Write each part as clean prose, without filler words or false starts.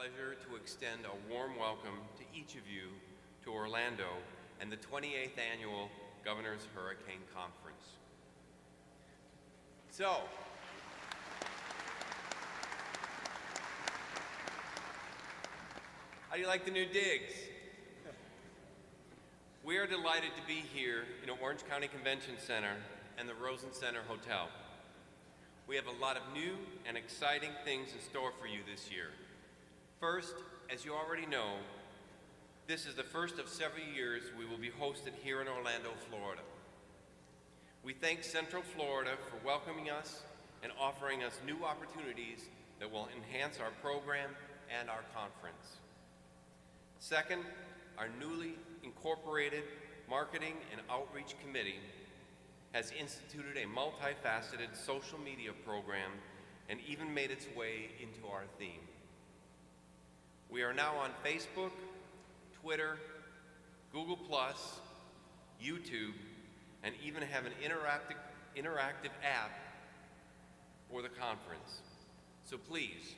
pleasure to extend a warm welcome to each of you to Orlando and the 28th Annual Governor's Hurricane Conference. So, how do you like the new digs? We are delighted to be here in Orange County Convention Center and the Rosen Center Hotel. We have a lot of new and exciting things in store for you this year. First, as you already know, this is the first of several years we will be hosted here in Orlando, Florida. We thank Central Florida for welcoming us and offering us new opportunities that will enhance our program and our conference. Second, our newly incorporated Marketing and Outreach Committee has instituted a multifaceted social media program and even made its way into our theme. We are now on Facebook, Twitter, Google+, YouTube, and even have an interactive app for the conference. So please,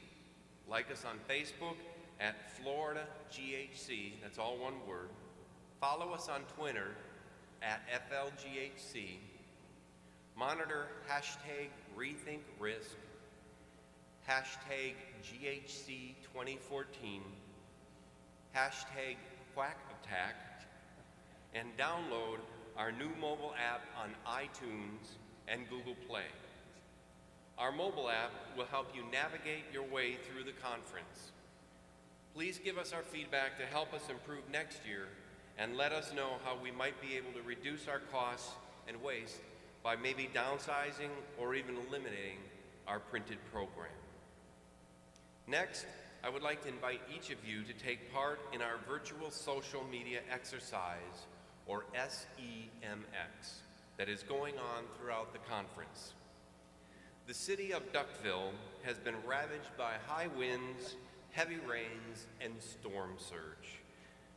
like us on Facebook at Florida GHC, that's all one word. Follow us on Twitter at FLGHC. Monitor hashtag RethinkRisk, hashtag GHC 2014, hashtag QuackAttack, and download our new mobile app on iTunes and Google Play. Our mobile app will help you navigate your way through the conference. Please give us our feedback to help us improve next year and let us know how we might be able to reduce our costs and waste by maybe downsizing or even eliminating our printed program. Next, I would like to invite each of you to take part in our virtual social media exercise, or SEMX, that is going on throughout the conference. The city of Duckville has been ravaged by high winds, heavy rains, and storm surge.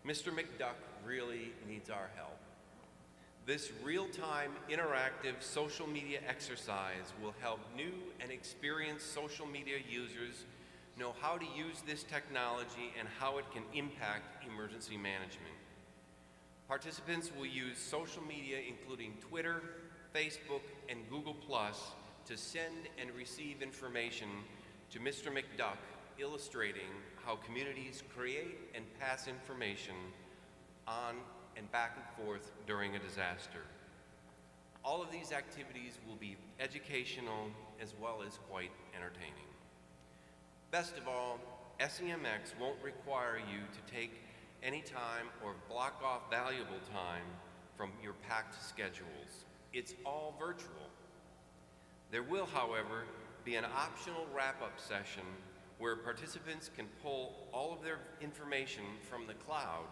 Mr. McDuck really needs our help. This real-time interactive social media exercise will help new and experienced social media users know how to use this technology and how it can impact emergency management. Participants will use social media including Twitter, Facebook, and Google+ to send and receive information to Mr. McDuck, illustrating how communities create and pass information on and back and forth during a disaster. All of these activities will be educational as well as quite entertaining. Best of all, SEMX won't require you to take any time or block off valuable time from your packed schedules. It's all virtual. There will, however, be an optional wrap-up session where participants can pull all of their information from the cloud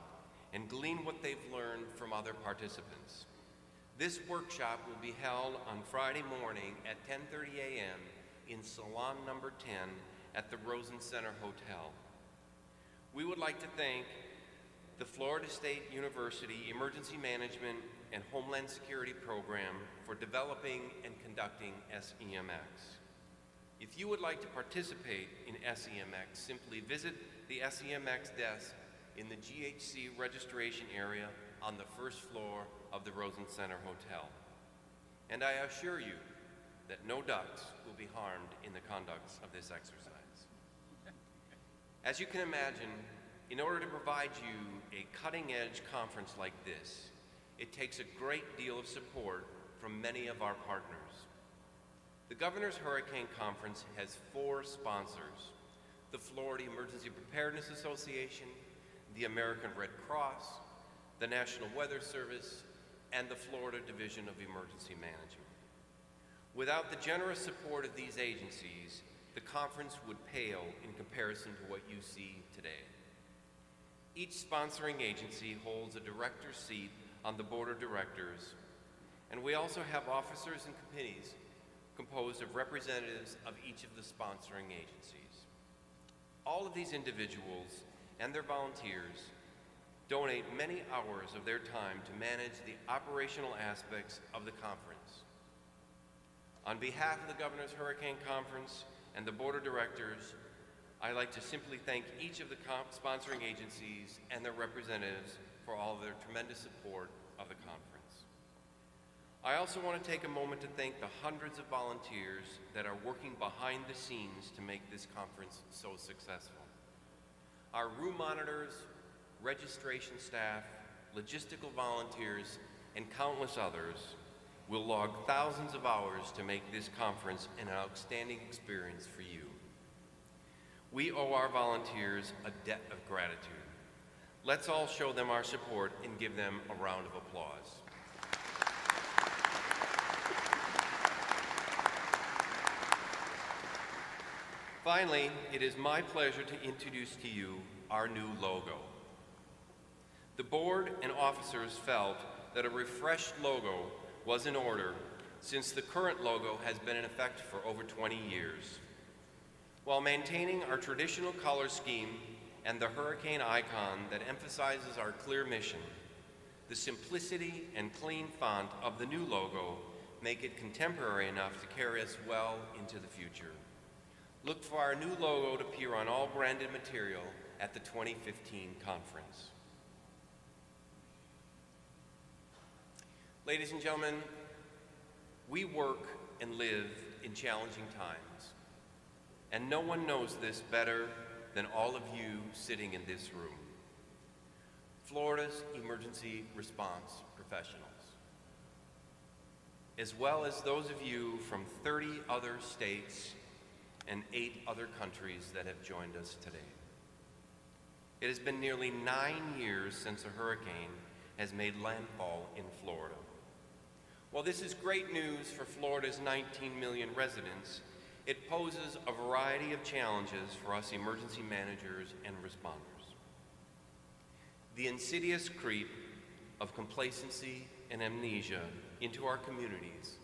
and glean what they've learned from other participants. This workshop will be held on Friday morning at 10:30 a.m. in Salon number 10 at the Rosen Center Hotel. We would like to thank the Florida State University Emergency Management and Homeland Security Program for developing and conducting SEMX. If you would like to participate in SEMX, simply visit the SEMX desk in the GHC registration area on the first floor of the Rosen Center Hotel. And I assure you that no ducks will be harmed in the conduct of this exercise. As you can imagine, in order to provide you a cutting-edge conference like this, it takes a great deal of support from many of our partners. The Governor's Hurricane Conference has 4 sponsors: the Florida Emergency Preparedness Association, the American Red Cross, the National Weather Service, and the Florida Division of Emergency Management. Without the generous support of these agencies, the conference would pale in comparison to what you see today. Each sponsoring agency holds a director's seat on the board of directors, and we also have officers and committees composed of representatives of each of the sponsoring agencies. All of these individuals and their volunteers donate many hours of their time to manage the operational aspects of the conference. On behalf of the Governor's Hurricane Conference and the Board of Directors, I'd like to simply thank each of the sponsoring agencies and their representatives for all of their tremendous support of the conference. I also want to take a moment to thank the hundreds of volunteers that are working behind the scenes to make this conference so successful. Our room monitors, registration staff, logistical volunteers, and countless others will log thousands of hours to make this conference an outstanding experience for you. We owe our volunteers a debt of gratitude. Let's all show them our support and give them a round of applause. Finally, it is my pleasure to introduce to you our new logo. The board and officers felt that a refreshed logo was in order since the current logo has been in effect for over 20 years. While maintaining our traditional color scheme and the hurricane icon that emphasizes our clear mission, the simplicity and clean font of the new logo make it contemporary enough to carry us well into the future. Look for our new logo to appear on all branded material at the 2015 conference. Ladies and gentlemen, we work and live in challenging times, and no one knows this better than all of you sitting in this room, Florida's emergency response professionals, as well as those of you from 30 other states and 8 other countries that have joined us today. It has been nearly 9 years since a hurricane has made landfall in Florida. While this is great news for Florida's 19 million residents, it poses a variety of challenges for us emergency managers and responders. The insidious creep of complacency and amnesia into our communities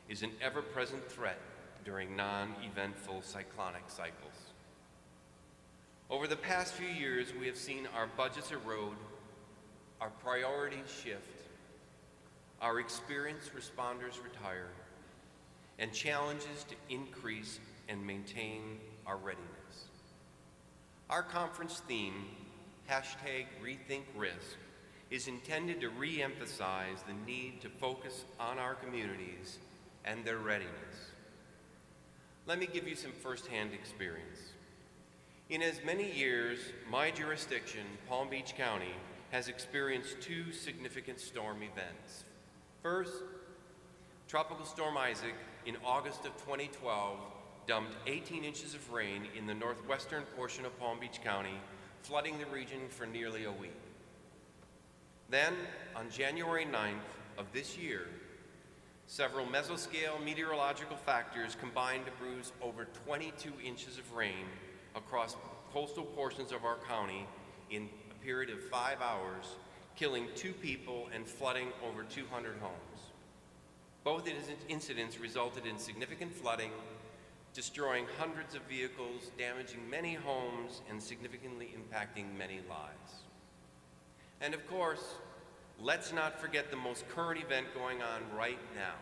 is an ever-present threat during non-eventful cyclonic cycles. Over the past few years, we have seen our budgets erode, our priorities shift, our experienced responders retire, and challenges to increase and maintain our readiness. Our conference theme, #RethinkRisk, is intended to re-emphasize the need to focus on our communities and their readiness. Let me give you some firsthand experience. In as many years, my jurisdiction, Palm Beach County, has experienced 2 significant storm events. First, Tropical Storm Isaac in August of 2012 dumped 18 inches of rain in the northwestern portion of Palm Beach County, flooding the region for nearly a week. Then, on January 9th of this year, several mesoscale meteorological factors combined to bruise over 22 inches of rain across coastal portions of our county in a period of 5 hours, killing 2 people and flooding over 200 homes. Both incidents resulted in significant flooding, destroying hundreds of vehicles, damaging many homes, and significantly impacting many lives. And of course, let's not forget the most current event going on right now,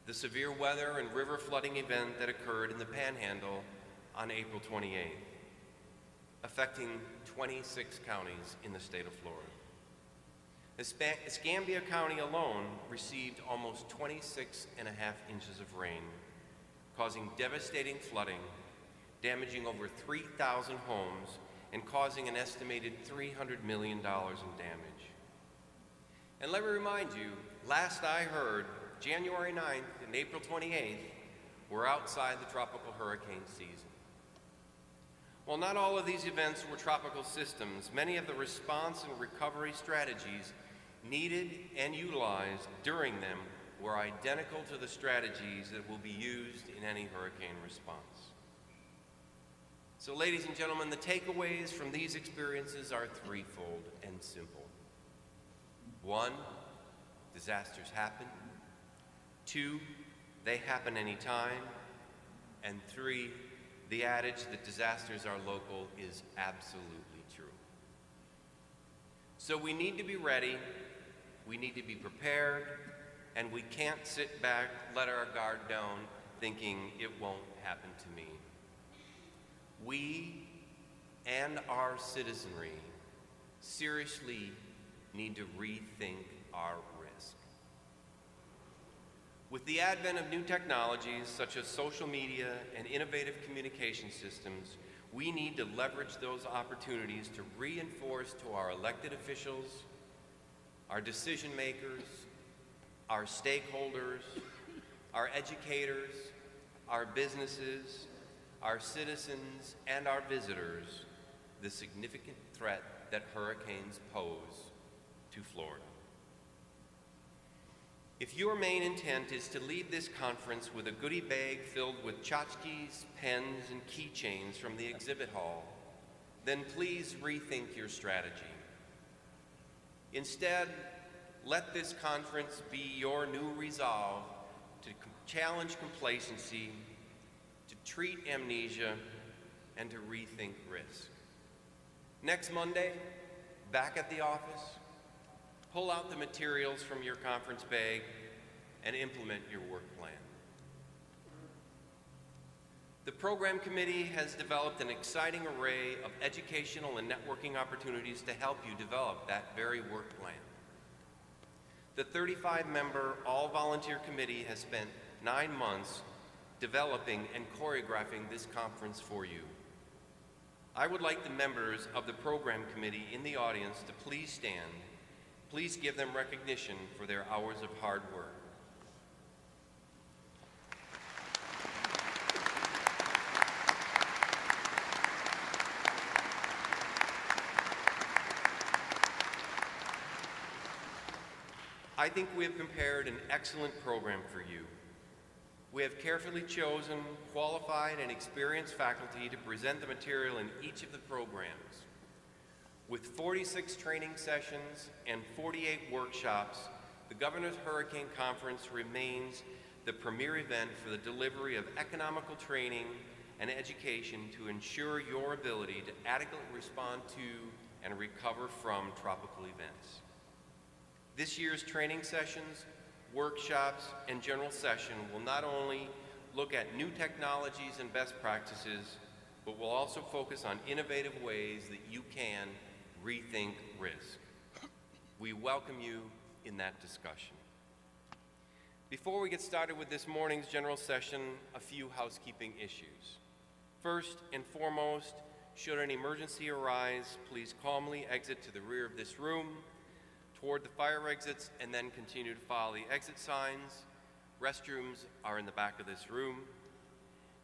the severe weather and river flooding event that occurred in the Panhandle on April 28th, affecting 26 counties in the state of Florida. Escambia County alone received almost 26.5 inches of rain, causing devastating flooding, damaging over 3,000 homes, and causing an estimated $300 million in damage. And let me remind you, last I heard, January 9th and April 28th were outside the tropical hurricane season. While not all of these events were tropical systems, many of the response and recovery strategies needed and utilized during them were identical to the strategies that will be used in any hurricane response. So, ladies and gentlemen, the takeaways from these experiences are threefold and simple. 1, disasters happen. 2, they happen anytime. And 3, the adage that disasters are local is absolutely true. So we need to be ready, we need to be prepared, and we can't sit back, let our guard down, thinking it won't happen to me. we and our citizenry seriously need to rethink our risk. With the advent of new technologies such as social media and innovative communication systems, we need to leverage those opportunities to reinforce to our elected officials, our decision makers, our stakeholders, our educators, our businesses, our citizens, and our visitors the significant threat that hurricanes pose to Florida. If your main intent is to leave this conference with a goodie bag filled with tchotchkes, pens, and keychains from the exhibit hall, then please rethink your strategy. Instead, let this conference be your new resolve to challenge complacency, to treat amnesia, and to rethink risk. Next Monday, back at the office, pull out the materials from your conference bag and implement your work plan. The program committee has developed an exciting array of educational and networking opportunities to help you develop that very work plan. The 35-member all-volunteer committee has spent 9 months developing and choreographing this conference for you. I would like the members of the program committee in the audience to please stand. Please give them recognition for their hours of hard work. I think we have prepared an excellent program for you. We have carefully chosen qualified and experienced faculty to present the material in each of the programs. With 46 training sessions and 48 workshops, the Governor's Hurricane Conference remains the premier event for the delivery of economical training and education to ensure your ability to adequately respond to and recover from tropical events. This year's training sessions, workshops, and general session will not only look at new technologies and best practices, but will also focus on innovative ways that you can rethink risk. We welcome you in that discussion. Before we get started with this morning's general session, a few housekeeping issues. First and foremost, should an emergency arise, please calmly exit to the rear of this room, toward the fire exits, and then continue to follow the exit signs. Restrooms are in the back of this room.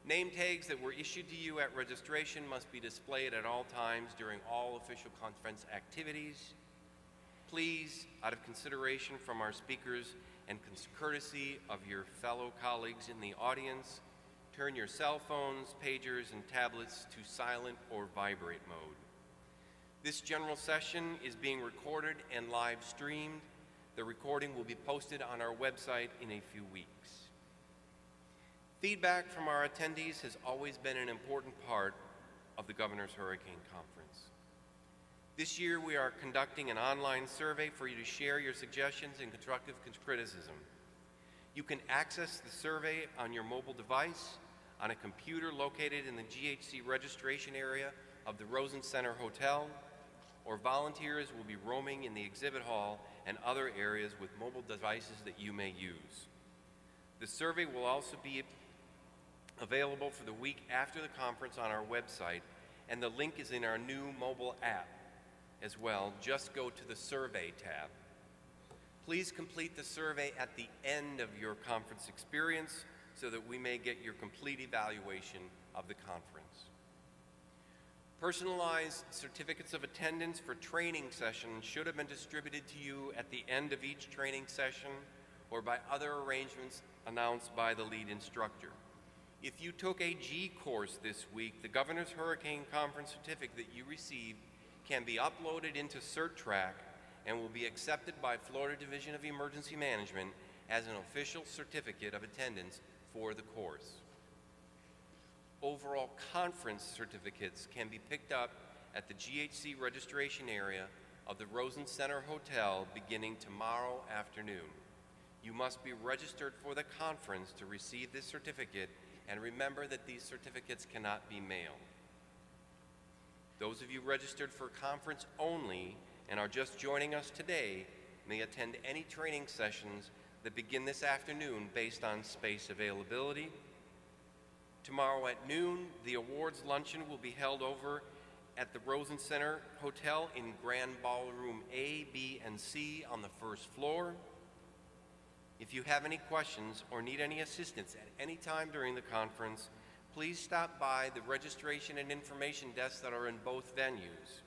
Name tags that were issued to you at registration must be displayed at all times during all official conference activities. Please, out of consideration from our speakers and courtesy of your fellow colleagues in the audience, turn your cell phones, pagers, and tablets to silent or vibrate mode. This general session is being recorded and live streamed. The recording will be posted on our website in a few weeks. Feedback from our attendees has always been an important part of the Governor's Hurricane Conference. This year we are conducting an online survey for you to share your suggestions and constructive criticism. You can access the survey on your mobile device, on a computer located in the GHC registration area of the Rosen Center Hotel, or volunteers will be roaming in the exhibit hall and other areas with mobile devices that you may use. The survey will also be available for the week after the conference on our website, and the link is in our new mobile app as well. Just go to the Survey tab. Please complete the survey at the end of your conference experience so that we may get your complete evaluation of the conference. Personalized certificates of attendance for training sessions should have been distributed to you at the end of each training session or by other arrangements announced by the lead instructor. If you took a G course this week, the Governor's Hurricane Conference certificate that you received can be uploaded into CertTrack and will be accepted by Florida Division of Emergency Management as an official certificate of attendance for the course. Overall conference certificates can be picked up at the GHC registration area of the Rosen Center Hotel beginning tomorrow afternoon. You must be registered for the conference to receive this certificate, and remember that these certificates cannot be mailed. Those of you registered for conference only and are just joining us today may attend any training sessions that begin this afternoon based on space availability. Tomorrow at noon, the awards luncheon will be held over at the Rosen Center Hotel in Grand Ballroom A, B, and C on the first floor. If you have any questions or need any assistance at any time during the conference, please stop by the registration and information desks that are in both venues,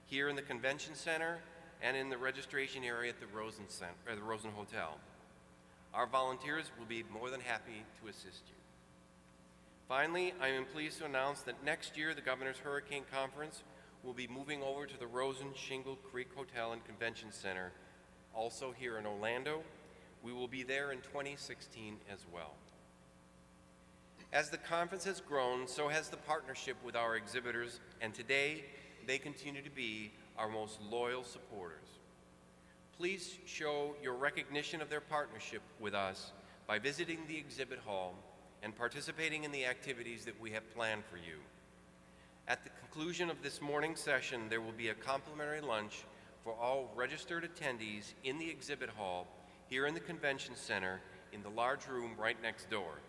here in the Convention Center and in the registration area at the Rosen Hotel. Our volunteers will be more than happy to assist you. Finally, I am pleased to announce that next year the Governor's Hurricane Conference will be moving over to the Rosen Shingle Creek Hotel and Convention Center, also here in Orlando. We will be there in 2016 as well. As the conference has grown, so has the partnership with our exhibitors, and today they continue to be our most loyal supporters. Please show your recognition of their partnership with us by visiting the exhibit hall and participating in the activities that we have planned for you. At the conclusion of this morning's session, there will be a complimentary lunch for all registered attendees in the exhibit hall here in the Convention Center in the large room right next door.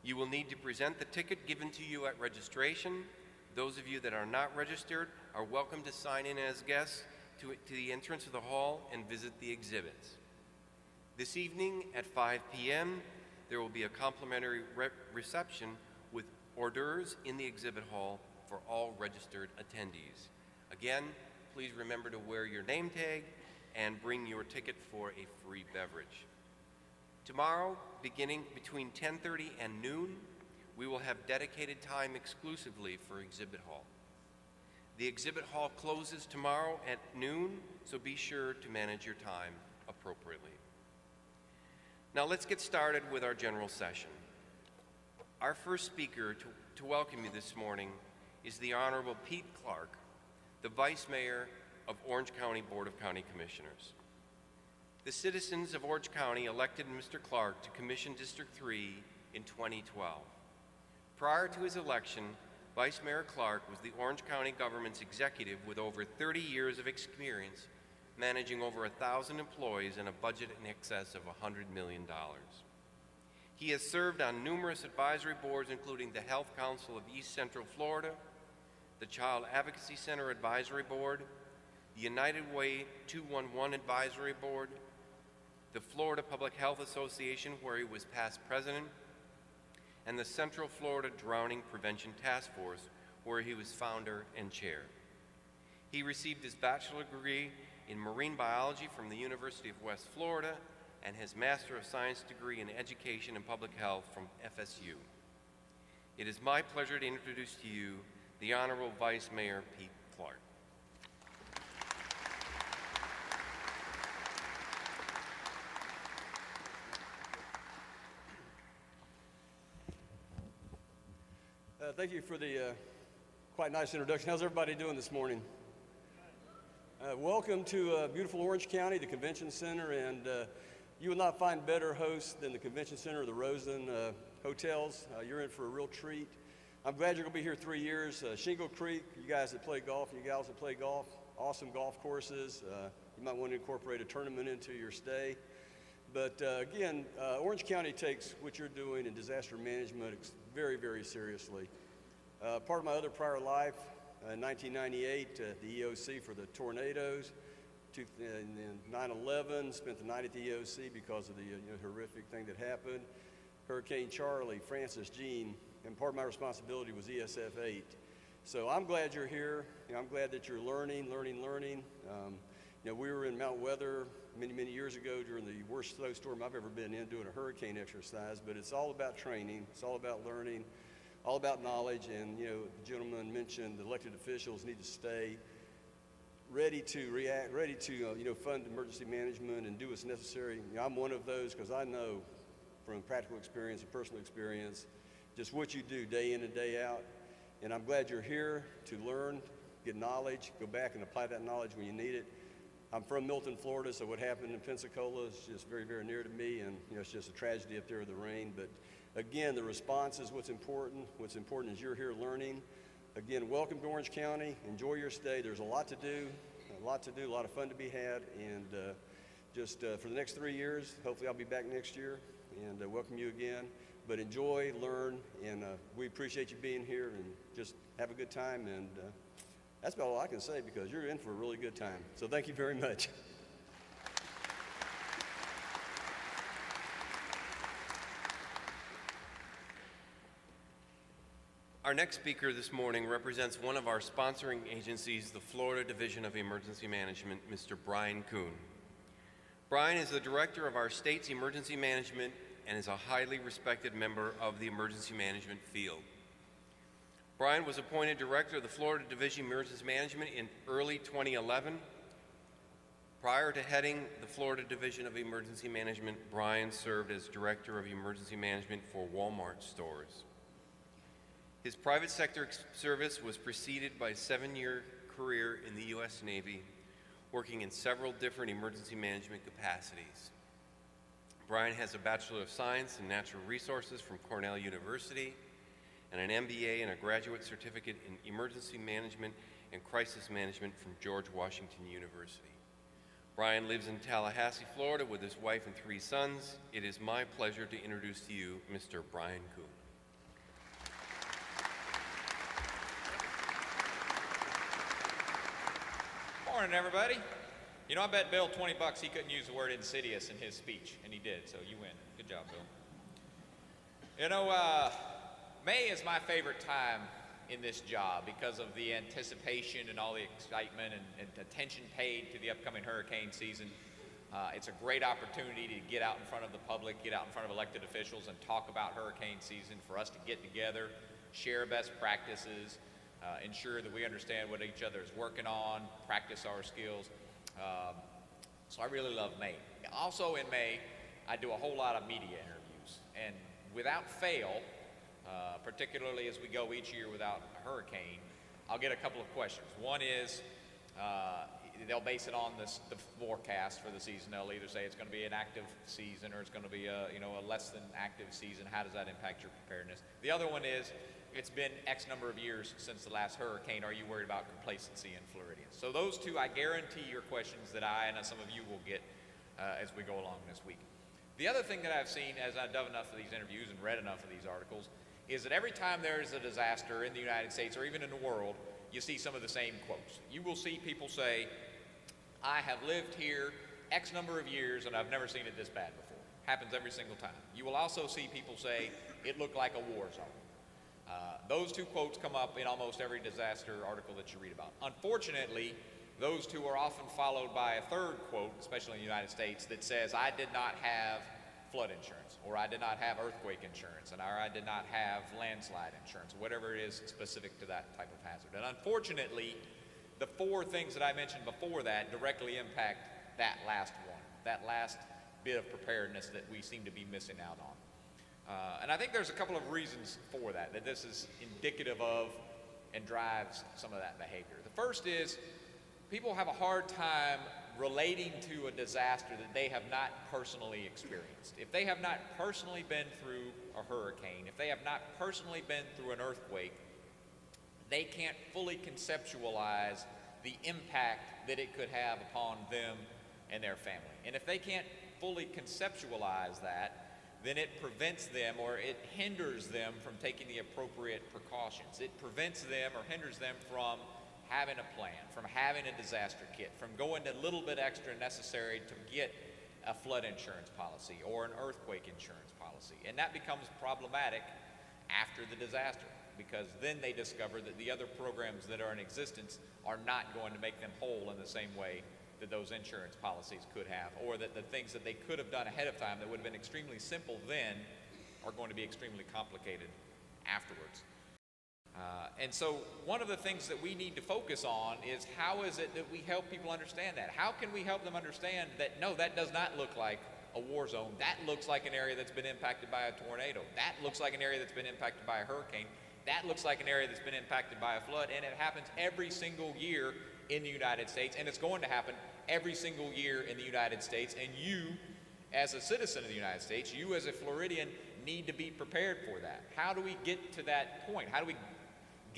You will need to present the ticket given to you at registration. Those of you that are not registered are welcome to sign in as guests to the entrance of the hall and visit the exhibits. This evening at 5 p.m., there will be a complimentary reception with hors d'oeuvres in the exhibit hall for all registered attendees. Again, please remember to wear your name tag and bring your ticket for a free beverage. Tomorrow, beginning between 10:30 and noon, we will have dedicated time exclusively for exhibit hall. The exhibit hall closes tomorrow at noon, so be sure to manage your time appropriately. Now let's get started with our general session. Our first speaker to welcome you this morning is the Honorable Pete Clark, the Vice Mayor of Orange County Board of County Commissioners. The citizens of Orange County elected Mr. Clark to Commission District 3 in 2012. Prior to his election, Vice Mayor Clark was the Orange County government's executive with over 30 years of experience managing over 1,000 employees and a budget in excess of $100 million. He has served on numerous advisory boards, including the Health Council of East Central Florida, the Child Advocacy Center Advisory Board, the United Way 211 Advisory Board, the Florida Public Health Association, where he was past president, and the Central Florida Drowning Prevention Task Force, where he was founder and chair. He received his bachelor's degree in marine biology from the University of West Florida and his Master of Science degree in Education and Public Health from FSU. It is my pleasure to introduce to you the Honorable Vice Mayor Pete Clark. Thank you for the quite nice introduction. How's everybody doing this morning? Welcome to beautiful Orange County, the Convention Center, and you will not find better hosts than the Convention Center or the Rosen hotels. You're in for a real treat. I'm glad you're going to be here 3 years. Shingle Creek, you guys that play golf, you gals that play golf, awesome golf courses. You might want to incorporate a tournament into your stay. But again, Orange County takes what you're doing in disaster management very, very seriously. Part of my other prior life, in 1998, the EOC for the tornadoes. In 9/11, spent the night at the EOC because of the horrific thing that happened. Hurricane Charlie, Francis, Jean, and part of my responsibility was ESF 8. So I'm glad you're here. I'm glad that you're learning. We were in Mount Weather many years ago during the worst snowstorm I've ever been in doing a hurricane exercise, but it's all about training. It's all about learning, all about knowledge, and the gentleman mentioned the elected officials need to stay ready to react, ready to fund emergency management and do what's necessary. I'm one of those because I know from practical experience and personal experience just what you do day in and day out. And I'm glad you're here to learn, get knowledge, go back and apply that knowledge when you need it. I'm from Milton, Florida, so what happened in Pensacola is just very, very near to me, and it's just a tragedy up there with the rain. But again, the response is what's important. What's important is you're here learning. Again, welcome to Orange County. Enjoy your stay. There's a lot to do, a lot of fun to be had, and just for the next 3 years, hopefully I'll be back next year and welcome you again. But enjoy, learn, and we appreciate you being here, and just have a good time. And that's about all I can say, because you're in for a really good time. So thank you very much. Our next speaker this morning represents one of our sponsoring agencies, the Florida Division of Emergency Management, Mr. Brian Kuhn. Brian is the director of our state's emergency management and is a highly respected member of the emergency management field. Brian was appointed director of the Florida Division of Emergency Management in early 2011. Prior to heading the Florida Division of Emergency Management, Brian served as director of emergency management for Walmart stores. His private sector service was preceded by a 7-year career in the U.S. Navy, working in several different emergency management capacities. Brian has a Bachelor of Science in Natural Resources from Cornell University and an MBA and a graduate certificate in emergency management and crisis management from George Washington University. Brian lives in Tallahassee, Florida with his wife and 3 sons. It is my pleasure to introduce to you Mr. Brian Kuhn. Morning, everybody. You know, I bet Bill $20 he couldn't use the word insidious in his speech, and he did, so you win. Good job, Bill. You know, May is my favorite time in this job because of the anticipation and all the excitement and attention paid to the upcoming hurricane season. It's a great opportunity to get out in front of the public, get out in front of elected officials and talk about hurricane season, for us to get together, share best practices, ensure that we understand what each other is working on, practice our skills. So I really love May. Also in May, I do a whole lot of media interviews. And without fail, particularly as we go each year without a hurricane, I'll get a couple of questions. One is, they'll base it on the forecast for the season. They'll either say it's going to be an active season or it's going to be a less than active season. How does that impact your preparedness? The other one is, it's been X number of years since the last hurricane. Are you worried about complacency in Floridians? So those two, I guarantee, are questions that I and some of you will get as we go along this week. The other thing that I've seen as I've done enough of these interviews and read enough of these articles is that every time there is a disaster in the United States or even in the world, you see some of the same quotes. You will see people say, I have lived here X number of years and I've never seen it this bad before. Happens every single time. You will also see people say, it looked like a war zone. Those two quotes come up in almost every disaster article that you read about. Unfortunately, those two are often followed by a third quote, especially in the United States, that says, I did not have flood insurance, or I did not have earthquake insurance, or I did not have landslide insurance, or whatever it is specific to that type of hazard. And unfortunately, the 4 things that I mentioned before that directly impact that last one, that last bit of preparedness that we seem to be missing out on. And I think there's a couple of reasons for that this is indicative of and drives some of that behavior. The first is people have a hard time relating to a disaster that they have not personally experienced. If they have not personally been through a hurricane, if they have not personally been through an earthquake, they can't fully conceptualize the impact that it could have upon them and their family. And if they can't fully conceptualize that, then it prevents them or it hinders them from taking the appropriate precautions. It prevents them or hinders them from having a plan, from having a disaster kit, from going a little bit extra necessary to get a flood insurance policy or an earthquake insurance policy. And that becomes problematic after the disaster, because then they discover that the other programs that are in existence are not going to make them whole in the same way that those insurance policies could have, or that the things that they could have done ahead of time that would have been extremely simple then are going to be extremely complicated afterwards. And so one of the things that we need to focus on is how is it that we help people understand that? How can we help them understand that, no, that does not look like a war zone. That looks like an area that's been impacted by a tornado. That looks like an area that's been impacted by a hurricane. That looks like an area that's been impacted by a flood, and it happens every single year in the United States, and it's going to happen every single year in the United States. And you, as a citizen of the United States, you as a Floridian, need to be prepared for that. How do we get to that point? How do we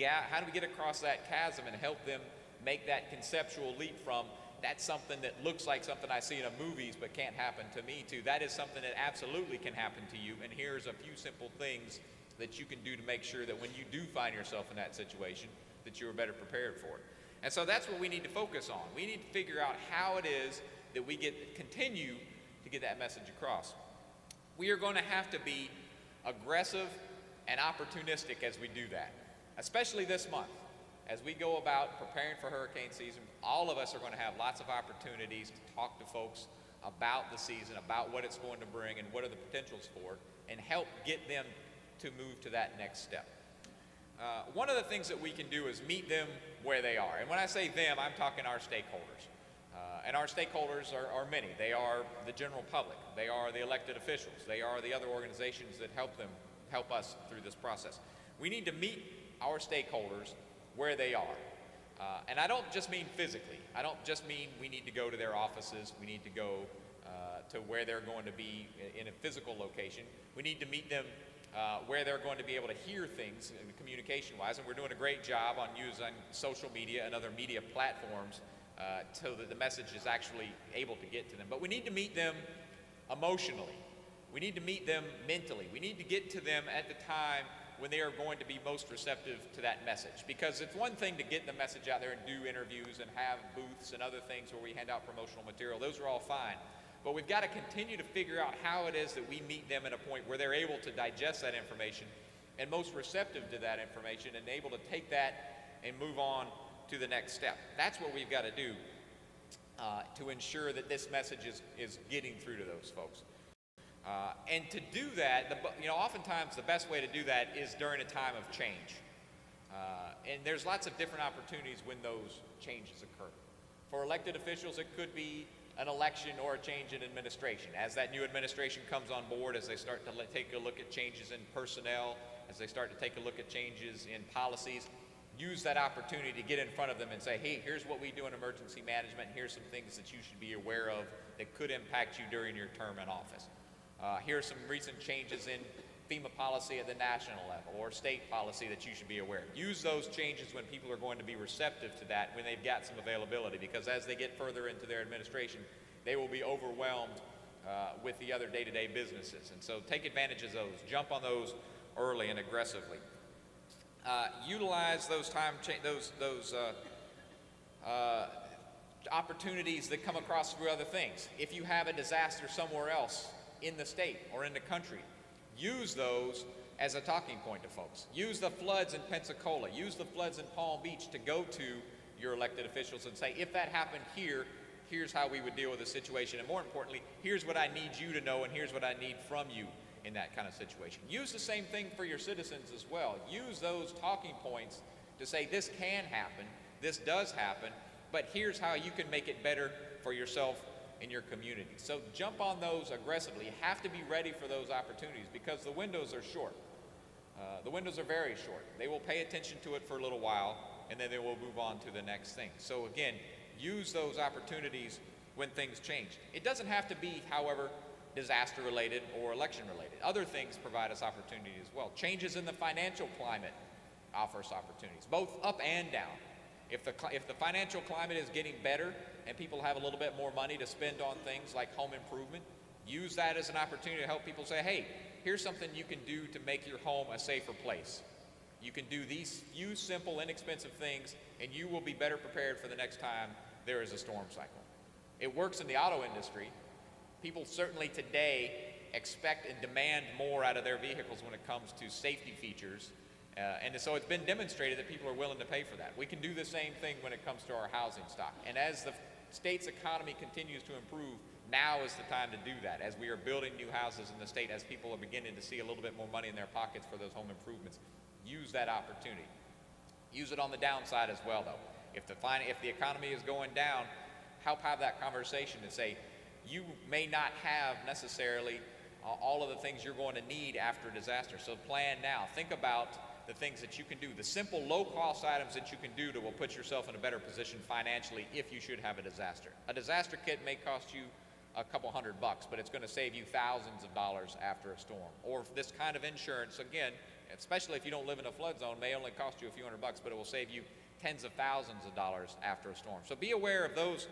how do we get across that chasm and help them make that conceptual leap from that's something that looks like something I see in the movies but can't happen to me, to that is something that absolutely can happen to you, and here's a few simple things that you can do to make sure that when you do find yourself in that situation, that you are better prepared for it. And so that's what we need to focus on. We need to figure out how it is that we continue to get that message across. We are going to have to be aggressive and opportunistic as we do that, especially this month. As we go about preparing for hurricane season, all of us are going to have lots of opportunities to talk to folks about the season, about what it's going to bring and what are the potentials for it, and help get them to move to that next step. One of the things that we can do is meet them where they are. And when I say them, I'm talking our stakeholders. And our stakeholders are many. They are the general public. They are the elected officials. They are the other organizations that help us through this process. We need to meet our stakeholders where they are. And I don't just mean physically. I don't just mean we need to go to their offices. We need to go to where they're going to be in a physical location. We need to meet them where they're going to be able to hear things communication-wise. And we're doing a great job on using social media and other media platforms so that the message is actually able to get to them. But we need to meet them emotionally. We need to meet them mentally. We need to get to them at the time when they are going to be most receptive to that message. Because it's one thing to get the message out there and do interviews and have booths and other things where we hand out promotional material. Those are all fine. But we've got to continue to figure out how it is that we meet them at a point where they're able to digest that information and most receptive to that information and able to take that and move on to the next step. That's what we've got to do to ensure that this message is getting through to those folks. And to do that, oftentimes the best way to do that is during a time of change. And there's lots of different opportunities when those changes occur. For elected officials, it could be an election or a change in administration. As that new administration comes on board, as they start to take a look at changes in personnel, as they start to take a look at changes in policies, use that opportunity to get in front of them and say, hey, here's what we do in emergency management, here's some things that you should be aware of that could impact you during your term in office. Here are some recent changes in FEMA policy at the national level or state policy that you should be aware of. Use those changes when people are going to be receptive to that, when they've got some availability, because as they get further into their administration, they will be overwhelmed with the other day-to-day businesses. And so take advantage of those. Jump on those early and aggressively. Utilize those opportunities that come across through other things. If you have a disaster somewhere else in the state or in the country, use those as a talking point to folks. Use the floods in Pensacola, use the floods in Palm Beach to go to your elected officials and say, if that happened here, here's how we would deal with the situation. And more importantly, here's what I need you to know and here's what I need from you in that kind of situation. Use the same thing for your citizens as well. Use those talking points to say this can happen, this does happen, but here's how you can make it better for yourself in your community. So jump on those aggressively. You have to be ready for those opportunities because the windows are short. The windows are very short. They will pay attention to it for a little while and then they will move on to the next thing. So again, use those opportunities when things change. It doesn't have to be, however, disaster related or election related. Other things provide us opportunity as well. Changes in the financial climate offer us opportunities, both up and down. If the financial climate is getting better and people have a little bit more money to spend on things like home improvement, use that as an opportunity to help people say, hey, here's something you can do to make your home a safer place. You can do these few simple, inexpensive things, and you will be better prepared for the next time there is a storm cycle. It works in the auto industry. People certainly today expect and demand more out of their vehicles when it comes to safety features. And so it's been demonstrated that people are willing to pay for that. We can do the same thing when it comes to our housing stock. And as the state's economy continues to improve, now is the time to do that. As we are building new houses in the state, as people are beginning to see a little bit more money in their pockets for those home improvements, use that opportunity. Use it on the downside as well, though. If the economy is going down, help have that conversation and say, you may not have necessarily all of the things you're going to need after a disaster. So plan now. Think about the things that you can do, the simple low-cost items that you can do that will put yourself in a better position financially if you should have a disaster. A disaster kit may cost you a couple $100, but it's going to save you thousands of dollars after a storm. Or this kind of insurance, again, especially if you don't live in a flood zone, may only cost you a few $100, but it will save you tens of thousands of dollars after a storm. So be aware of those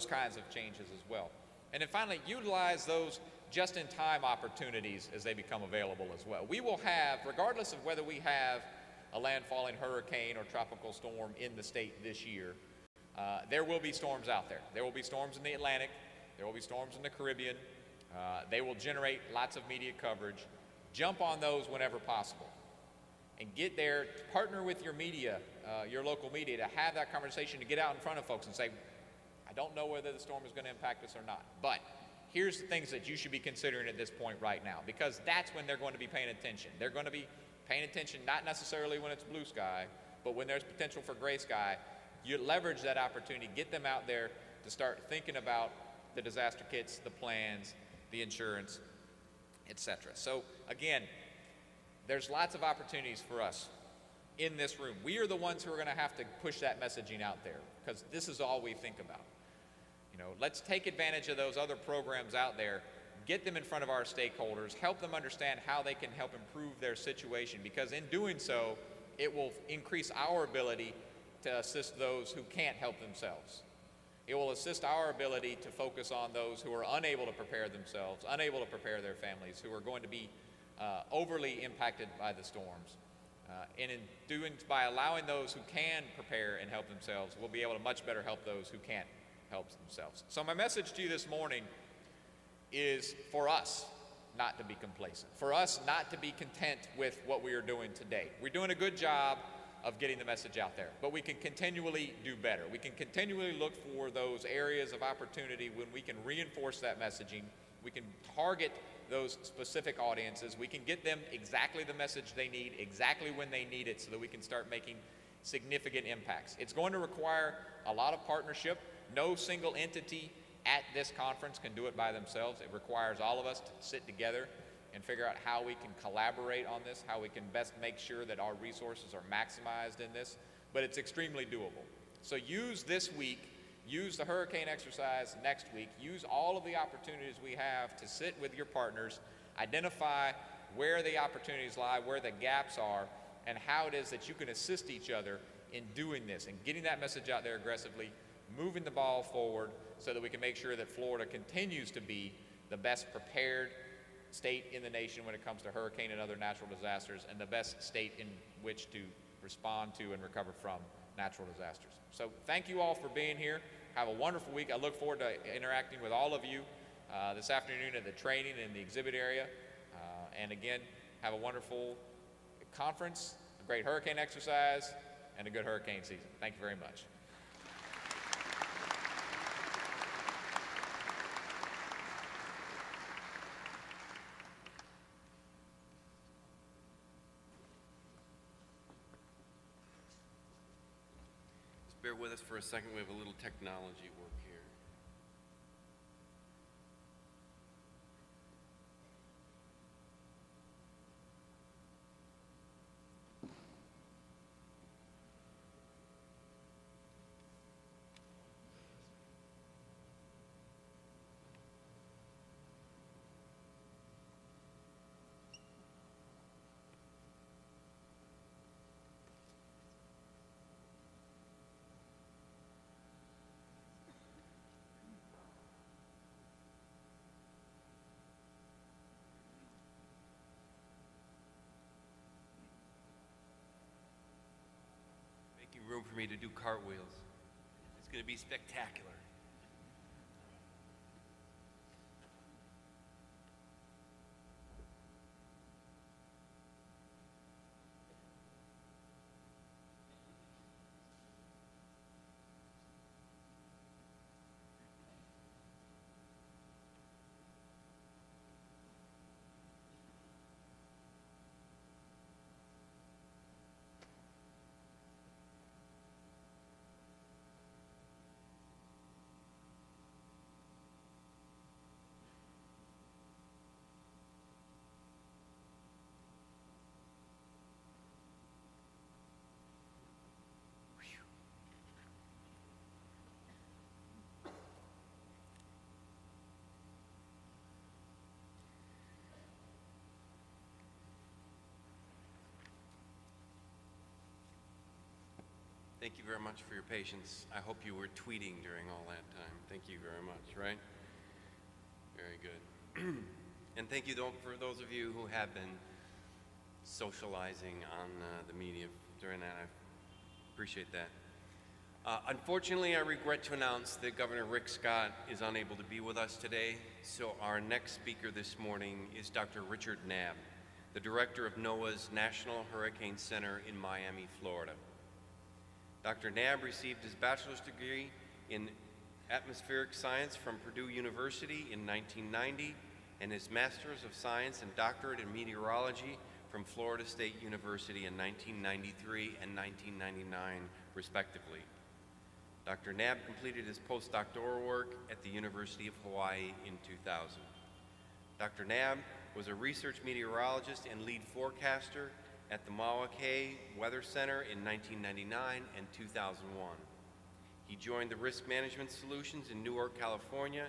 kinds of changes as well. And then finally, utilize those just-in-time opportunities as they become available as well. We will have, regardless of whether we have a landfalling hurricane or tropical storm in the state this year, there will be storms out there. There will be storms in the Atlantic. There will be storms in the Caribbean. They will generate lots of media coverage. Jump on those whenever possible. And get there, partner with your media, your local media, to have that conversation, to get out in front of folks and say, I don't know whether the storm is going to impact us or not, but here's the things that you should be considering at this point right now, because that's when they're going to be paying attention. They're going to be paying attention not necessarily when it's blue sky, but when there's potential for gray sky. You leverage that opportunity, get them out there to start thinking about the disaster kits, the plans, the insurance, etc. So again, there's lots of opportunities for us in this room. We are the ones who are going to have to push that messaging out there, because this is all we think about. You know, let's take advantage of those other programs out there, get them in front of our stakeholders, help them understand how they can help improve their situation, because in doing so, it will increase our ability to assist those who can't help themselves. It will assist our ability to focus on those who are unable to prepare themselves, unable to prepare their families, who are going to be overly impacted by the storms. And in doing, by allowing those who can prepare and help themselves, we'll be able to much better help those who can't help themselves. So my message to you this morning is for us not to be complacent, for us not to be content with what we are doing today. We're doing a good job of getting the message out there, but we can continually do better. We can continually look for those areas of opportunity when we can reinforce that messaging. We can target those specific audiences. We can get them exactly the message they need, exactly when they need it, so that we can start making significant impacts. It's going to require a lot of partnership. No single entity at this conference can do it by themselves. It requires all of us to sit together and figure out how we can collaborate on this, how we can best make sure that our resources are maximized in this, but it's extremely doable. So use this week, use the hurricane exercise next week, use all of the opportunities we have to sit with your partners, identify where the opportunities lie, where the gaps are, and how it is that you can assist each other in doing this and getting that message out there aggressively, moving the ball forward so that we can make sure that Florida continues to be the best prepared state in the nation when it comes to hurricane and other natural disasters, and the best state in which to respond to and recover from natural disasters. So thank you all for being here. Have a wonderful week. I look forward to interacting with all of you this afternoon at the training in the exhibit area. And again, have a wonderful conference, a great hurricane exercise, and a good hurricane season. Thank you very much. Bear with us for a second. We have a little technology work here. Room for me to do cartwheels. It's going to be spectacular. Thank you very much for your patience. I hope you were tweeting during all that time. Thank you very much, right? Very good. And thank you for those of you who have been socializing on the media during that. I appreciate that. Unfortunately, I regret to announce that Governor Rick Scott is unable to be with us today, so our next speaker this morning is Dr. Richard Knabb, the director of NOAA's National Hurricane Center in Miami, Florida. Dr. Knabb received his bachelor's degree in atmospheric science from Purdue University in 1990 and his master's of science and doctorate in meteorology from Florida State University in 1993 and 1999, respectively. Dr. Knabb completed his postdoctoral work at the University of Hawaii in 2000. Dr. Knabb was a research meteorologist and lead forecaster at the Mauna Kea Weather Center in 1999 and 2001. He joined the Risk Management Solutions in Newark, California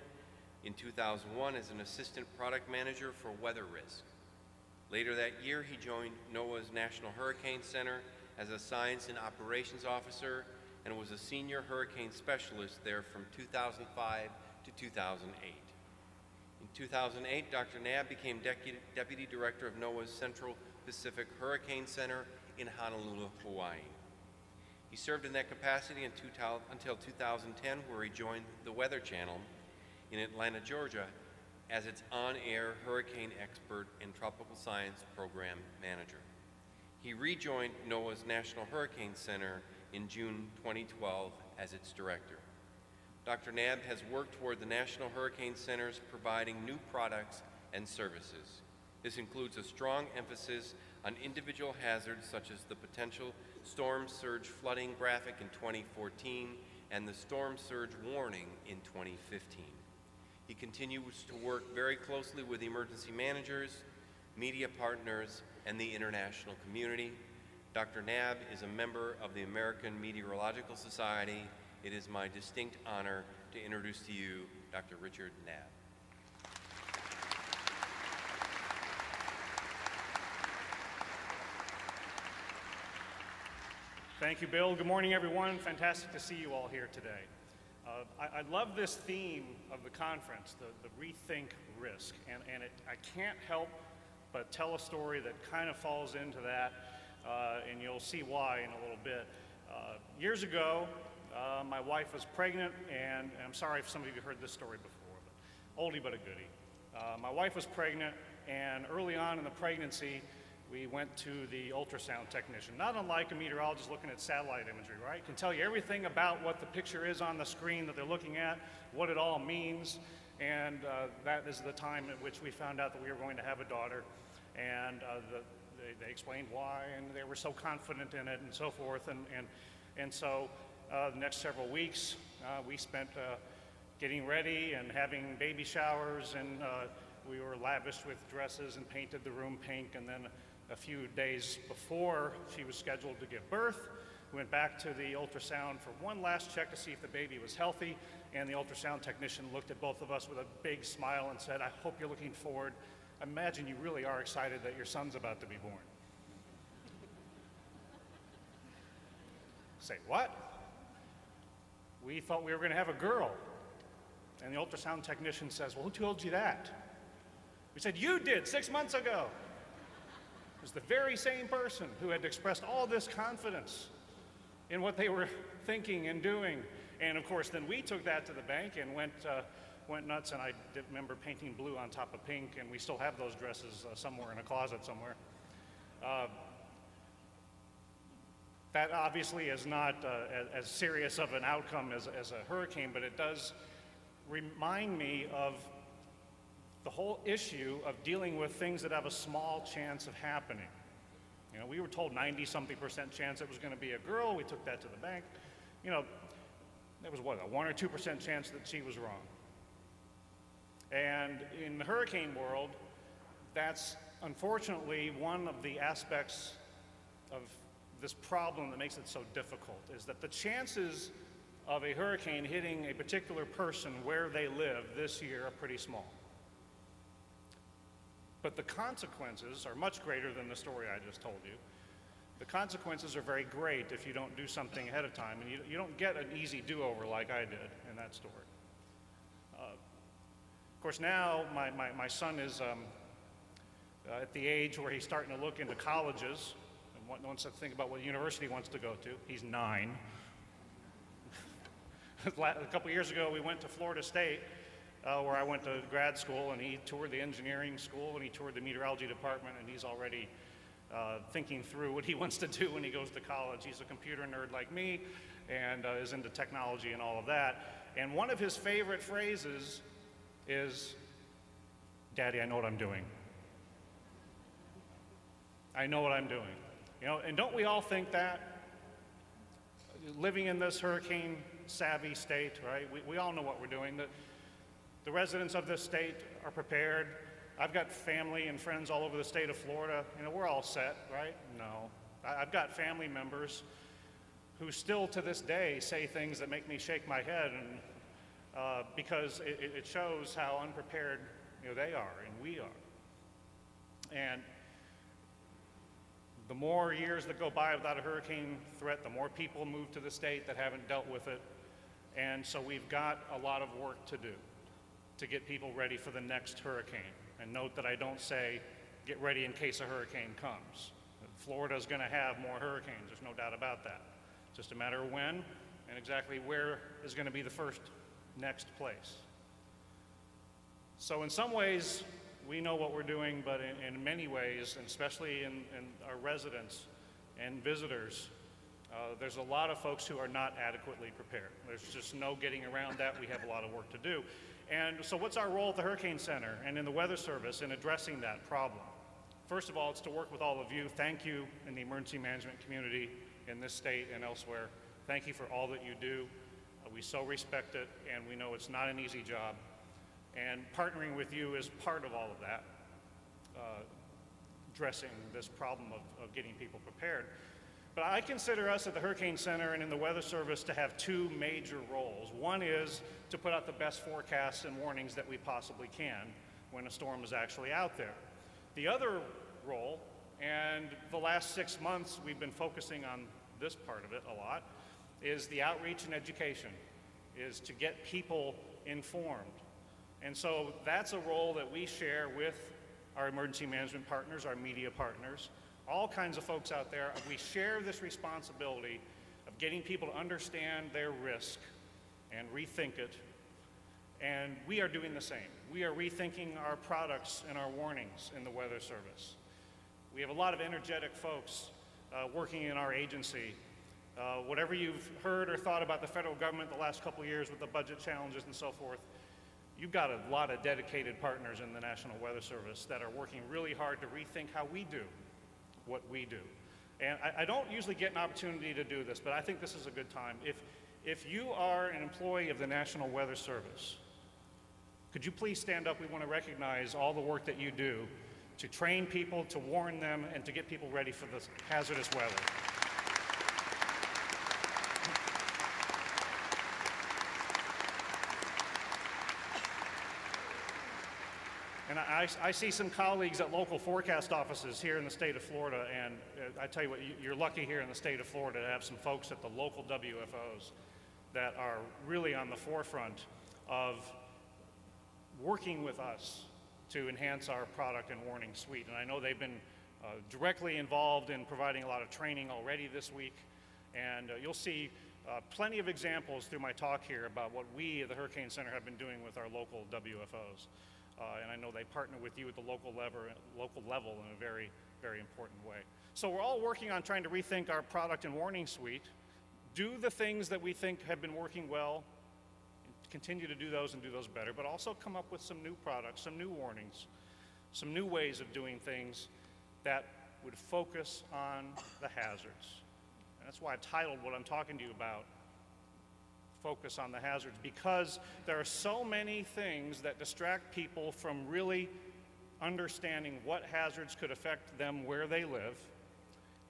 in 2001 as an assistant product manager for weather risk. Later that year, he joined NOAA's National Hurricane Center as a science and operations officer and was a senior hurricane specialist there from 2005 to 2008. In 2008, Dr. Knabb became deputy director of NOAA's Central Pacific Hurricane Center in Honolulu, Hawaii. He served in that capacity until 2010, where he joined the Weather Channel in Atlanta, Georgia, as its on-air hurricane expert and tropical science program manager. He rejoined NOAA's National Hurricane Center in June 2012 as its director. Dr. Knabb has worked toward the National Hurricane Center's providing new products and services. This includes a strong emphasis on individual hazards such as the potential storm surge flooding graphic in 2014 and the storm surge warning in 2015. He continues to work very closely with emergency managers, media partners, and the international community. Dr. Knabb is a member of the American Meteorological Society. It is my distinct honor to introduce to you Dr. Richard Knabb. Thank you, Bill. Good morning, everyone. Fantastic to see you all here today. I love this theme of the conference, the Rethink Risk, and I can't help but tell a story that kind of falls into that, and you'll see why in a little bit. Years ago, my wife was pregnant, and I'm sorry if some of you heard this story before, but oldie but a goodie. My wife was pregnant, and early on in the pregnancy, we went to the ultrasound technician. Not unlike a meteorologist looking at satellite imagery, right? Can tell you everything about what the picture is on the screen that they're looking at, what it all means, and that is the time at which we found out that we were going to have a daughter, and they explained why, and they were so confident in it and so forth, and so the next several weeks we spent getting ready and having baby showers, and we were lavished with dresses and painted the room pink, and then a few days before she was scheduled to give birth, we went back to the ultrasound for one last check to see if the baby was healthy, and the ultrasound technician looked at both of us with a big smile and said, "I hope you're looking forward. I imagine you really are excited that your son's about to be born." Say, what? We thought we were going to have a girl. And the ultrasound technician says, "Well, who told you that?" We said, "You did 6 months ago." It was the very same person who had expressed all this confidence in what they were thinking and doing. And of course, then we took that to the bank and went nuts, and I remember painting blue on top of pink, and we still have those dresses somewhere in a closet somewhere. That obviously is not as serious of an outcome as a hurricane, but it does remind me of the whole issue of dealing with things that have a small chance of happening. You know, we were told 90-something% chance it was going to be a girl. We took that to the bank. You know, there was what, a 1 or 2% chance that she was wrong. And in the hurricane world, that's unfortunately one of the aspects of this problem that makes it so difficult, is that the chances of a hurricane hitting a particular person where they live this year are pretty small. But the consequences are much greater than the story I just told you. The consequences are very great if you don't do something ahead of time, and you don't get an easy do-over like I did in that story. Of course, now my son is at the age where he's starting to look into colleges and wants to think about what university he wants to go to. He's 9. A couple years ago, we went to Florida State, where I went to grad school, and he toured the engineering school, and he toured the meteorology department, and he's already thinking through what he wants to do when he goes to college. He's a computer nerd like me, and is into technology and all of that. And one of his favorite phrases is, "Daddy, I know what I'm doing. I know what I'm doing." You know, and don't we all think that? Living in this hurricane-savvy state, right? We all know what we're doing. The residents of this state are prepared. I've got family and friends all over the state of Florida. You know, we're all set, right? No. I've got family members who still to this day say things that make me shake my head, and because it shows how unprepared, you know, they are and we are. And the more years that go by without a hurricane threat, the more people move to the state that haven't dealt with it. And so we've got a lot of work to do to get people ready for the next hurricane. And note that I don't say, get ready in case a hurricane comes. Florida's going to have more hurricanes, there's no doubt about that. It's just a matter of when and exactly where is going to be the first next place. So in some ways, we know what we're doing, but in many ways, and especially in our residents and visitors, there's a lot of folks who are not adequately prepared. There's just no getting around that. We have a lot of work to do. And so what's our role at the Hurricane Center and in the Weather Service in addressing that problem? First of all, it's to work with all of you. Thank you in the emergency management community in this state and elsewhere. Thank you for all that you do. We so respect it, and we know it's not an easy job. And partnering with you is part of all of that, addressing this problem of getting people prepared. But I consider us at the Hurricane Center and in the Weather Service to have two major roles. One is to put out the best forecasts and warnings that we possibly can when a storm is actually out there. The other role, and the last 6 months we've been focusing on this part of it a lot, is the outreach and education, is to get people informed. And so that's a role that we share with our emergency management partners, our media partners, all kinds of folks out there. We share this responsibility of getting people to understand their risk and rethink it. And we are doing the same. We are rethinking our products and our warnings in the Weather Service. We have a lot of energetic folks working in our agency. Whatever you've heard or thought about the federal government the last couple of years with the budget challenges and so forth, you've got a lot of dedicated partners in the National Weather Service that are working really hard to rethink how we do what we do. And I don't usually get an opportunity to do this, but I think this is a good time. If you are an employee of the National Weather Service, could you please stand up? We want to recognize all the work that you do to train people, to warn them, and to get people ready for this hazardous weather. And I see some colleagues at local forecast offices here in the state of Florida, and I tell you what, you're lucky here in the state of Florida to have some folks at the local WFOs that are really on the forefront of working with us to enhance our product and warning suite. And I know they've been directly involved in providing a lot of training already this week, and you'll see plenty of examples through my talk here about what we at the Hurricane Center have been doing with our local WFOs. And I know they partner with you at the local level in a very, very important way. So we're all working on trying to rethink our product and warning suite, do the things that we think have been working well, continue to do those and do those better, but also come up with some new products, some new warnings, some new ways of doing things that would focus on the hazards. And that's why I titled what I'm talking to you about, Focus on the Hazards, because there are so many things that distract people from really understanding what hazards could affect them where they live.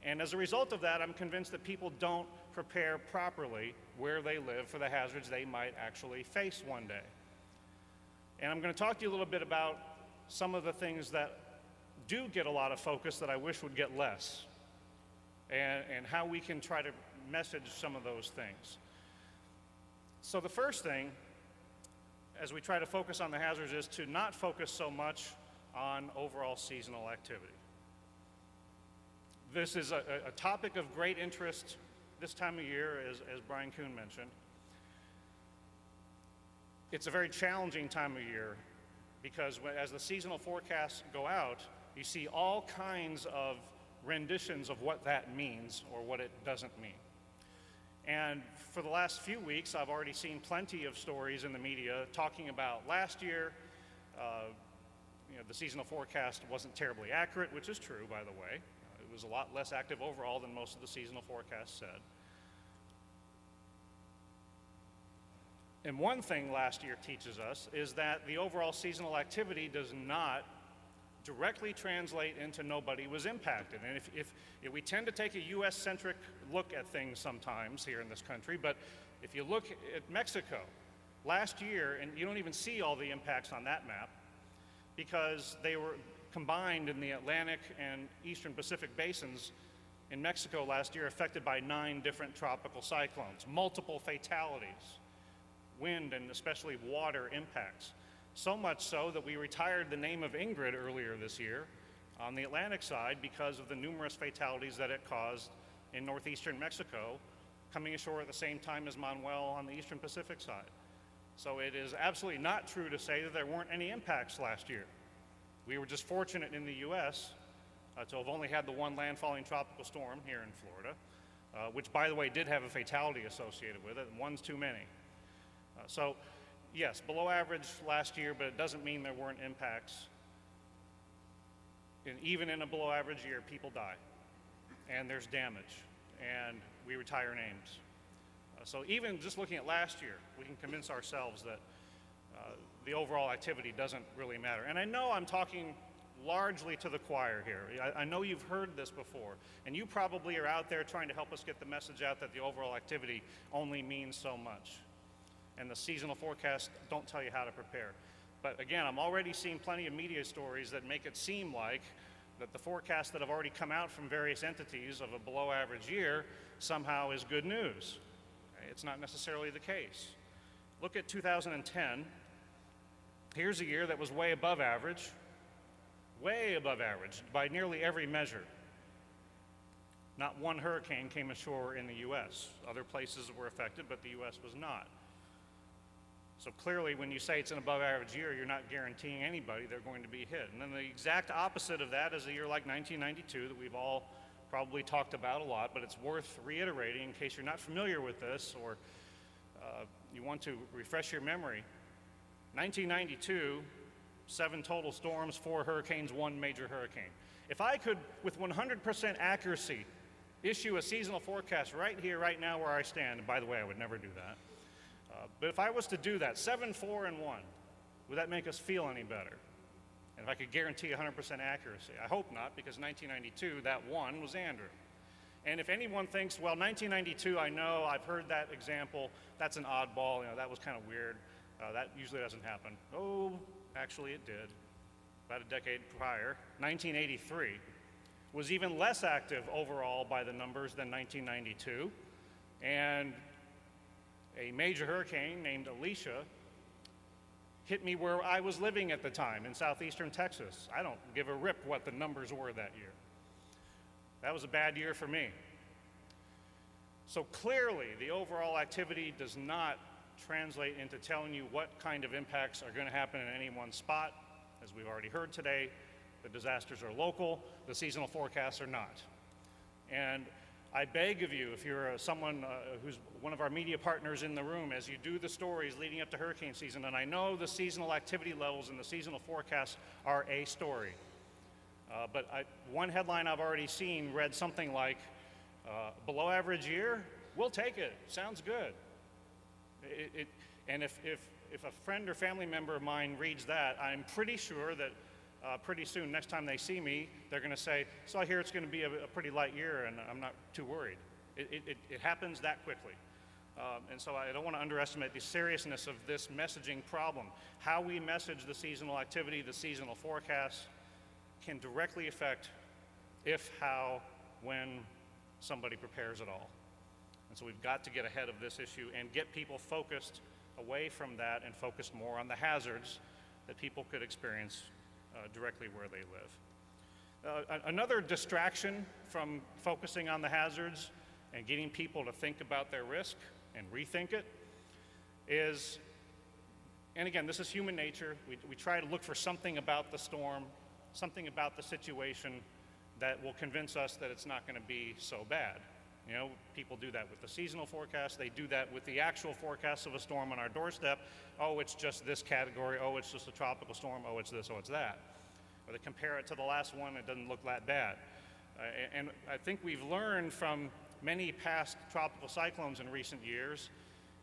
And as a result of that, I'm convinced that people don't prepare properly where they live for the hazards they might actually face one day. And I'm going to talk to you a little bit about some of the things that do get a lot of focus that I wish would get less. and how we can try to message some of those things. So the first thing, as we try to focus on the hazards, is to not focus so much on overall seasonal activity. This is a topic of great interest this time of year, as Brian Kuhn mentioned. It's a very challenging time of year because as the seasonal forecasts go out, you see all kinds of renditions of what that means or what it doesn't mean. And for the last few weeks, I've already seen plenty of stories in the media talking about last year. The seasonal forecast wasn't terribly accurate, which is true, by the way. It was a lot less active overall than most of the seasonal forecasts said. And one thing last year teaches us is that the overall seasonal activity does not directly translate into nobody was impacted. And if we tend to take a US-centric look at things sometimes here in this country, but if you look at Mexico last year, and you don't even see all the impacts on that map because they were combined in the Atlantic and Eastern Pacific basins in Mexico last year, affected by 9 different tropical cyclones, multiple fatalities, wind and especially water impacts. So much so that we retired the name of Ingrid earlier this year on the Atlantic side because of the numerous fatalities that it caused in northeastern Mexico, coming ashore at the same time as Manuel on the eastern Pacific side. So it is absolutely not true to say that there weren't any impacts last year. We were just fortunate in the US to have only had the one landfalling tropical storm here in Florida, which by the way did have a fatality associated with it, and one's too many. So yes, below average last year, but it doesn't mean there weren't impacts. And even in a below average year, people die, and there's damage, and we retire names. So even just looking at last year, we can convince ourselves that the overall activity doesn't really matter. And I know I'm talking largely to the choir here. I know you've heard this before, and you probably are out there trying to help us get the message out that the overall activity only means so much. And the seasonal forecasts don't tell you how to prepare. But again, I'm already seeing plenty of media stories that make it seem like that the forecasts that have already come out from various entities of a below average year somehow is good news. Okay? It's not necessarily the case. Look at 2010. Here's a year that was way above average by nearly every measure. Not one hurricane came ashore in the US. Other places were affected, but the US was not. So clearly, when you say it's an above average year, you're not guaranteeing anybody they're going to be hit. And then the exact opposite of that is a year like 1992 that we've all probably talked about a lot, but it's worth reiterating in case you're not familiar with this or you want to refresh your memory. 1992, 7 total storms, 4 hurricanes, 1 major hurricane. If I could, with 100% accuracy, issue a seasonal forecast right here, right now where I stand, and by the way, I would never do that. But if I was to do that, 7, 4, and 1, would that make us feel any better? And if I could guarantee 100% accuracy? I hope not, because 1992, that 1 was Andrew. And if anyone thinks, well, 1992, I know, I've heard that example, that's an oddball, that was kind of weird. That usually doesn't happen. Oh, actually it did. About a decade prior, 1983, was even less active overall by the numbers than 1992. And a major hurricane named Alicia hit me where I was living at the time in southeastern Texas. I don't give a rip what the numbers were that year. That was a bad year for me. So clearly, the overall activity does not translate into telling you what kind of impacts are going to happen in any one spot. As we've already heard today, the disasters are local, the seasonal forecasts are not. And I beg of you, if you're someone who's one of our media partners in the room, as you do the stories leading up to hurricane season, and I know the seasonal activity levels and the seasonal forecasts are a story, but one headline I've already seen read something like, below average year, we'll take it, sounds good. And if a friend or family member of mine reads that, I'm pretty sure that pretty soon, next time they see me, they're going to say, so I hear it's going to be a pretty light year, and I'm not too worried. It happens that quickly. And so I don't want to underestimate the seriousness of this messaging problem. How we message the seasonal activity, the seasonal forecast, can directly affect if, how, when, somebody prepares at all. And so we've got to get ahead of this issue and get people focused away from that and focused more on the hazards that people could experience directly where they live. Another distraction from focusing on the hazards and getting people to think about their risk and rethink it is, and again, this is human nature. We try to look for something about the storm, something about the situation that will convince us that it's not going to be so bad. You know, people do that with the seasonal forecast. They do that with the actual forecast of a storm on our doorstep. Oh, it's just this category. Oh, it's just a tropical storm. Oh, it's this. Oh, it's that. Or they compare it to the last one. It doesn't look that bad. And I think we've learned from many past tropical cyclones in recent years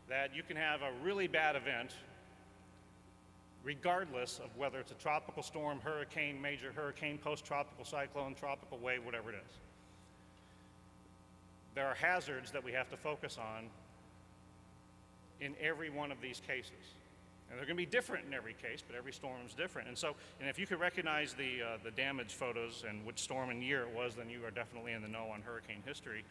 that you can have a really bad event regardless of whether it's a tropical storm, hurricane, major hurricane, post-tropical cyclone, tropical wave, whatever it is. There are hazards that we have to focus on in every one of these cases. And they're going to be different in every case, but every storm is different. And so, and if you could recognize the damage photos and which storm and year it was, then you are definitely in the know on hurricane history.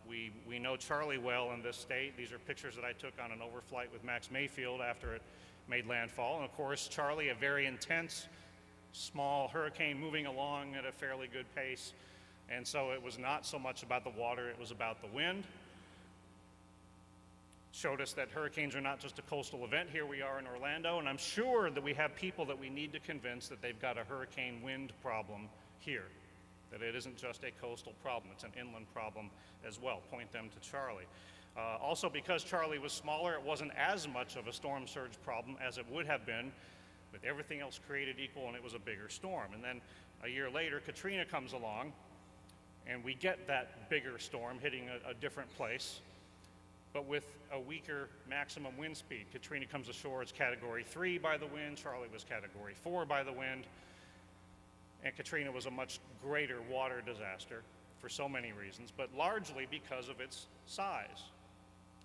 We know Charlie well in this state. These are pictures that I took on an overflight with Max Mayfield after it made landfall. And of course, Charlie, a very intense, small hurricane moving along at a fairly good pace. And so it was not so much about the water, it was about the wind. Showed us that hurricanes are not just a coastal event. Here we are in Orlando, and I'm sure that we have people that we need to convince that they've got a hurricane wind problem here, that it isn't just a coastal problem, it's an inland problem as well. Point them to Charlie. Also, because Charlie was smaller, it wasn't as much of a storm surge problem as it would have been with everything else created equal, and it was a bigger storm. And then a year later, Katrina comes along, and we get that bigger storm hitting a different place, but with a weaker maximum wind speed. Katrina comes ashore, it's Category 3 by the wind, Charlie was Category 4 by the wind, and Katrina was a much greater water disaster for so many reasons, but largely because of its size.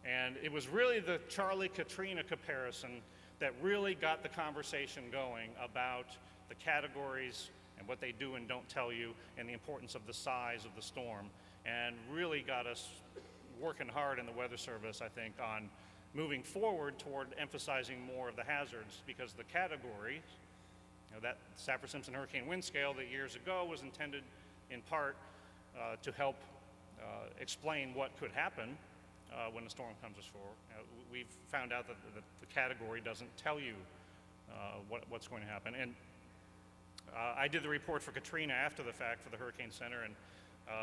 And it was really the Charlie-Katrina comparison that really got the conversation going about the categories and what they do and don't tell you, and the importance of the size of the storm, and really got us working hard in the Weather Service, I think, on moving forward toward emphasizing more of the hazards, because the category, you know, that Saffir-Simpson hurricane wind scale that years ago was intended in part to help explain what could happen when a storm comes ashore. We've found out that the category doesn't tell you what's going to happen. And I did the report for Katrina after the fact for the Hurricane Center, and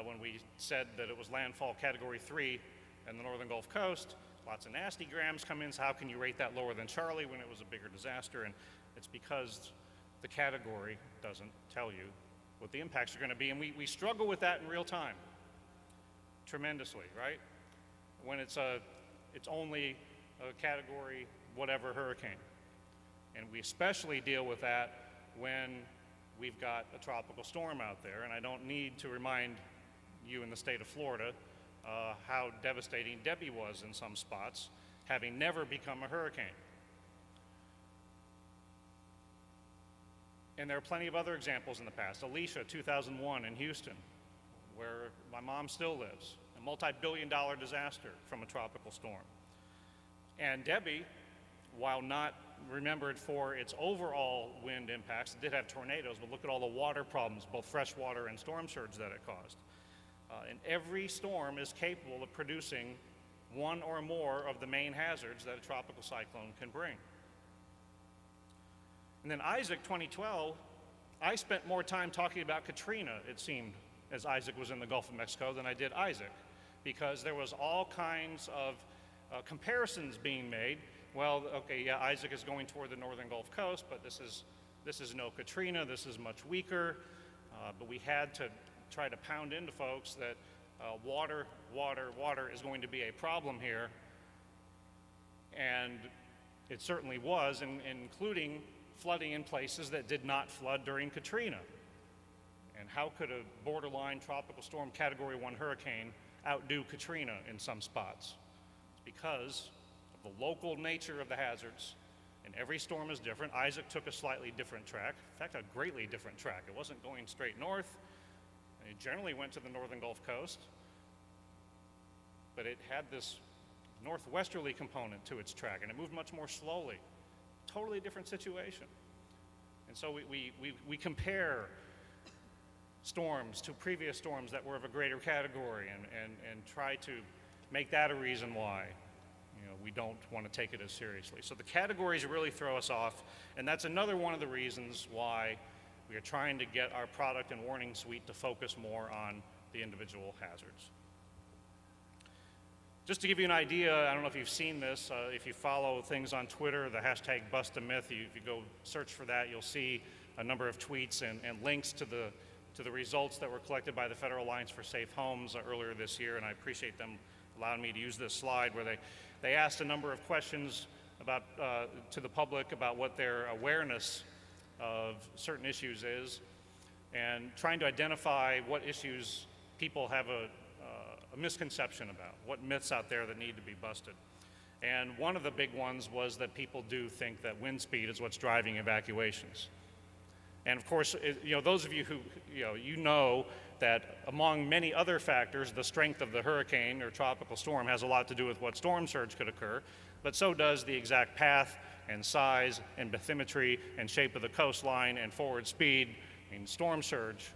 when we said that it was landfall Category 3 in the northern Gulf Coast, lots of nasty grams come in, so how can you rate that lower than Charlie when it was a bigger disaster? And it's because the category doesn't tell you what the impacts are going to be, and we struggle with that in real time tremendously, right? When it's only a Category whatever hurricane. And we especially deal with that when we've got a tropical storm out there, and I don't need to remind you in the state of Florida how devastating Debbie was in some spots, having never become a hurricane. And there are plenty of other examples in the past. Alicia, 2001 in Houston, where my mom still lives, a multi-billion-dollar disaster from a tropical storm. And Debbie, while not remembered for its overall wind impacts, it did have tornadoes, but look at all the water problems, both freshwater and storm surge that it caused. And every storm is capable of producing one or more of the main hazards that a tropical cyclone can bring. And then Isaac, 2012, I spent more time talking about Katrina, it seemed, as Isaac was in the Gulf of Mexico than I did Isaac, because there was all kinds of comparisons being made. Well, okay, yeah, Isaac is going toward the northern Gulf Coast, but this is no Katrina, this is much weaker. But we had to try to pound into folks that water is going to be a problem here. And it certainly was, including flooding in places that did not flood during Katrina. And how could a borderline tropical storm Category 1 hurricane outdo Katrina in some spots? It's because of the local nature of the hazards, and every storm is different. Isaac took a slightly different track, in fact, a greatly different track. It wasn't going straight north. It generally went to the northern Gulf Coast, but it had this northwesterly component to its track, and it moved much more slowly. Totally different situation. And so we compare storms to previous storms that were of a greater category and try to make that a reason why we don't want to take it as seriously. So the categories really throw us off, and that's another one of the reasons why we are trying to get our product and warning suite to focus more on the individual hazards. Just to give you an idea, I don't know if you've seen this, if you follow things on Twitter, the hashtag #BustAMyth, if you go search for that, you'll see a number of tweets and links to the results that were collected by the Federal Alliance for Safe Homes earlier this year, and I appreciate them allowing me to use this slide where they asked a number of questions about, to the public about what their awareness of certain issues is, and trying to identify what issues people have a misconception about, what myths out there that need to be busted. And one of the big ones was that people do think that wind speed is what's driving evacuations. And of course, those of you who, you know that among many other factors, the strength of the hurricane or tropical storm has a lot to do with what storm surge could occur, but so does the exact path and size and bathymetry and shape of the coastline and forward speed. I mean, storm surge,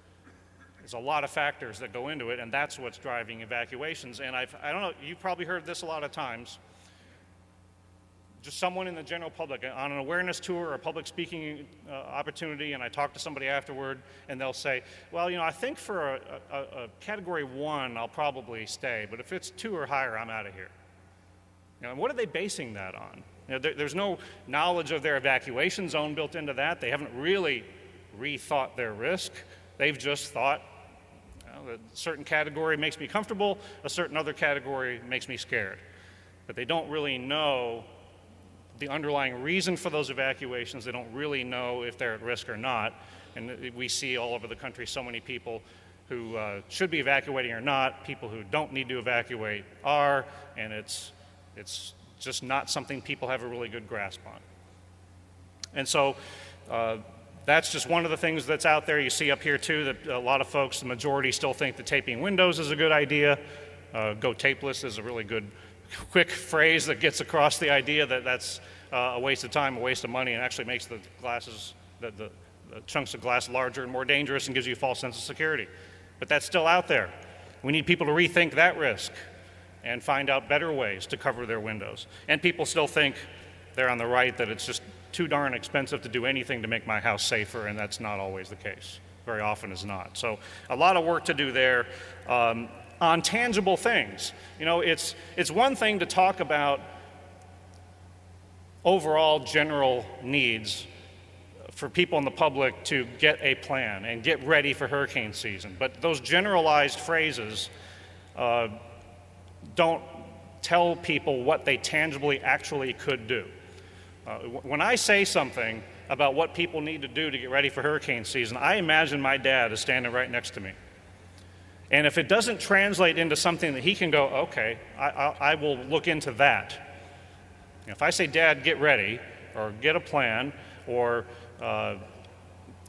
there's a lot of factors that go into it, and that's what's driving evacuations. And I don't know, you've probably heard this a lot of times. Just someone in the general public on an awareness tour or a public speaking opportunity, and I talk to somebody afterward, and they'll say, well, I think for a category 1, I'll probably stay, but if it's 2 or higher, I'm out of here. And what are they basing that on? There's no knowledge of their evacuation zone built into that. They haven't really rethought their risk. They've just thought, a certain category makes me comfortable, a certain other category makes me scared. But they don't really know the underlying reason for those evacuations. They don't really know if they're at risk or not. And we see all over the country so many people who should be evacuating or not, people who don't need to evacuate are, and it's just not something people have a really good grasp on. And so that's just one of the things that's out there. You see up here too that a lot of folks, the majority, still think that taping windows is a good idea. Go tapeless is a really good quick phrase that gets across the idea that that's a waste of time, a waste of money, and actually makes the glasses, the chunks of glass larger and more dangerous and gives you a false sense of security. But that's still out there. We need people to rethink that risk and find out better ways to cover their windows. And people still think, they're on the right, that it's just too darn expensive to do anything to make my house safer, and that's not always the case. Very often is not. So a lot of work to do there. On tangible things. It's one thing to talk about overall general needs for people in the public to get a plan and get ready for hurricane season, but those generalized phrases don't tell people what they tangibly actually could do. When I say something about what people need to do to get ready for hurricane season, I imagine my dad is standing right next to me. And if it doesn't translate into something that he can go, okay, I will look into that. If I say, Dad, get ready, or get a plan, or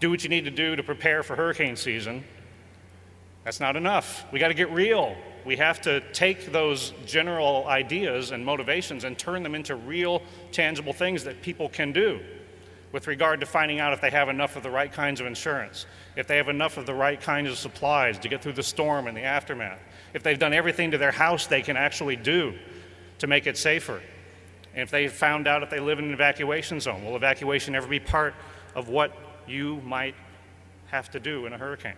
do what you need to do to prepare for hurricane season, that's not enough. We got to get real. We have to take those general ideas and motivations and turn them into real, tangible things that people can do with regard to finding out if they have enough of the right kinds of insurance, if they have enough of the right kinds of supplies to get through the storm and the aftermath, if they've done everything to their house they can actually do to make it safer, and if they found out if they live in an evacuation zone. Will evacuation ever be part of what you might have to do in a hurricane?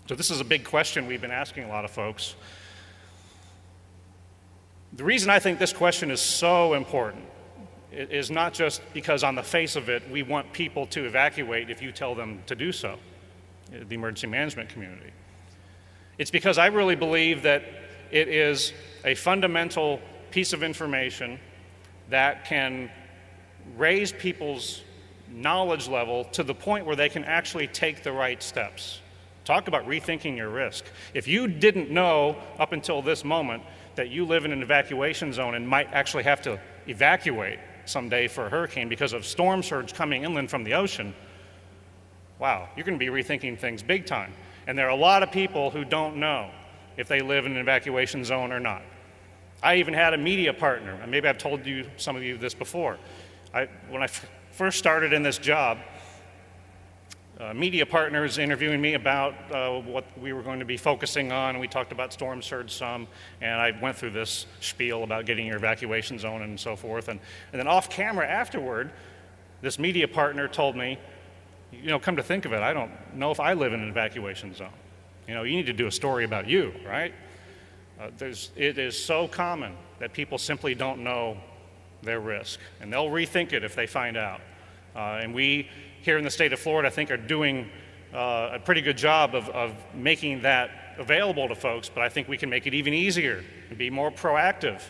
So this is a big question we've been asking a lot of folks. The reason I think this question is so important is not just because on the face of it, we want people to evacuate if you tell them to do so, the emergency management community. It's because I really believe that it is a fundamental piece of information that can raise people's knowledge level to the point where they can actually take the right steps. Talk about rethinking your risk. If you didn't know up until this moment that you live in an evacuation zone and might actually have to evacuate someday for a hurricane because of storm surge coming inland from the ocean, wow, you're going to be rethinking things big time. And there are a lot of people who don't know. if they live in an evacuation zone or not. I even had a media partner, and maybe I've told you, some of you this before. When I first started in this job, media partners interviewing me about what we were going to be focusing on, and we talked about storm surge some, and I went through this spiel about getting your evacuation zone and so forth, and then off camera afterward, this media partner told me, you know, come to think of it, I don't know if I live in an evacuation zone. You know, you need to do a story about you, right? It is so common that people simply don't know their risk, and they'll rethink it if they find out. And we, here in the state of Florida, I think are doing a pretty good job of making that available to folks, but I think we can make it even easier and be more proactive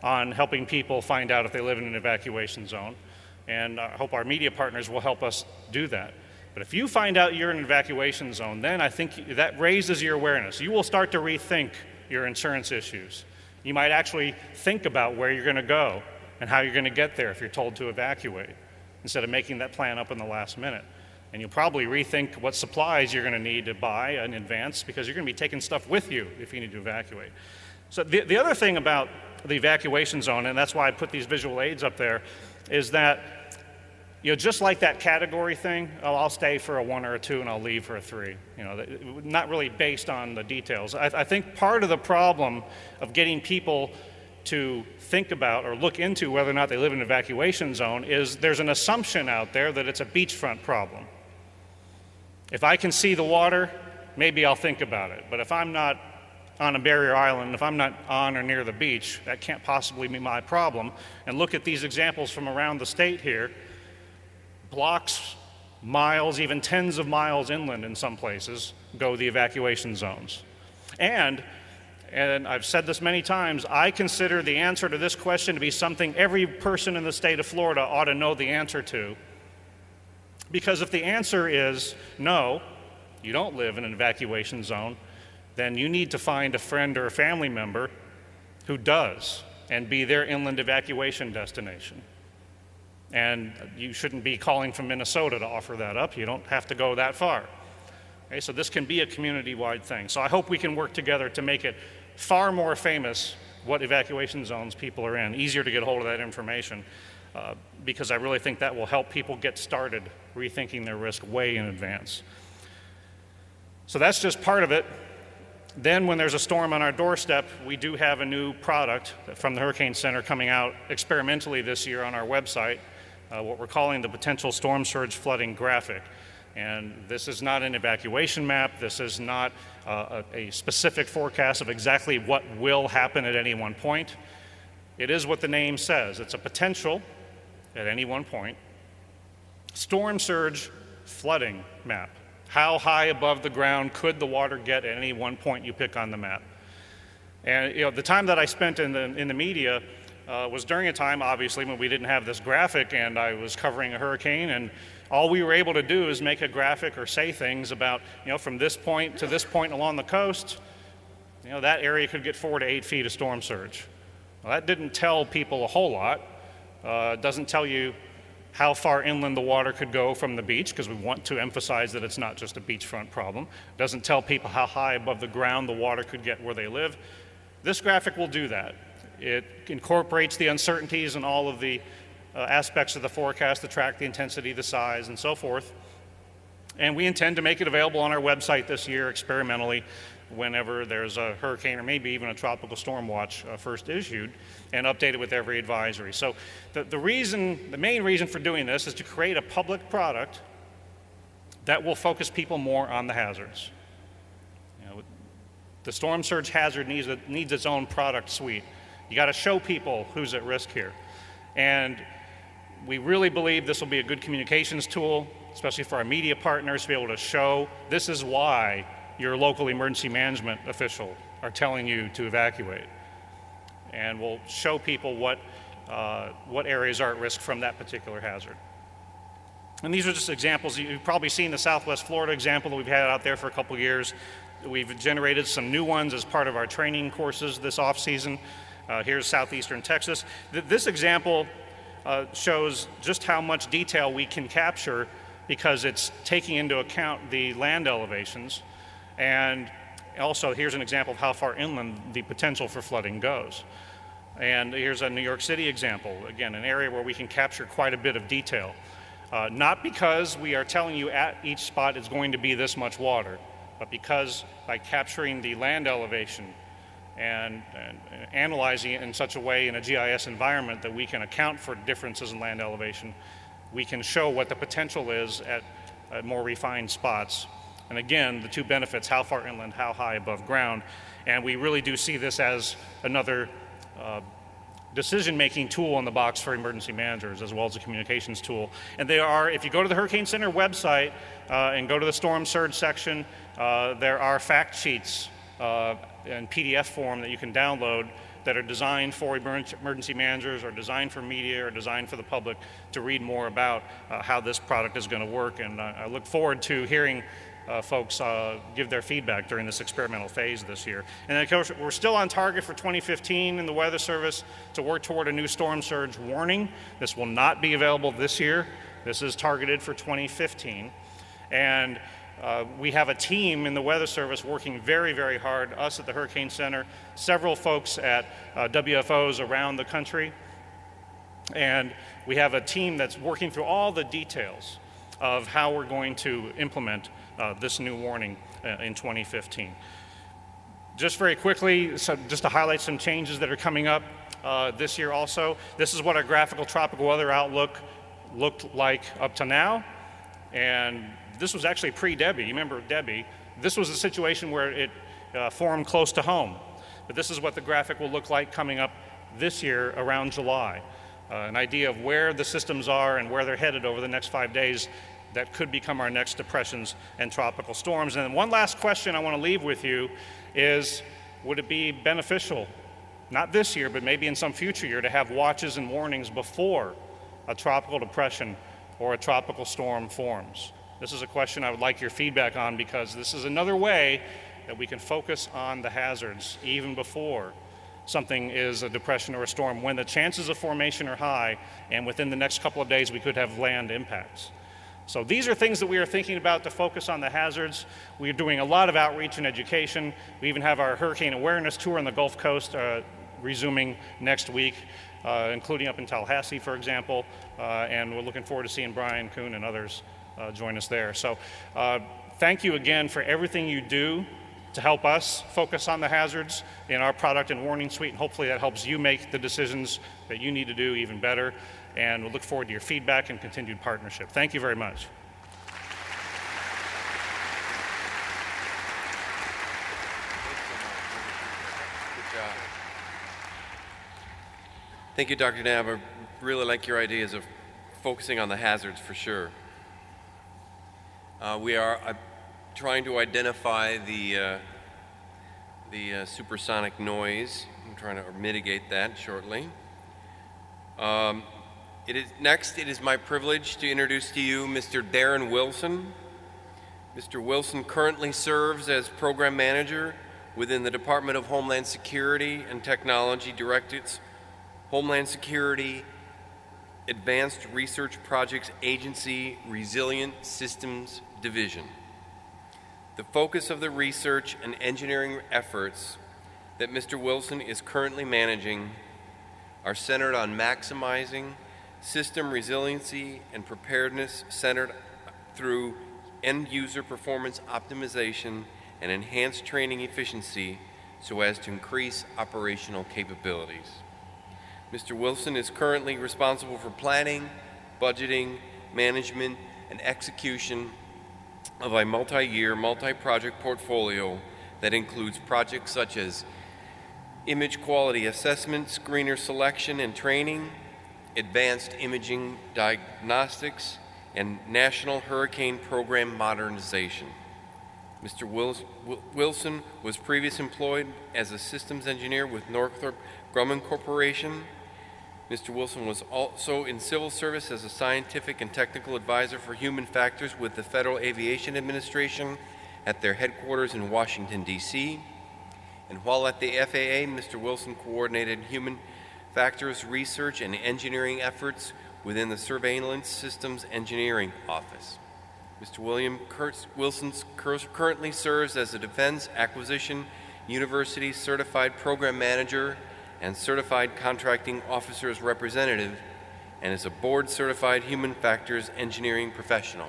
on helping people find out if they live in an evacuation zone. And I hope our media partners will help us do that. But if you find out you're in an evacuation zone, then I think that raises your awareness. You will start to rethink your insurance issues. You might actually think about where you're going to go and how you're going to get there if you're told to evacuate, instead of making that plan up in the last minute. And you'll probably rethink what supplies you're going to need to buy in advance, because you're going to be taking stuff with you if you need to evacuate. So the other thing about the evacuation zone, and that's why I put these visual aids up there, is that, you know, just like that category thing, oh, I'll stay for a 1 or a 2 and I'll leave for a 3. You know, not really based on the details. I think part of the problem of getting people to think about or look into whether or not they live in an evacuation zone is there's an assumption out there that it's a beachfront problem. If I can see the water, maybe I'll think about it. But if I'm not on a barrier island, if I'm not on or near the beach, that can't possibly be my problem. And look at these examples from around the state here. Blocks, miles, even tens of miles inland in some places go the evacuation zones. And I've said this many times, I consider the answer to this question to be something every person in the state of Florida ought to know the answer to. Because if the answer is no, you don't live in an evacuation zone, then you need to find a friend or a family member who does and be their inland evacuation destination. And you shouldn't be calling from Minnesota to offer that up. You don't have to go that far. Okay, so this can be a community-wide thing. So I hope we can work together to make it far more famous what evacuation zones people are in, easier to get a hold of that information, because I really think that will help people get started rethinking their risk way in advance. So that's just part of it. Then when there's a storm on our doorstep, we do have a new product from the Hurricane Center coming out experimentally this year on our website, what we're calling the Potential Storm Surge Flooding Graphic. And this is not an evacuation map. This is not a specific forecast of exactly what will happen at any one point. It is what the name says. It's a potential, at any one point, storm surge flooding map. How high above the ground could the water get at any one point you pick on the map? And you know, the time that I spent in the media was during a time, obviously, when we didn't have this graphic and I was covering a hurricane, and all we were able to do is make a graphic or say things about, you know, from this point to this point along the coast, you know, that area could get 4 to 8 feet of storm surge. Well, that didn't tell people a whole lot. It doesn't tell you how far inland the water could go from the beach, because we want to emphasize that it's not just a beachfront problem. It doesn't tell people how high above the ground the water could get where they live. This graphic will do that. It incorporates the uncertainties and all of the aspects of the forecast, to track the intensity, the size, and so forth. And we intend to make it available on our website this year experimentally whenever there's a hurricane or maybe even a tropical storm watch first issued, and update it with every advisory. So the main reason for doing this is to create a public product that will focus people more on the hazards. You know, the storm surge hazard needs its own product suite. You got to show people who's at risk here. And we really believe this will be a good communications tool, especially for our media partners, to be able to show this is why your local emergency management official are telling you to evacuate. And we'll show people what areas are at risk from that particular hazard. And these are just examples. You've probably seen the Southwest Florida example that we've had out there for a couple years. We've generated some new ones as part of our training courses this off-season. Here's Southeastern Texas. This example shows just how much detail we can capture, because it's taking into account the land elevations. And also, here's an example of how far inland the potential for flooding goes. And here's a New York City example, again, an area where we can capture quite a bit of detail. Not because we are telling you at each spot it's going to be this much water, but because by capturing the land elevation and analyzing it in such a way in a GIS environment that we can account for differences in land elevation, we can show what the potential is at more refined spots. And again, the two benefits, how far inland, how high above ground. And we really do see this as another decision-making tool in the box for emergency managers, as well as a communications tool. And they are, if you go to the Hurricane Center website and go to the storm surge section, there are fact sheets in PDF form that you can download that are designed for emergency managers or designed for media or designed for the public to read more about how this product is going to work. And I look forward to hearing folks give their feedback during this experimental phase this year. And of course, we're still on target for 2015 in the Weather Service to work toward a new storm surge warning. This will not be available this year. This is targeted for 2015. And we have a team in the Weather Service working very, very hard, us at the Hurricane Center, several folks at WFOs around the country. And we have a team that's working through all the details of how we're going to implement this new warning in 2015. Just very quickly, so just to highlight some changes that are coming up this year also. This is what our graphical tropical weather outlook looked like up to now. And this was actually pre-Debbie. You remember Debbie? This was a situation where it formed close to home. But this is what the graphic will look like coming up this year around July. An idea of where the systems are and where they're headed over the next 5 days that could become our next depressions and tropical storms. And then one last question I want to leave with you is, would it be beneficial, not this year, but maybe in some future year, to have watches and warnings before a tropical depression or a tropical storm forms? This is a question I would like your feedback on, because this is another way that we can focus on the hazards even before something is a depression or a storm, when the chances of formation are high, and within the next couple of days we could have land impacts. So these are things that we are thinking about to focus on the hazards. We are doing a lot of outreach and education. We even have our hurricane awareness tour on the Gulf Coast resuming next week, including up in Tallahassee, for example, and we're looking forward to seeing Brian Kuhn and others join us there. So thank you again for everything you do to help us focus on the hazards in our product and warning suite, and hopefully that helps you make the decisions that you need to do even better. And we'll look forward to your feedback and continued partnership. Thank you very much. Good job. Thank you, Dr. Knapp. I really like your ideas of focusing on the hazards for sure. We are trying to identify the supersonic noise. I'm trying to mitigate that shortly. Next, it is my privilege to introduce to you Mr. Darren Wilson. Mr. Wilson currently serves as Program Manager within the Department of Homeland Security and Technology Directorate's Homeland Security Advanced Research Projects Agency Resilient Systems Division. The focus of the research and engineering efforts that Mr. Wilson is currently managing are centered on maximizing system resiliency and preparedness centered through end-user performance optimization and enhanced training efficiency so as to increase operational capabilities. Mr. Wilson is currently responsible for planning, budgeting, management, and execution of a multi-year, multi-project portfolio that includes projects such as image quality assessment, screener selection and training, advanced imaging diagnostics, and National Hurricane Program modernization. Mr. Wilson was previously employed as a systems engineer with Northrop Grumman Corporation. Mr. Wilson was also in civil service as a scientific and technical advisor for human factors with the Federal Aviation Administration at their headquarters in Washington, D.C. And while at the FAA, Mr. Wilson coordinated human factors research and engineering efforts within the Surveillance Systems Engineering Office. Mr. William Wilson currently serves as a Defense Acquisition University Certified Program Manager and Certified Contracting Officer's Representative, and is a board-certified Human Factors Engineering professional.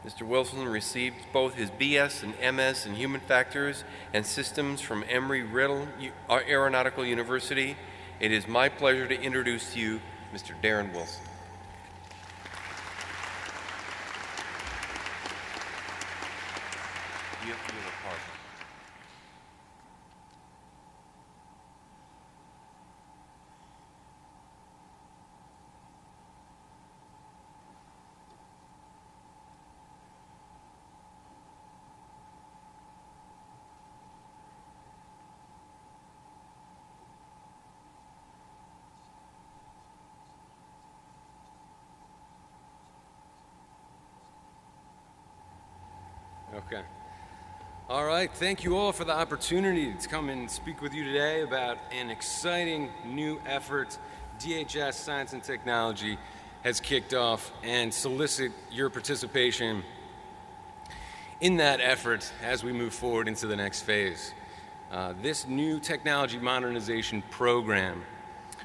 Mr. Wilson received both his BS and MS in Human Factors and Systems from Embry-Riddle Aeronautical University. It is my pleasure to introduce to you Mr. Darren Wilson. You have to do the part. Okay. All right, thank you all for the opportunity to come and speak with you today about an exciting new effort DHS Science and Technology has kicked off, and solicit your participation in that effort as we move forward into the next phase. This new technology modernization program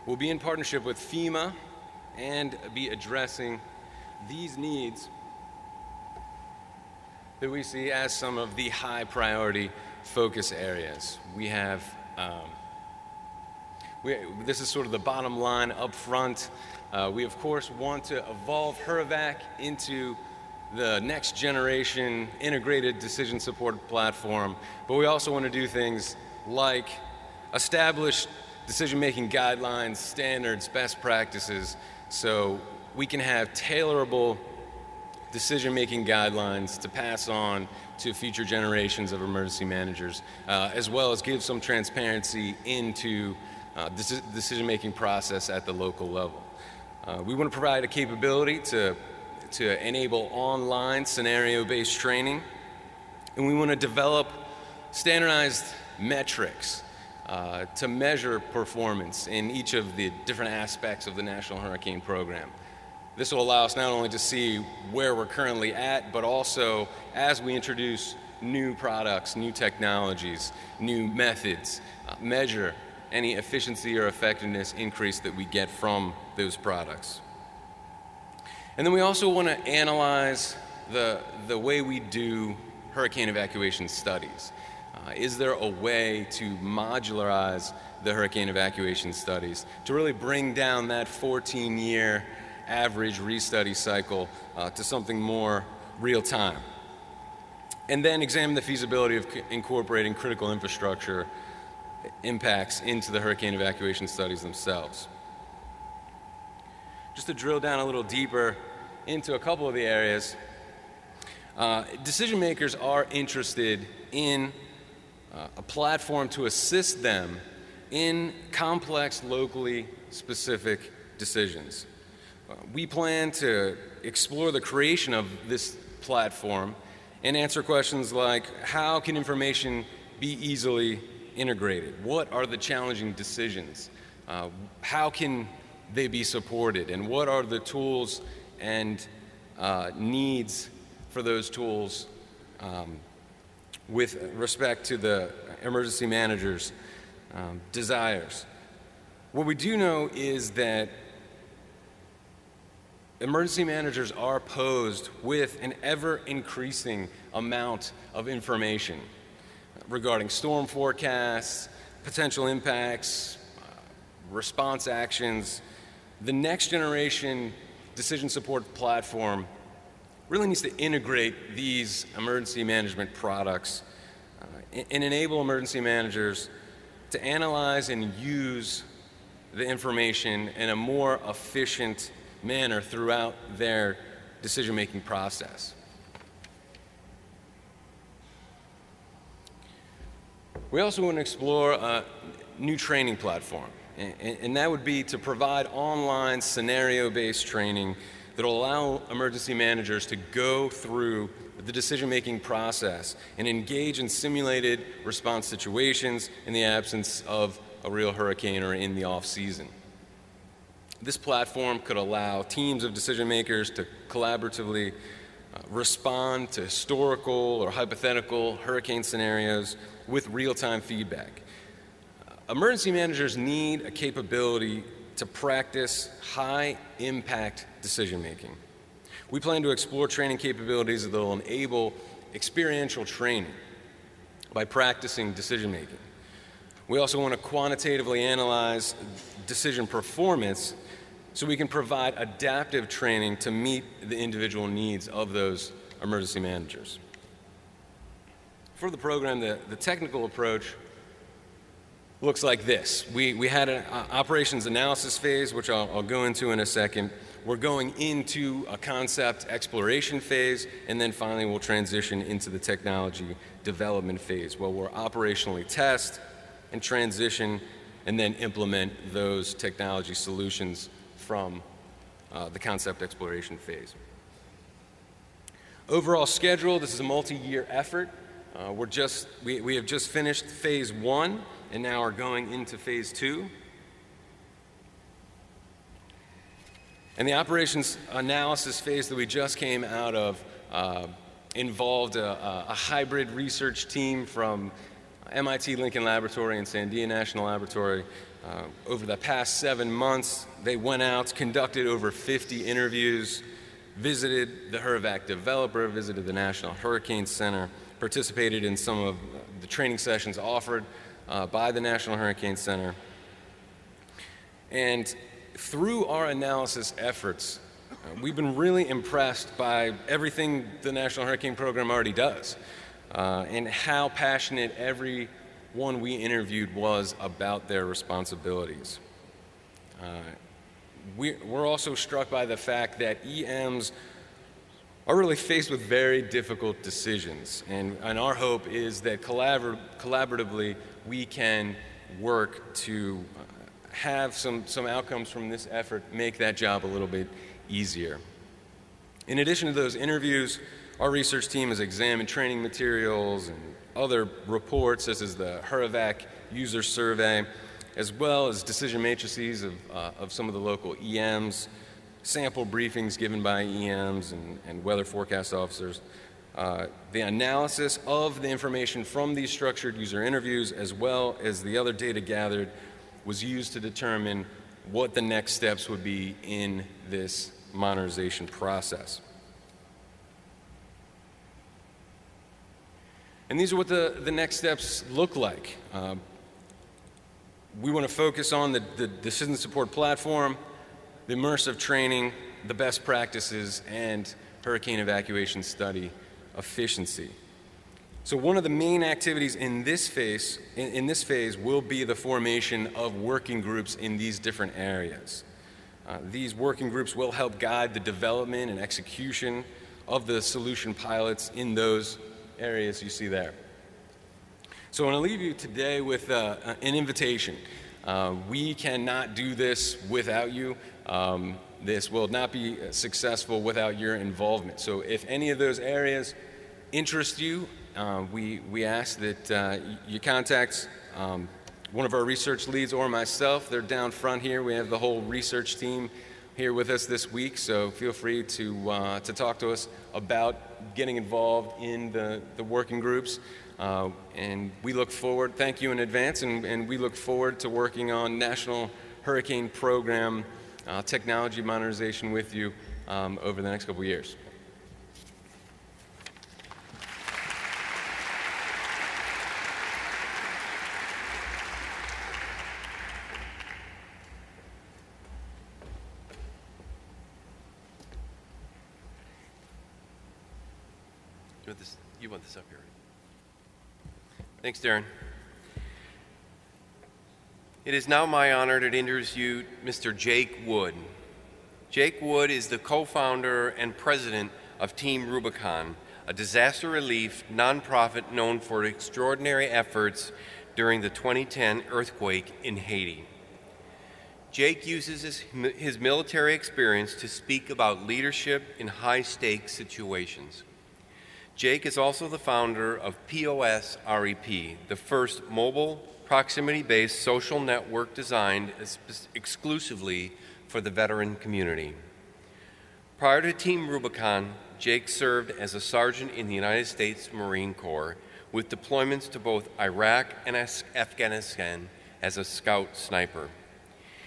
will be in partnership with FEMA and be addressing these needs that we see as some of the high priority focus areas. We have, this is sort of the bottom line up front. We of course want to evolve HERVAC into the next generation integrated decision support platform, but we also want to do things like establish decision-making guidelines, standards, best practices, so we can have tailorable decision-making guidelines to pass on to future generations of emergency managers, as well as give some transparency into the decision-making process at the local level. We want to provide a capability to enable online scenario-based training, and we want to develop standardized metrics to measure performance in each of the different aspects of the National Hurricane Program. This will allow us not only to see where we're currently at, but also as we introduce new products, new technologies, new methods, measure any efficiency or effectiveness increase that we get from those products. And then we also want to analyze the way we do hurricane evacuation studies. Is there a way to modularize the hurricane evacuation studies to really bring down that 14-year average restudy cycle to something more real time? And then examine the feasibility of incorporating critical infrastructure impacts into the hurricane evacuation studies themselves. Just to drill down a little deeper into a couple of the areas, decision makers are interested in a platform to assist them in complex, locally specific decisions. We plan to explore the creation of this platform and answer questions like, how can information be easily integrated? What are the challenging decisions? How can they be supported? And what are the tools and needs for those tools with respect to the emergency manager's desires? What we do know is that emergency managers are posed with an ever-increasing amount of information regarding storm forecasts, potential impacts, response actions. The next generation decision support platform really needs to integrate these emergency management products and enable emergency managers to analyze and use the information in a more efficient manner throughout their decision-making process. We also want to explore a new training platform, and that would be to provide online scenario-based training that will allow emergency managers to go through the decision-making process and engage in simulated response situations in the absence of a real hurricane or in the off-season. This platform could allow teams of decision makers to collaboratively respond to historical or hypothetical hurricane scenarios with real-time feedback. Emergency managers need a capability to practice high-impact decision-making. We plan to explore training capabilities that will enable experiential training by practicing decision-making. We also want to quantitatively analyze decision performance so we can provide adaptive training to meet the individual needs of those emergency managers. For the program, the technical approach looks like this. We had an operations analysis phase, which I'll go into in a second. We're going into a concept exploration phase, and then finally we'll transition into the technology development phase, where we'll operationally test and transition and then implement those technology solutions from the concept exploration phase. Overall schedule, this is a multi-year effort. We have just finished phase 1 and now are going into phase 2. And the operations analysis phase that we just came out of involved a hybrid research team from MIT Lincoln Laboratory and Sandia National Laboratory. Over the past 7 months, they went out, conducted over 50 interviews, visited the HURVAC developer, visited the National Hurricane Center, participated in some of the training sessions offered by the National Hurricane Center. And through our analysis efforts, we've been really impressed by everything the National Hurricane Program already does, and how passionate everyone we interviewed was about their responsibilities. We're also struck by the fact that EMs are really faced with very difficult decisions, and our hope is that collaboratively we can work to have some outcomes from this effort, make that job a little bit easier. In addition to those interviews, our research team has examined training materials and other reports, such as the HURVAC user survey, as well as decision matrices of some of the local EMs, sample briefings given by EMs and weather forecast officers, the analysis of the information from these structured user interviews, as well as the other data gathered, was used to determine what the next steps would be in this modernization process. And these are what the next steps look like. We want to focus on the decision support platform, the immersive training, the best practices, and hurricane evacuation study efficiency. So one of the main activities in this phase will be the formation of working groups in these different areas. These working groups will help guide the development and execution of the solution pilots in those areas you see there. So I want to leave you today with an invitation. We cannot do this without you. This will not be successful without your involvement. So if any of those areas interest you, we ask that you contact one of our research leads or myself. They're down front here. We have the whole research team here with us this week, so feel free to talk to us about getting involved in the working groups. And we look forward, thank you in advance, and we look forward to working on National Hurricane Program technology modernization with you over the next couple of years. You want this up here. Thanks, Darren. It is now my honor to introduce you Mr. Jake Wood. Jake Wood is the co-founder and president of Team Rubicon, a disaster relief nonprofit known for extraordinary efforts during the 2010 earthquake in Haiti. Jake uses his military experience to speak about leadership in high-stakes situations. Jake is also the founder of POS REP, the first mobile, proximity-based social network designed exclusively for the veteran community. Prior to Team Rubicon, Jake served as a sergeant in the United States Marine Corps with deployments to both Iraq and Afghanistan as a scout sniper.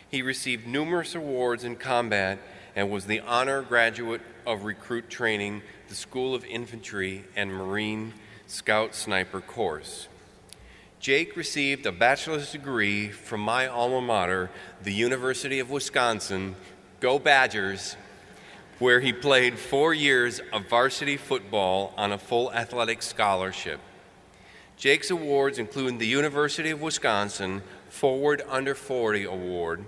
He received numerous awards in combat and was the honor graduate of recruit training, the School of Infantry and Marine Scout Sniper course. Jake received a bachelor's degree from my alma mater, the University of Wisconsin, go Badgers, where he played 4 years of varsity football on a full athletic scholarship. Jake's awards include the University of Wisconsin Forward Under 40 Award,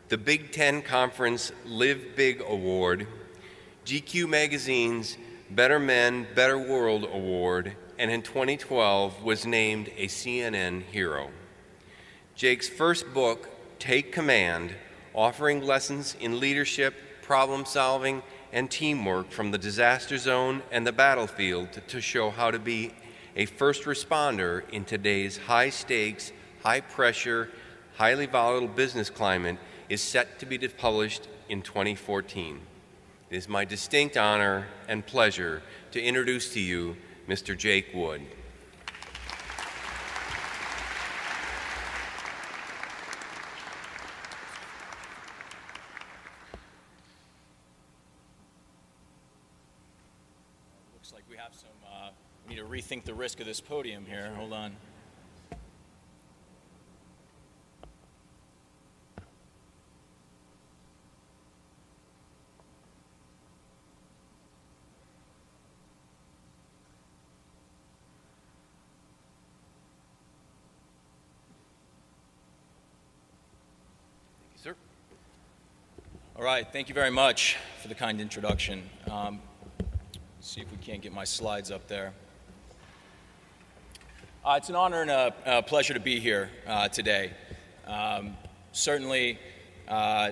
the Big Ten Conference Live Big Award, GQ Magazine's Better Men, Better World Award, and in 2012 was named a CNN hero. Jake's first book, Take Command, offering lessons in leadership, problem solving, and teamwork from the disaster zone and the battlefield to show how to be a first responder in today's high stakes, high pressure, highly volatile business climate, is set to be published in 2014. It is my distinct honor and pleasure to introduce to you Mr. Jake Wood. Looks like we have some, we need to rethink the risk of this podium here. Hold on. All right, thank you very much for the kind introduction. See if we can't get my slides up there. It's an honor and a pleasure to be here today. Certainly,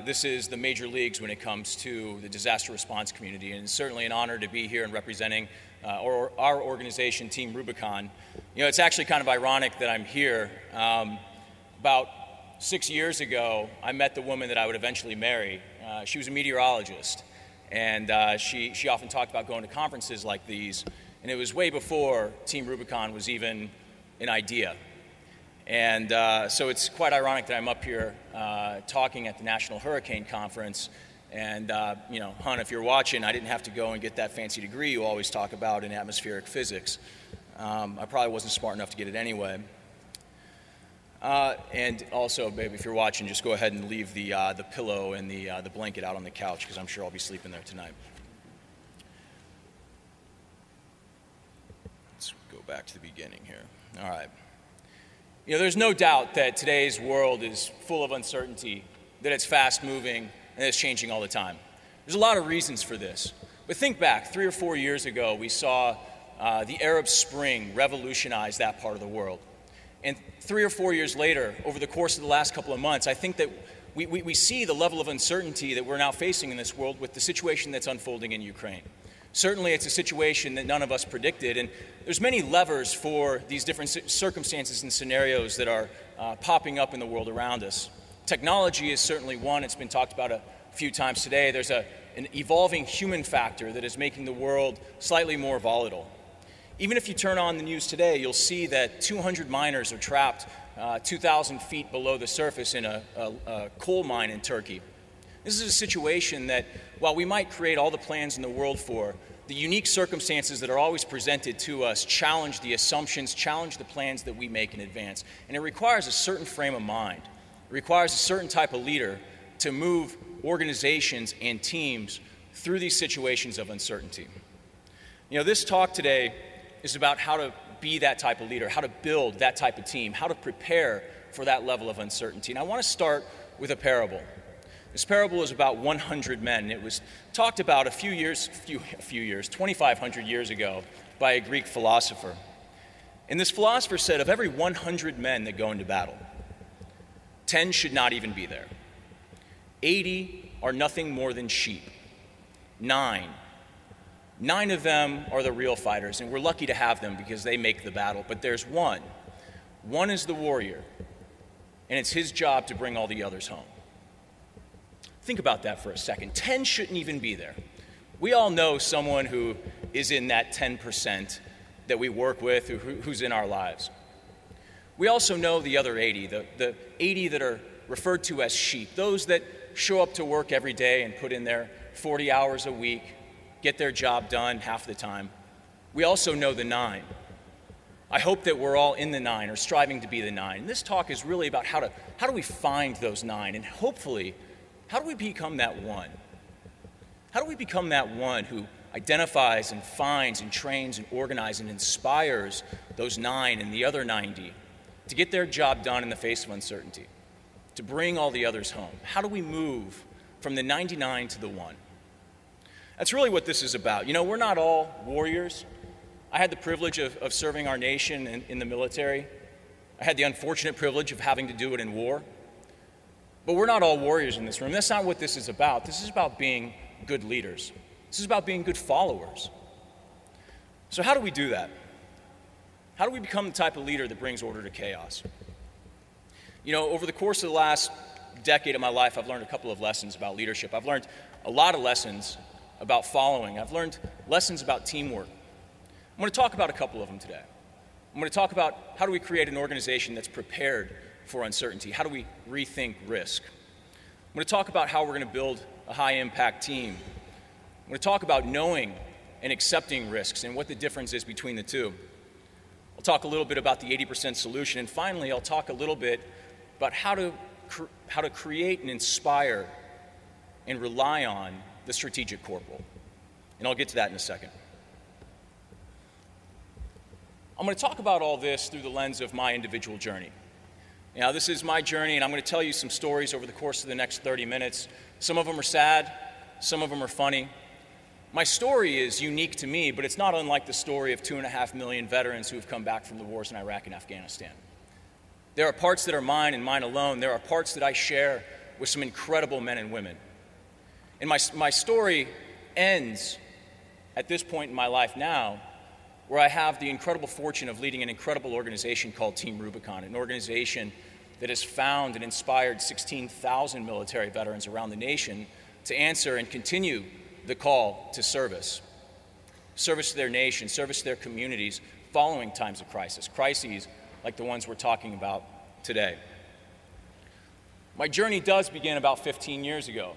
this is the major leagues when it comes to the disaster response community, and it's certainly an honor to be here and representing our organization, Team Rubicon. You know, it's actually kind of ironic that I'm here. About 6 years ago, I met the woman that I would eventually marry. She was a meteorologist, and she often talked about going to conferences like these, and it was way before Team Rubicon was even an idea. And so it's quite ironic that I'm up here talking at the National Hurricane Conference, and you know, Hun, if you're watching, I didn't have to go and get that fancy degree you always talk about in atmospheric physics. I probably wasn't smart enough to get it anyway. And also, babe, if you're watching, just go ahead and leave the pillow and the blanket out on the couch, because I'm sure I'll be sleeping there tonight. Let's go back to the beginning here. All right. You know, there's no doubt that today's world is full of uncertainty, that it's fast-moving, and it's changing all the time. There's a lot of reasons for this. But think back, 3 or 4 years ago, we saw the Arab Spring revolutionize that part of the world. And 3 or 4 years later, over the course of the last couple of months, I think that we see the level of uncertainty that we're now facing in this world with the situation that's unfolding in Ukraine. Certainly, it's a situation that none of us predicted, and there's many levers for these different circumstances and scenarios that are popping up in the world around us. Technology is certainly one. It's been talked about a few times today. There's an evolving human factor that is making the world slightly more volatile. Even if you turn on the news today, you'll see that 200 miners are trapped 2,000 feet below the surface in a coal mine in Turkey. This is a situation that, while we might create all the plans in the world for, the unique circumstances that are always presented to us challenge the assumptions, challenge the plans that we make in advance. And it requires a certain frame of mind. It requires a certain type of leader to move organizations and teams through these situations of uncertainty. You know, this talk today is about how to be that type of leader, how to build that type of team, how to prepare for that level of uncertainty. And I want to start with a parable. This parable is about 100 men. It was talked about 2,500 years ago by a Greek philosopher. And this philosopher said, of every 100 men that go into battle, 10 should not even be there. 80 are nothing more than sheep. 9 of them are the real fighters, and we're lucky to have them because they make the battle. But there's one. One is the warrior, and it's his job to bring all the others home. Think about that for a second. 10 shouldn't even be there. We all know someone who is in that 10% that we work with, who's in our lives. We also know the other 80, the 80 that are referred to as sheep, those that show up to work every day and put in their 40 hours a week, get their job done half the time. We also know the 9. I hope that we're all in the 9 or striving to be the 9. And this talk is really about how do we find those 9, and hopefully, how do we become that 1? How do we become that 1 who identifies and finds and trains and organizes and inspires those 9 and the other 90 to get their job done in the face of uncertainty, to bring all the others home? How do we move from the 99 to the 1? That's really what this is about. You know, we're not all warriors. I had the privilege of serving our nation in the military. I had the unfortunate privilege of having to do it in war. But we're not all warriors in this room. That's not what this is about. This is about being good leaders. This is about being good followers. So how do we do that? How do we become the type of leader that brings order to chaos? You know, over the course of the last decade of my life, I've learned a couple of lessons about leadership. I've learned a lot of lessons about following. I've learned lessons about teamwork. I'm going to talk about a couple of them today. I'm going to talk about how do we create an organization that's prepared for uncertainty? How do we rethink risk? I'm going to talk about how we're going to build a high-impact team. I'm going to talk about knowing and accepting risks and what the difference is between the two. I'll talk a little bit about the 80% solution, and finally, I'll talk a little bit about how to create and inspire and rely on the strategic corporal. And I'll get to that in a second. I'm going to talk about all this through the lens of my individual journey. Now, this is my journey, and I'm going to tell you some stories over the course of the next 30 minutes. Some of them are sad, some of them are funny. My story is unique to me, but it's not unlike the story of 2.5 million veterans who have come back from the wars in Iraq and Afghanistan. There are parts that are mine and mine alone. There are parts that I share with some incredible men and women. And my story ends at this point in my life now, where I have the incredible fortune of leading an incredible organization called Team Rubicon, an organization that has found and inspired 16,000 military veterans around the nation to answer and continue the call to service to their nation, service to their communities following times of crisis, crises like the ones we're talking about today. My journey does begin about 15 years ago.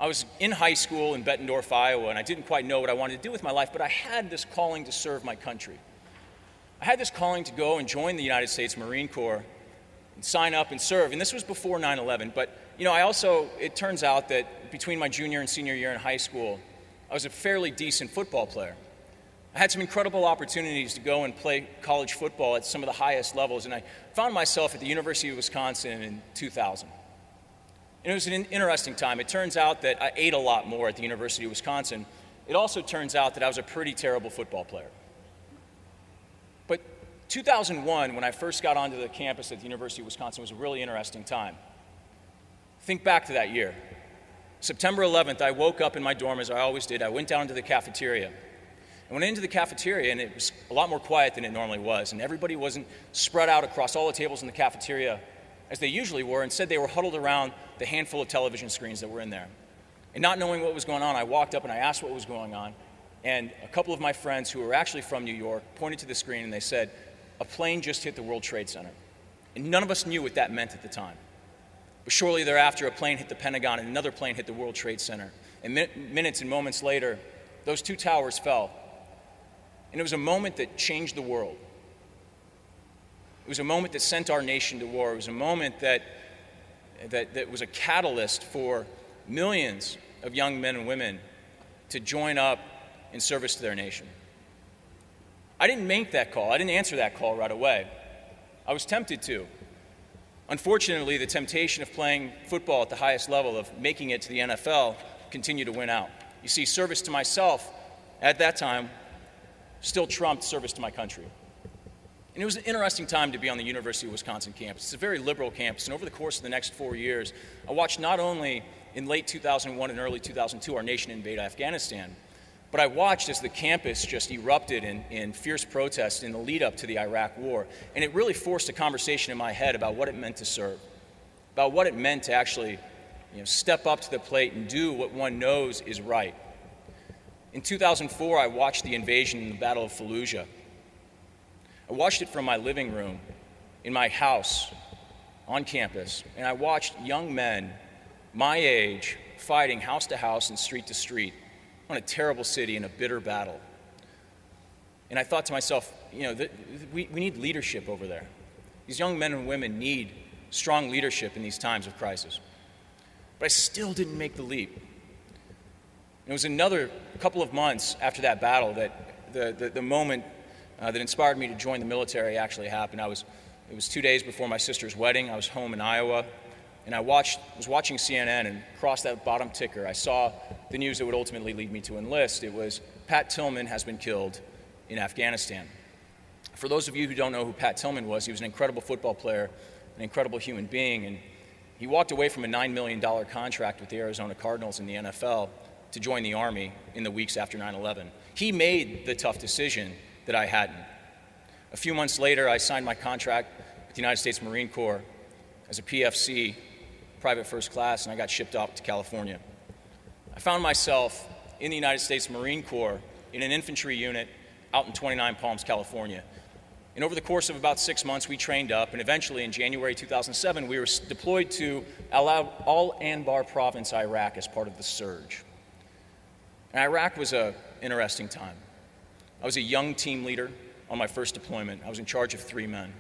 I was in high school in Bettendorf, Iowa, and I didn't quite know what I wanted to do with my life, but I had this calling to serve my country. I had this calling to go and join the United States Marine Corps and sign up and serve, and this was before 9/11, but you know, it turns out that between my junior and senior year in high school, I was a fairly decent football player. I had some incredible opportunities to go and play college football at some of the highest levels, and I found myself at the University of Wisconsin in 2000. And it was an interesting time. It turns out that I ate a lot more at the University of Wisconsin. It also turns out that I was a pretty terrible football player. But 2001, when I first got onto the campus at the University of Wisconsin, was a really interesting time. Think back to that year. September 11th, I woke up in my dorm, as I always did. I went down to the cafeteria. I went into the cafeteria, and it was a lot more quiet than it normally was, and everybody wasn't spread out across all the tables in the cafeteria as they usually were. Instead, they were huddled around the handful of television screens that were in there. And not knowing what was going on, I walked up and I asked what was going on, and a couple of my friends who were actually from New York pointed to the screen and they said, "A plane just hit the World Trade Center." And none of us knew what that meant at the time. But shortly thereafter, a plane hit the Pentagon and another plane hit the World Trade Center. And minutes and moments later, those two towers fell. And it was a moment that changed the world. It was a moment that sent our nation to war. It was a moment that was a catalyst for millions of young men and women to join up in service to their nation. I didn't make that call. I didn't answer that call right away. I was tempted to. Unfortunately, the temptation of playing football at the highest level, of making it to the NFL, continued to win out. You see, service to myself at that time still trumped service to my country. And it was an interesting time to be on the University of Wisconsin campus. It's a very liberal campus, and over the course of the next 4 years, I watched not only in late 2001 and early 2002 our nation invade Afghanistan, but I watched as the campus just erupted in fierce protests in the lead up to the Iraq War. And it really forced a conversation in my head about what it meant to serve, about what it meant to actually step up to the plate and do what one knows is right. In 2004, I watched the invasion in the Battle of Fallujah. I watched it from my living room, in my house, on campus, and I watched young men my age fighting house to house and street to street on a terrible city in a bitter battle. And I thought to myself, we need leadership over there. These young men and women need strong leadership in these times of crisis. But I still didn't make the leap. And it was another couple of months after that battle that the moment that inspired me to join the military actually happened. It was 2 days before my sister's wedding. I was home in Iowa, and I was watching CNN, and across that bottom ticker, I saw the news that would ultimately lead me to enlist. It was Pat Tillman has been killed in Afghanistan. For those of you who don't know who Pat Tillman was, he was an incredible football player, an incredible human being, and he walked away from a $9 million contract with the Arizona Cardinals in the NFL to join the Army in the weeks after 9/11. He made the tough decision that I hadn't. A few months later, I signed my contract with the United States Marine Corps as a PFC, private first class, and I got shipped off to California. I found myself in the United States Marine Corps in an infantry unit out in 29 Palms, California. And over the course of about 6 months, we trained up, and eventually in January 2007, we were deployed to Al-Anbar province, Iraq, as part of the surge. And Iraq was an interesting time. I was a young team leader on my first deployment. I was in charge of 3 men.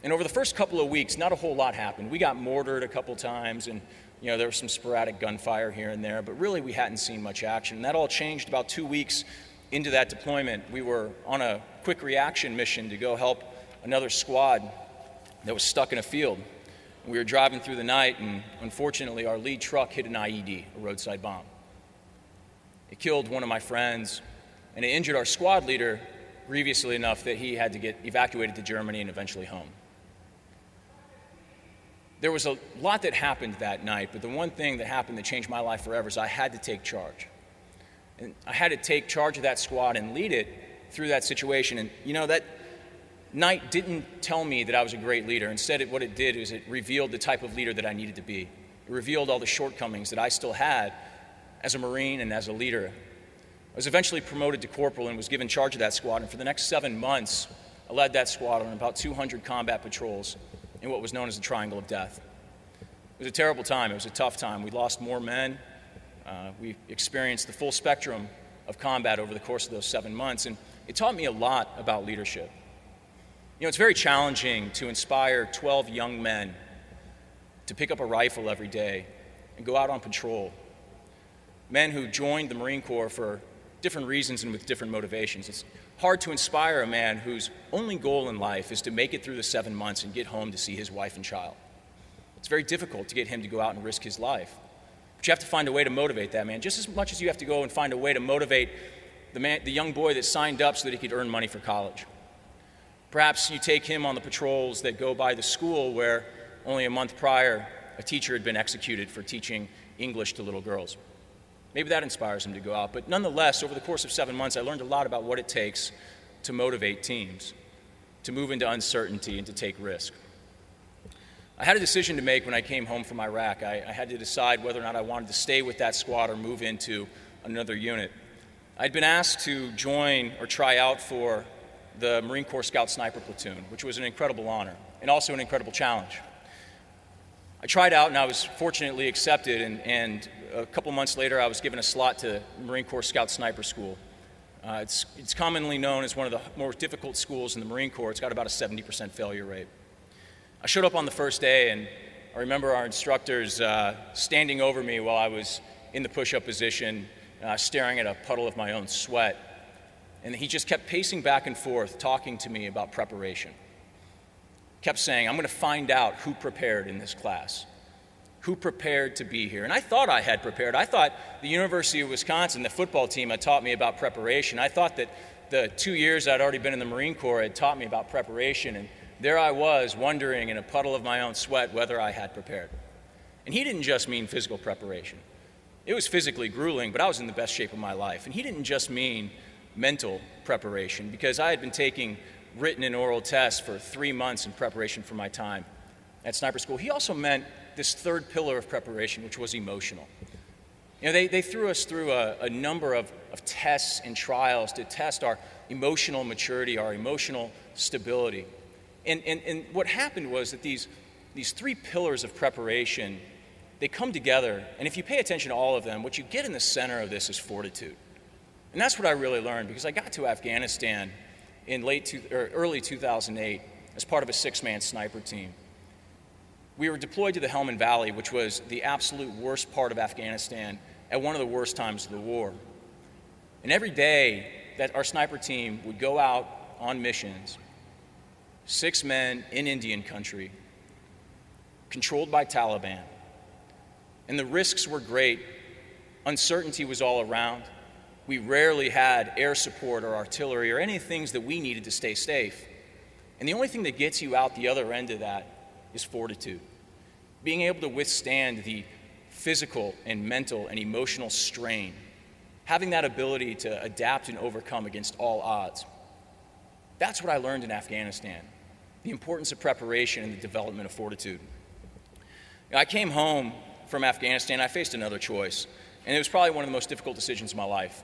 And over the first couple of weeks, not a whole lot happened. We got mortared a couple times, and there was some sporadic gunfire here and there, but really we hadn't seen much action. And that all changed about 2 weeks into that deployment. We were on a quick reaction mission to go help another squad that was stuck in a field. We were driving through the night, and unfortunately our lead truck hit an IED, a roadside bomb. It killed one of my friends, and it injured our squad leader grievously enough that he had to get evacuated to Germany and eventually home. There was a lot that happened that night, but the one thing that happened that changed my life forever is I had to take charge. And I had to take charge of that squad and lead it through that situation. And that night didn't tell me that I was a great leader. Instead, what it did is it revealed the type of leader that I needed to be. It revealed all the shortcomings that I still had as a Marine and as a leader. I was eventually promoted to corporal and was given charge of that squad. And for the next 7 months, I led that squad on about 200 combat patrols in what was known as the Triangle of Death. It was a terrible time. It was a tough time. We lost more men. We experienced the full spectrum of combat over the course of those 7 months. And it taught me a lot about leadership. It's very challenging to inspire 12 young men to pick up a rifle every day and go out on patrol. Men who joined the Marine Corps for different reasons and with different motivations. It's hard to inspire a man whose only goal in life is to make it through the 7 months and get home to see his wife and child. It's very difficult to get him to go out and risk his life. But you have to find a way to motivate that man, just as much as you have to go and find a way to motivate the young boy that signed up so that he could earn money for college. Perhaps you take him on the patrols that go by the school where only a month prior a teacher had been executed for teaching English to little girls. Maybe that inspires him to go out. But nonetheless, over the course of 7 months, I learned a lot about what it takes to motivate teams, to move into uncertainty and to take risk. I had a decision to make when I came home from Iraq. I had to decide whether or not I wanted to stay with that squad or move into another unit. I'd been asked to join or try out for the Marine Corps Scout Sniper Platoon, which was an incredible honor and also an incredible challenge. I tried out and I was fortunately accepted, and a couple months later I was given a slot to Marine Corps Scout Sniper School. It's commonly known as one of the more difficult schools in the Marine Corps. It's got about a 70% failure rate. I showed up on the first day, and I remember our instructors standing over me while I was in the push-up position, staring at a puddle of my own sweat. And he just kept pacing back and forth, talking to me about preparation. Kept saying, I'm going to find out who prepared in this class, who prepared to be here. And I thought I had prepared. I thought the University of Wisconsin, the football team, had taught me about preparation. I thought that the 2 years I'd already been in the Marine Corps had taught me about preparation. And there I was, wondering in a puddle of my own sweat whether I had prepared. And he didn't just mean physical preparation. It was physically grueling, but I was in the best shape of my life. And he didn't just mean mental preparation, because I had been taking written and oral tests for 3 months in preparation for my time at sniper school. He also meant this third pillar of preparation, which was emotional. They threw us through a number of tests and trials to test our emotional maturity, our emotional stability. And what happened was that these three pillars of preparation, they come together, and if you pay attention to all of them, what you get in the center of this is fortitude. And that's what I really learned, because I got to Afghanistan in early 2008 as part of a 6-man sniper team. We were deployed to the Helmand Valley, which was the absolute worst part of Afghanistan at one of the worst times of the war. And every day that our sniper team would go out on missions, 6 men in Indian country, controlled by Taliban, and the risks were great. Uncertainty was all around. We rarely had air support or artillery or any things that we needed to stay safe. And the only thing that gets you out the other end of that is fortitude. Being able to withstand the physical and mental and emotional strain. Having that ability to adapt and overcome against all odds. That's what I learned in Afghanistan. The importance of preparation and the development of fortitude. I came home from Afghanistan. I faced another choice. And it was probably one of the most difficult decisions of my life.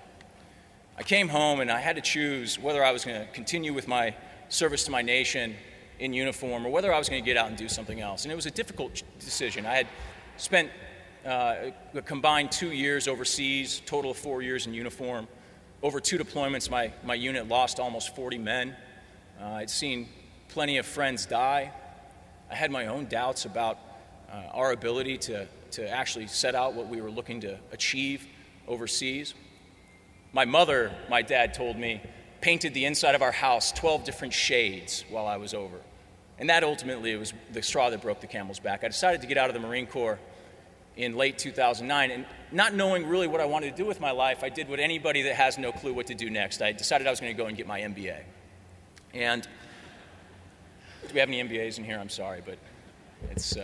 I came home and I had to choose whether I was going to continue with my service to my nation in uniform or whether I was going to get out and do something else. And it was a difficult decision. I had spent a combined 2 years overseas, total of 4 years in uniform. Over 2 deployments, my unit lost almost 40 men. I'd seen plenty of friends die. I had my own doubts about our ability to actually set out what we were looking to achieve overseas. My mother, my dad told me, painted the inside of our house 12 different shades while I was over. And that ultimately was the straw that broke the camel's back. I decided to get out of the Marine Corps in late 2009, and not knowing really what I wanted to do with my life, I did what anybody that has no clue what to do next. I decided I was going to go and get my MBA. And do we have any MBAs in here? I'm sorry, but it's...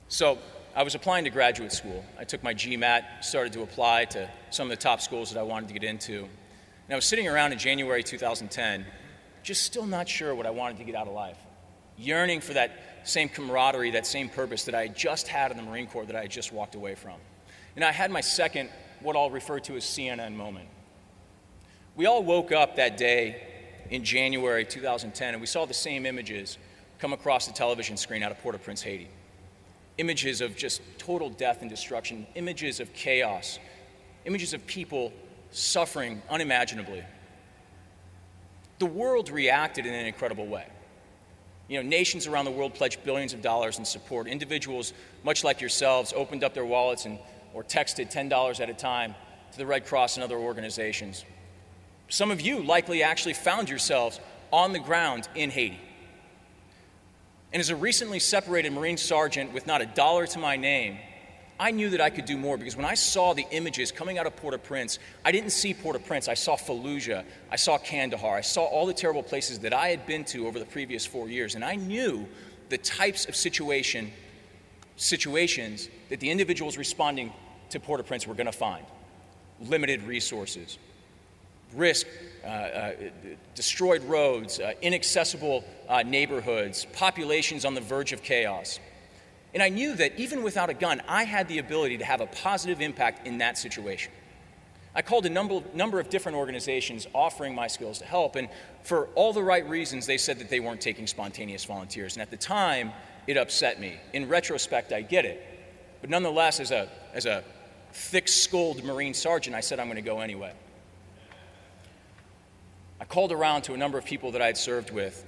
So I was applying to graduate school. I took my GMAT, started to apply to some of the top schools that I wanted to get into. And I was sitting around in January 2010, just still not sure what I wanted to get out of life. Yearning for that same camaraderie, that same purpose that I had just had in the Marine Corps that I had just walked away from. And I had my second, what I'll refer to as CNN moment. We all woke up that day in January 2010 and we saw the same images come across the television screen out of Port-au-Prince, Haiti. Images of just total death and destruction, images of chaos, images of people suffering unimaginably. The world reacted in an incredible way. Nations around the world pledged billions of dollars in support. Individuals, much like yourselves, opened up their wallets or texted $10 at a time to the Red Cross and other organizations. Some of you likely actually found yourselves on the ground in Haiti. And as a recently separated Marine sergeant with not a dollar to my name, I knew that I could do more, because when I saw the images coming out of Port-au-Prince, I didn't see Port-au-Prince, I saw Fallujah, I saw Kandahar, I saw all the terrible places that I had been to over the previous 4 years, and I knew the types of situations that the individuals responding to Port-au-Prince were going to find. Limited resources, risk, destroyed roads, inaccessible neighborhoods, populations on the verge of chaos. And I knew that even without a gun, I had the ability to have a positive impact in that situation. I called a number of different organizations offering my skills to help, and for all the right reasons, they said that they weren't taking spontaneous volunteers. And at the time, it upset me. In retrospect, I get it. But nonetheless, as a thick-skulled Marine sergeant, I said I'm going to go anyway. I called around to a number of people that I had served with,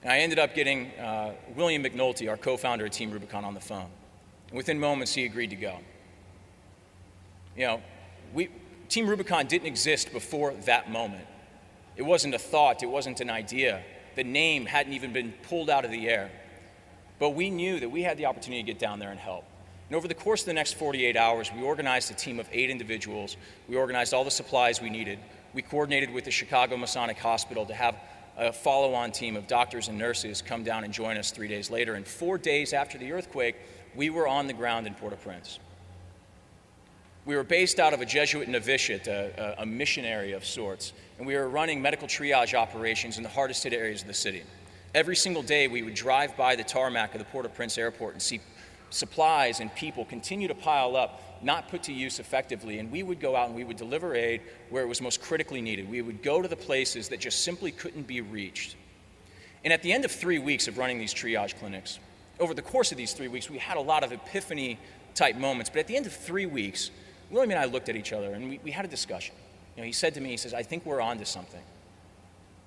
and I ended up getting William McNulty, our co-founder of Team Rubicon, on the phone. And within moments, he agreed to go. Team Rubicon didn't exist before that moment. It wasn't a thought, it wasn't an idea. The name hadn't even been pulled out of the air. But we knew that we had the opportunity to get down there and help. And over the course of the next 48 hours, we organized a team of 8 individuals. We organized all the supplies we needed. We coordinated with the Chicago Masonic Hospital to have a follow-on team of doctors and nurses come down and join us 3 days later. And 4 days after the earthquake, we were on the ground in Port-au-Prince. We were based out of a Jesuit novitiate, a missionary of sorts, and we were running medical triage operations in the hardest hit areas of the city. Every single day, we would drive by the tarmac of the Port-au-Prince airport and see supplies and people continue to pile up, not put to use effectively, and we would go out and we would deliver aid where it was most critically needed. We would go to the places that just simply couldn't be reached. And at the end of 3 weeks of running these triage clinics, over the course of these 3 weeks, we had a lot of epiphany-type moments, but at the end of 3 weeks, William and I looked at each other and we had a discussion. He said to me, he says, I think we're onto something.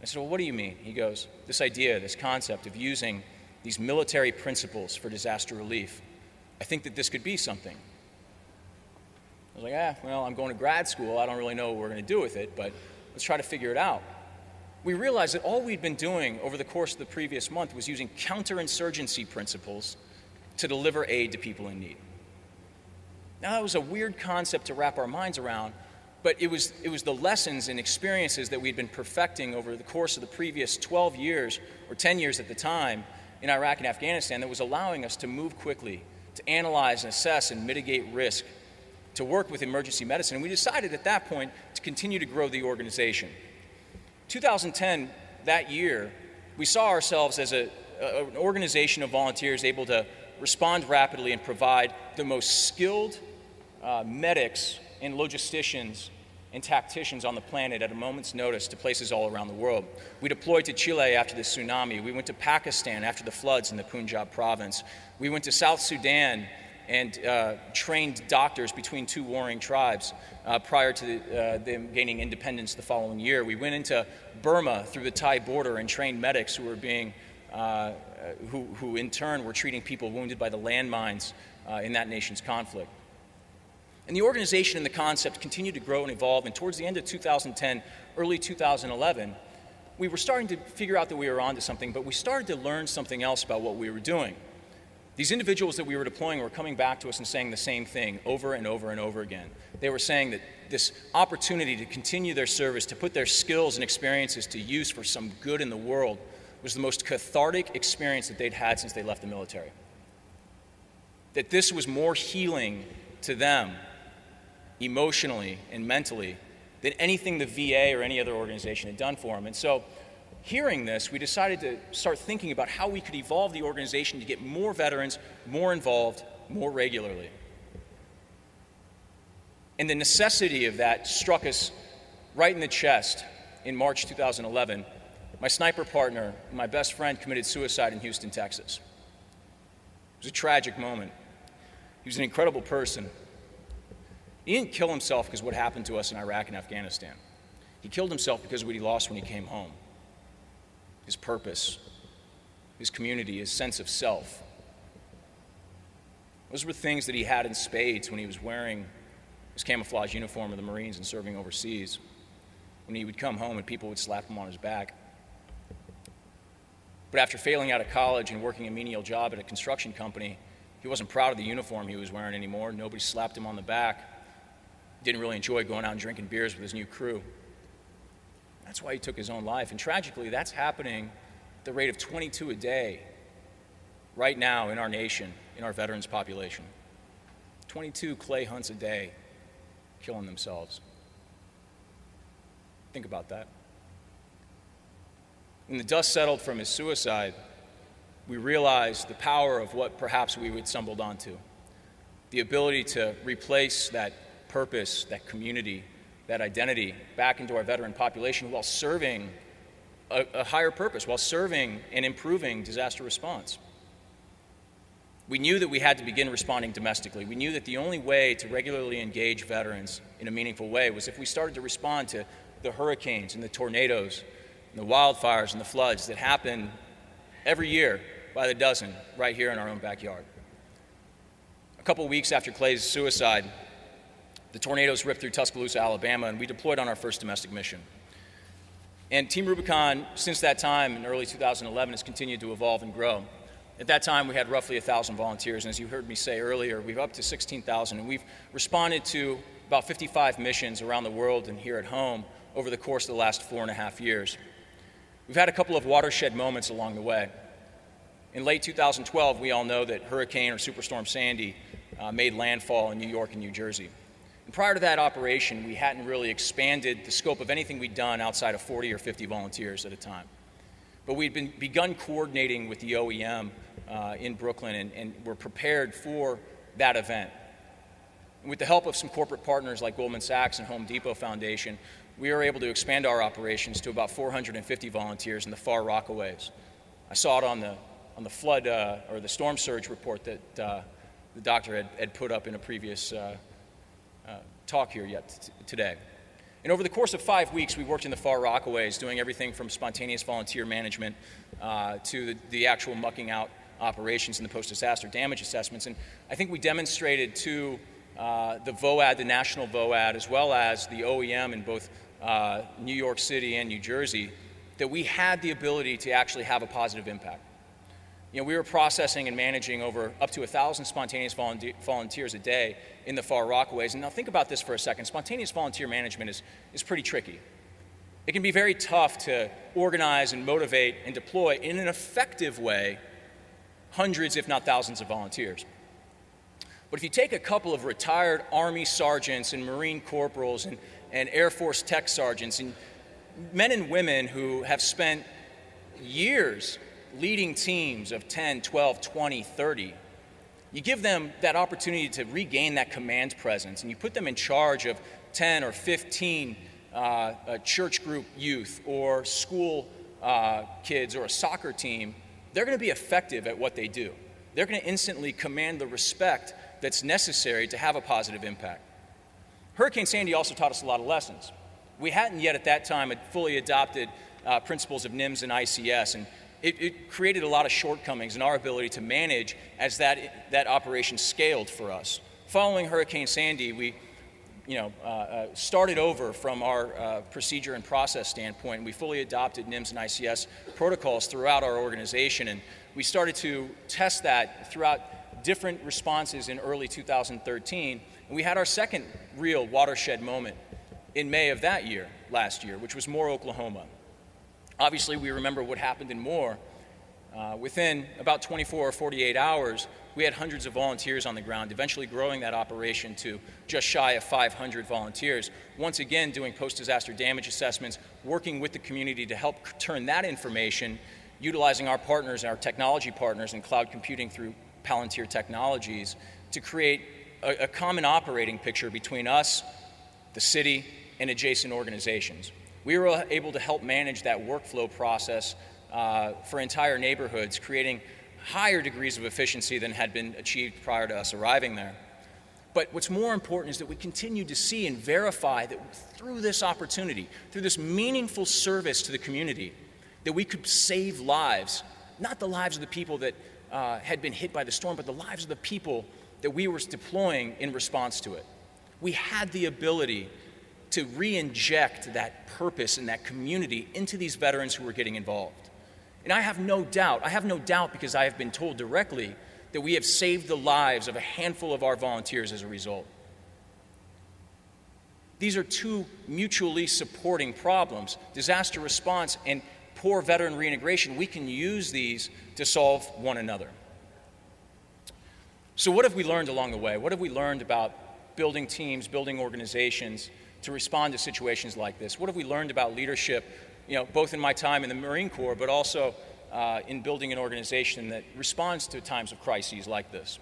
I said, well, what do you mean? He goes, this idea, this concept of using these military principles for disaster relief, I think that this could be something. I was like, well, I'm going to grad school. I don't really know what we're going to do with it, but let's try to figure it out. We realized that all we'd been doing over the course of the previous month was using counterinsurgency principles to deliver aid to people in need. Now, that was a weird concept to wrap our minds around, but it was the lessons and experiences that we'd been perfecting over the course of the previous 12 years, or 10 years at the time, in Iraq and Afghanistan that was allowing us to move quickly, to analyze and assess and mitigate risk, to work with emergency medicine. And we decided at that point to continue to grow the organization. 2010, that year, we saw ourselves as an organization of volunteers able to respond rapidly and provide the most skilled medics and logisticians and tacticians on the planet at a moment's notice to places all around the world. We deployed to Chile after the tsunami. We went to Pakistan after the floods in the Punjab province. We went to South Sudan and trained doctors between two warring tribes prior to them gaining independence the following year. We went into Burma through the Thai border and trained medics who were who in turn were treating people wounded by the landmines in that nation's conflict. And the organization and the concept continued to grow and evolve, and towards the end of 2010, early 2011, we were starting to figure out that we were onto something, but we started to learn something else about what we were doing. These individuals that we were deploying were coming back to us and saying the same thing over and over and over again. They were saying that this opportunity to continue their service, to put their skills and experiences to use for some good in the world, was the most cathartic experience that they'd had since they left the military. That this was more healing to them, emotionally and mentally, than anything the VA or any other organization had done for them. And so, hearing this, we decided to start thinking about how we could evolve the organization to get more veterans, more involved, more regularly. And the necessity of that struck us right in the chest in March 2011. My sniper partner, my best friend, committed suicide in Houston, Texas. It was a tragic moment. He was an incredible person. He didn't kill himself because of what happened to us in Iraq and Afghanistan. He killed himself because of what he lost when he came home. His purpose, his community, his sense of self. Those were things that he had in spades when he was wearing his camouflage uniform of the Marines and serving overseas. When he would come home and people would slap him on his back. But after failing out of college and working a menial job at a construction company, he wasn't proud of the uniform he was wearing anymore. Nobody slapped him on the back. Didn't really enjoy going out and drinking beers with his new crew. That's why he took his own life. And tragically, that's happening at the rate of 22 a day right now in our nation, in our veterans population. 22 Clay Hunts a day killing themselves. Think about that. When the dust settled from his suicide, we realized the power of what perhaps we had stumbled onto. The ability to replace that purpose, that community, that identity back into our veteran population while serving a higher purpose, while serving and improving disaster response. We knew that we had to begin responding domestically. We knew that the only way to regularly engage veterans in a meaningful way was if we started to respond to the hurricanes and the tornadoes and the wildfires and the floods that happen every year by the dozen right here in our own backyard. A couple weeks after Clay's suicide, the tornadoes ripped through Tuscaloosa, Alabama, and we deployed on our first domestic mission. And Team Rubicon, since that time in early 2011, has continued to evolve and grow. At that time, we had roughly 1,000 volunteers, and as you heard me say earlier, we've up to 16,000, and we've responded to about 55 missions around the world and here at home over the course of the last 4.5 years. We've had a couple of watershed moments along the way. In late 2012, we all know that Hurricane or Superstorm Sandy made landfall in New York and New Jersey. And prior to that operation, we hadn't really expanded the scope of anything we'd done outside of 40 or 50 volunteers at a time. but we'd begun coordinating with the OEM in Brooklyn and were prepared for that event. With the help of some corporate partners like Goldman Sachs and Home Depot Foundation, we were able to expand our operations to about 450 volunteers in the Far Rockaways. I saw it on the flood or the storm surge report that the doctor had put up in a previous talk here today. And over the course of 5 weeks, we worked in the Far Rockaways, doing everything from spontaneous volunteer management to the actual mucking out operations and the post-disaster damage assessments. And I think we demonstrated to the VOAD, the national VOAD, as well as the OEM in both New York City and New Jersey, that we had the ability to actually have a positive impact. You know, we were processing and managing over up to 1,000 spontaneous volunteers a day in the Far Rockaways. And now think about this for a second. Spontaneous volunteer management is pretty tricky. It can be very tough to organize and motivate and deploy in an effective way hundreds, if not thousands, of volunteers. But if you take a couple of retired Army sergeants and Marine corporals and Air Force tech sergeants and men and women who have spent years leading teams of 10, 12, 20, 30, you give them that opportunity to regain that command presence, and you put them in charge of 10 or 15 church group youth or school kids or a soccer team, they're going to be effective at what they do. They're going to instantly command the respect that's necessary to have a positive impact. Hurricane Sandy also taught us a lot of lessons. We hadn't yet at that time fully adopted principles of NIMS and ICS, and it created a lot of shortcomings in our ability to manage as that operation scaled for us. Following Hurricane Sandy, we started over from our procedure and process standpoint. We fully adopted NIMS and ICS protocols throughout our organization, and we started to test that throughout different responses in early 2013. And we had our second real watershed moment in May of that year, last year, which was Moore, Oklahoma. Obviously, we remember what happened in Moore. Within about 24 or 48 hours, we had hundreds of volunteers on the ground, eventually growing that operation to just shy of 500 volunteers. Once again, doing post-disaster damage assessments, working with the community to help turn that information, utilizing our partners, our technology partners in cloud computing through Palantir Technologies, to create a common operating picture between us, the city, and adjacent organizations. We were able to help manage that workflow process for entire neighborhoods, creating higher degrees of efficiency than had been achieved prior to us arriving there. But what's more important is that we continue to see and verify that through this opportunity, through this meaningful service to the community, that we could save lives, not the lives of the people that had been hit by the storm, but the lives of the people that we were deploying in response to it. We had the ability to re-inject that purpose and that community into these veterans who were getting involved. And I have no doubt because I have been told directly that we have saved the lives of a handful of our volunteers as a result. These are two mutually supporting problems: disaster response and poor veteran reintegration. We can use these to solve one another. So what have we learned along the way? What have we learned about building teams, building organizations to respond to situations like this? What have we learned about leadership, both in my time in the Marine Corps, but also in building an organization that responds to times of crises like this?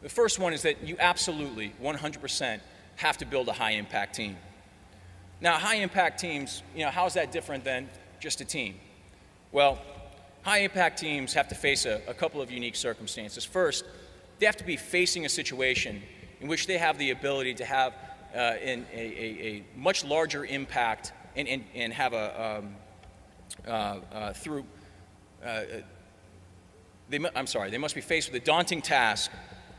The first one is that you absolutely, 100%, have to build a high-impact team. Now, high-impact teams, how is that different than just a team? Well, high-impact teams have to face a couple of unique circumstances. First, they have to be facing a situation in which they have the ability to have a much larger impact and have they must be faced with a daunting task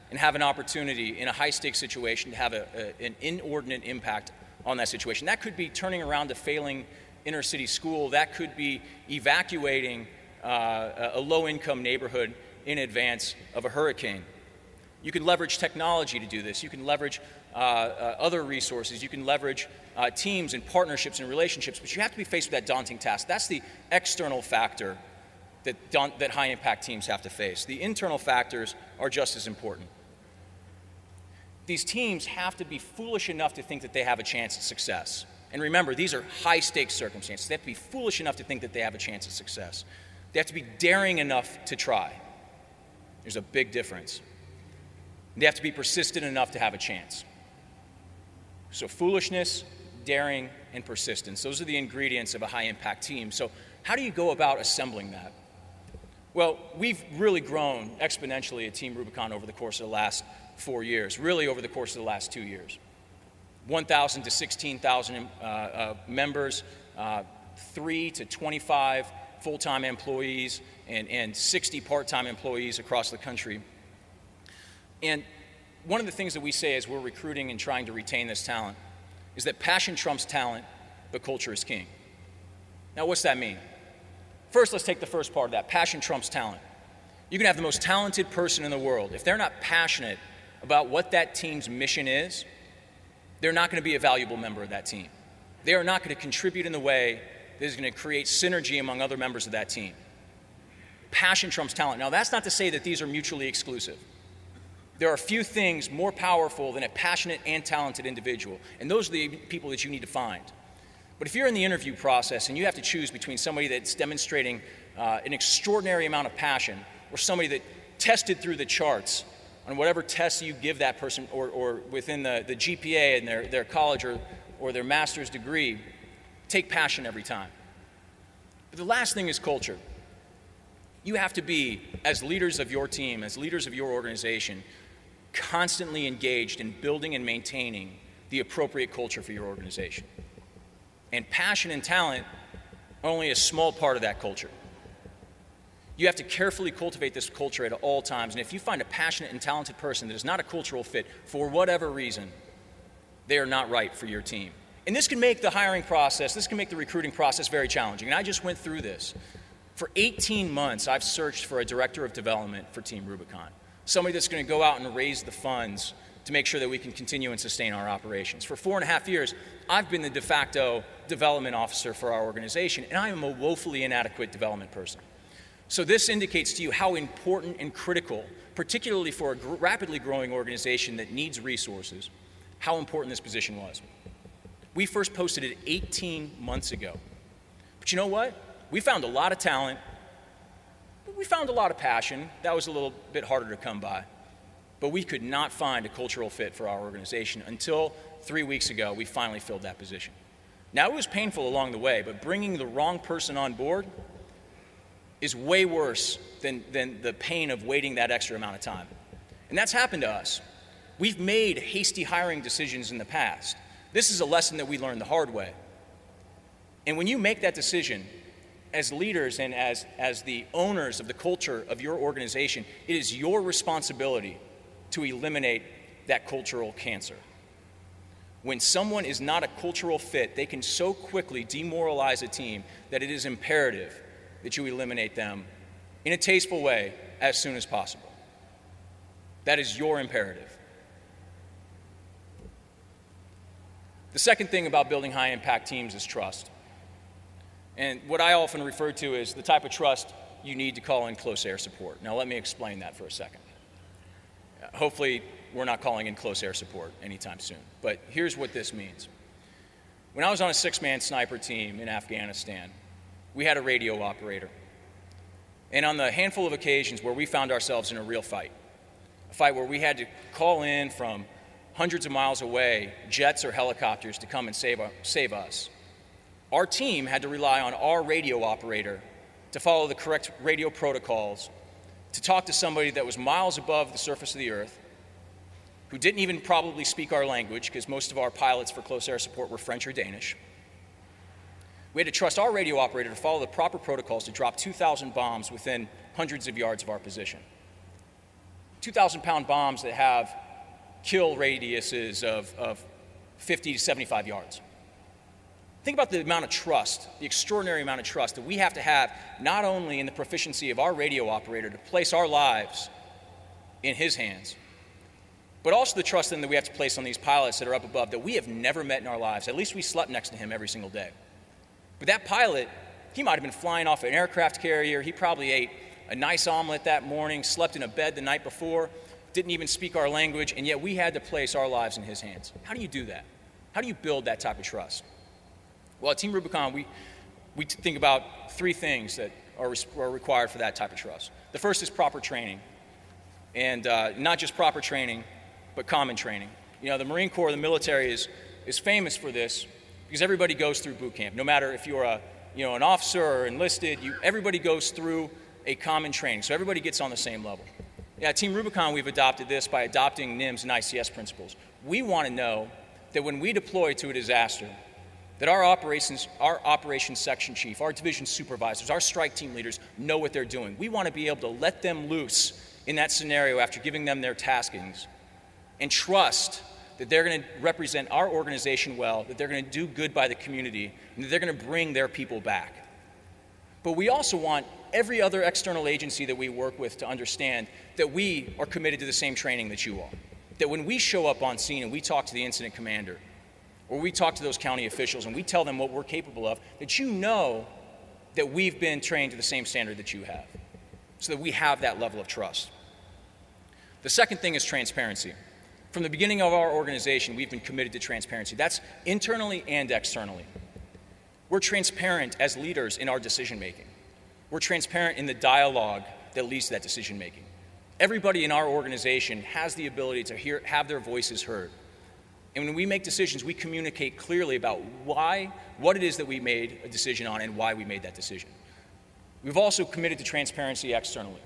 and have an opportunity in a high-stakes situation to have an inordinate impact on that situation. That could be turning around a failing inner-city school. That could be evacuating a low-income neighborhood in advance of a hurricane. You can leverage technology to do this. You can leverage other resources. You can leverage teams and partnerships and relationships, but you have to be faced with that daunting task. That's the external factor that high-impact teams have to face. The internal factors are just as important. These teams have to be foolish enough to think that they have a chance at success. And remember, these are high-stakes circumstances. They have to be foolish enough to think that they have a chance of success. They have to be daring enough to try. There's a big difference. They have to be persistent enough to have a chance. So foolishness, daring, and persistence. Those are the ingredients of a high-impact team. So how do you go about assembling that? Well, we've really grown exponentially at Team Rubicon over the course of the last 4 years, really over the course of the last 2 years. 1,000 to 16,000 members, 3 to 25 full-time employees, and 60 part-time employees across the country. And one of the things that we say as we're recruiting and trying to retain this talent is that passion trumps talent, but culture is king. Now, what's that mean? First, let's take the first part of that. Passion trumps talent. You can have the most talented person in the world. If they're not passionate about what that team's mission is, they're not going to be a valuable member of that team. They are not going to contribute in the way that is going to create synergy among other members of that team. Passion trumps talent. Now, that's not to say that these are mutually exclusive. There are few things more powerful than a passionate and talented individual, and those are the people that you need to find. But if you're in the interview process and you have to choose between somebody that's demonstrating an extraordinary amount of passion or somebody that tested through the charts on whatever tests you give that person or within the GPA in their college or their master's degree, take passion every time. But the last thing is culture. You have to be, as leaders of your team, as leaders of your organization, constantly engaged in building and maintaining the appropriate culture for your organization. And passion and talent are only a small part of that culture. You have to carefully cultivate this culture at all times, and if you find a passionate and talented person that is not a cultural fit for whatever reason, they are not right for your team. And this can make the hiring process, this can make the recruiting process very challenging, and I just went through this. For 18 months, I've searched for a director of development for Team Rubicon, somebody that's going to go out and raise the funds to make sure that we can continue and sustain our operations. For 4.5 years, I've been the de facto development officer for our organization, and I am a woefully inadequate development person. So this indicates to you how important and critical, particularly for a rapidly growing organization that needs resources, how important this position was. We first posted it 18 months ago. But you know what? We found a lot of talent. We found a lot of passion. That was a little bit harder to come by. But we could not find a cultural fit for our organization until 3 weeks ago. We finally filled that position. Now, it was painful along the way, but bringing the wrong person on board is way worse than the pain of waiting that extra amount of time. And that's happened to us. We've made hasty hiring decisions in the past. This is a lesson that we learned the hard way. And when you make that decision, as leaders and as the owners of the culture of your organization, it is your responsibility to eliminate that cultural cancer. When someone is not a cultural fit, they can so quickly demoralize a team that it is imperative that you eliminate them in a tasteful way as soon as possible. That is your imperative. The second thing about building high-impact teams is trust. And what I often refer to is the type of trust you need to call in close air support. Now, let me explain that for a second. Hopefully, we're not calling in close air support anytime soon. But here's what this means. When I was on a 6-man sniper team in Afghanistan, we had a radio operator. And on the handful of occasions where we found ourselves in a real fight, a fight where we had to call in from hundreds of miles away, jets or helicopters to come and save us, our team had to rely on our radio operator to follow the correct radio protocols, to talk to somebody that was miles above the surface of the earth, who didn't even probably speak our language, because most of our pilots for close air support were French or Danish. We had to trust our radio operator to follow the proper protocols to drop 2,000 bombs within hundreds of yards of our position. 2,000-pound bombs that have kill radiuses of 50 to 75 yards. Think about the amount of trust, the extraordinary amount of trust that we have to have, not only in the proficiency of our radio operator to place our lives in his hands, but also the trust then that we have to place on these pilots that are up above that we have never met in our lives. At least we slept next to him every single day. But that pilot, he might have been flying off an aircraft carrier. He probably ate a nice omelet that morning, slept in a bed the night before, didn't even speak our language, and yet we had to place our lives in his hands. How do you do that? How do you build that type of trust? Well, at Team Rubicon, we think about three things that are required for that type of trust. The first is proper training, and not just proper training, but common training. You know, the Marine Corps, the military is famous for this because everybody goes through boot camp. No matter if you're an officer or enlisted, everybody goes through a common training, so everybody gets on the same level. Yeah, at Team Rubicon, we've adopted this by adopting NIMS and ICS principles. We want to know that when we deploy to a disaster, that our operations section chief, our division supervisors, our strike team leaders know what they're doing. We want to be able to let them loose in that scenario after giving them their taskings and trust that they're going to represent our organization well, that they're going to do good by the community, and that they're going to bring their people back. But we also want every other external agency that we work with to understand that we are committed to the same training that you are. That when we show up on scene and we talk to the incident commander, or we talk to those county officials and we tell them what we're capable of, that you know that we've been trained to the same standard that you have, so that we have that level of trust. The second thing is transparency. From the beginning of our organization, we've been committed to transparency. That's internally and externally. We're transparent as leaders in our decision-making. We're transparent in the dialogue that leads to that decision-making. Everybody in our organization has the ability to have their voices heard. And when we make decisions, we communicate clearly about what it is that we made a decision on and why we made that decision. We've also committed to transparency externally.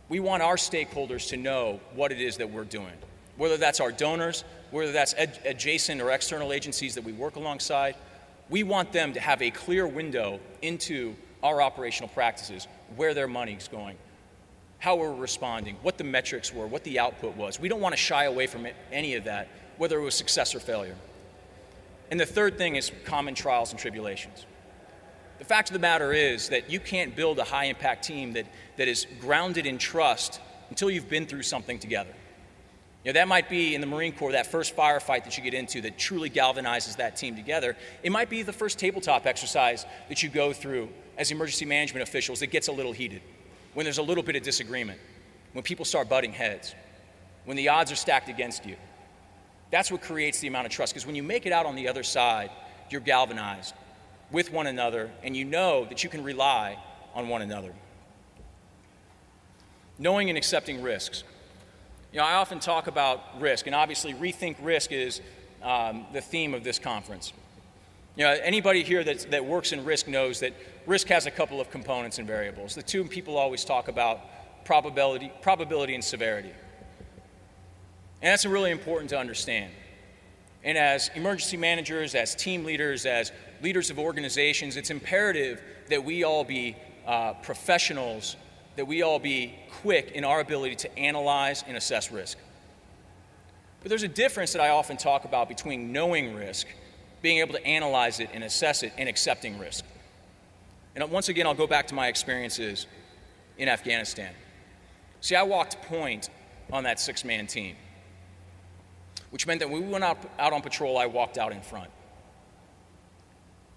We want our stakeholders to know what it is that we're doing, whether that's our donors, whether that's adjacent or external agencies that we work alongside. We want them to have a clear window into our operational practices, where their money's going, how we're responding, what the metrics were, what the output was. We don't want to shy away from any of that, whether it was success or failure. And the third thing is common trials and tribulations. The fact of the matter is that you can't build a high-impact team that is grounded in trust until you've been through something together. You know, that might be in the Marine Corps, that first firefight that you get into that truly galvanizes that team together. It might be the first tabletop exercise that you go through as emergency management officials that gets a little heated, when there's a little bit of disagreement, when people start butting heads, when the odds are stacked against you. That's what creates the amount of trust, because when you make it out on the other side, you're galvanized with one another, and you know that you can rely on one another. Knowing and accepting risks. You know, I often talk about risk, and obviously rethink risk is the theme of this conference. You know, anybody here that works in risk knows that risk has a couple of components and variables. The two people always talk about probability and severity. And that's really important to understand. And as emergency managers, as team leaders, as leaders of organizations, it's imperative that we all be professionals, that we all be quick in our ability to analyze and assess risk. But there's a difference that I often talk about between knowing risk, being able to analyze it and assess it, and accepting risk. And once again, I'll go back to my experiences in Afghanistan. See, I walked point on that 6-man team, which meant that when we went out on patrol, I walked out in front.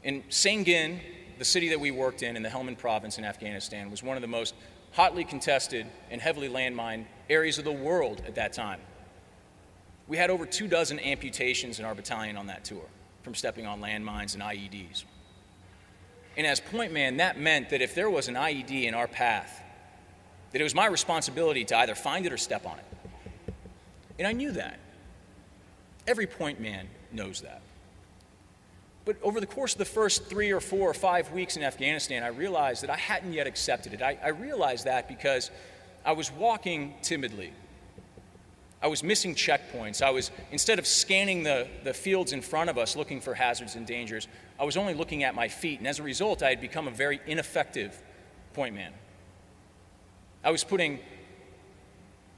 In Sangin, the city that we worked in the Helmand province in Afghanistan, was one of the most hotly contested and heavily landmined areas of the world at that time. We had over 24 amputations in our battalion on that tour, from stepping on landmines and IEDs. And as point man, that meant that if there was an IED in our path, that it was my responsibility to either find it or step on it. And I knew that. Every point man knows that. But over the course of the first 3 or 4 or 5 weeks in Afghanistan, I realized that I hadn't yet accepted it. I realized that because I was walking timidly. I was missing checkpoints. Instead of scanning the fields in front of us looking for hazards and dangers, I was only looking at my feet. And as a result, I had become a very ineffective point man. I was putting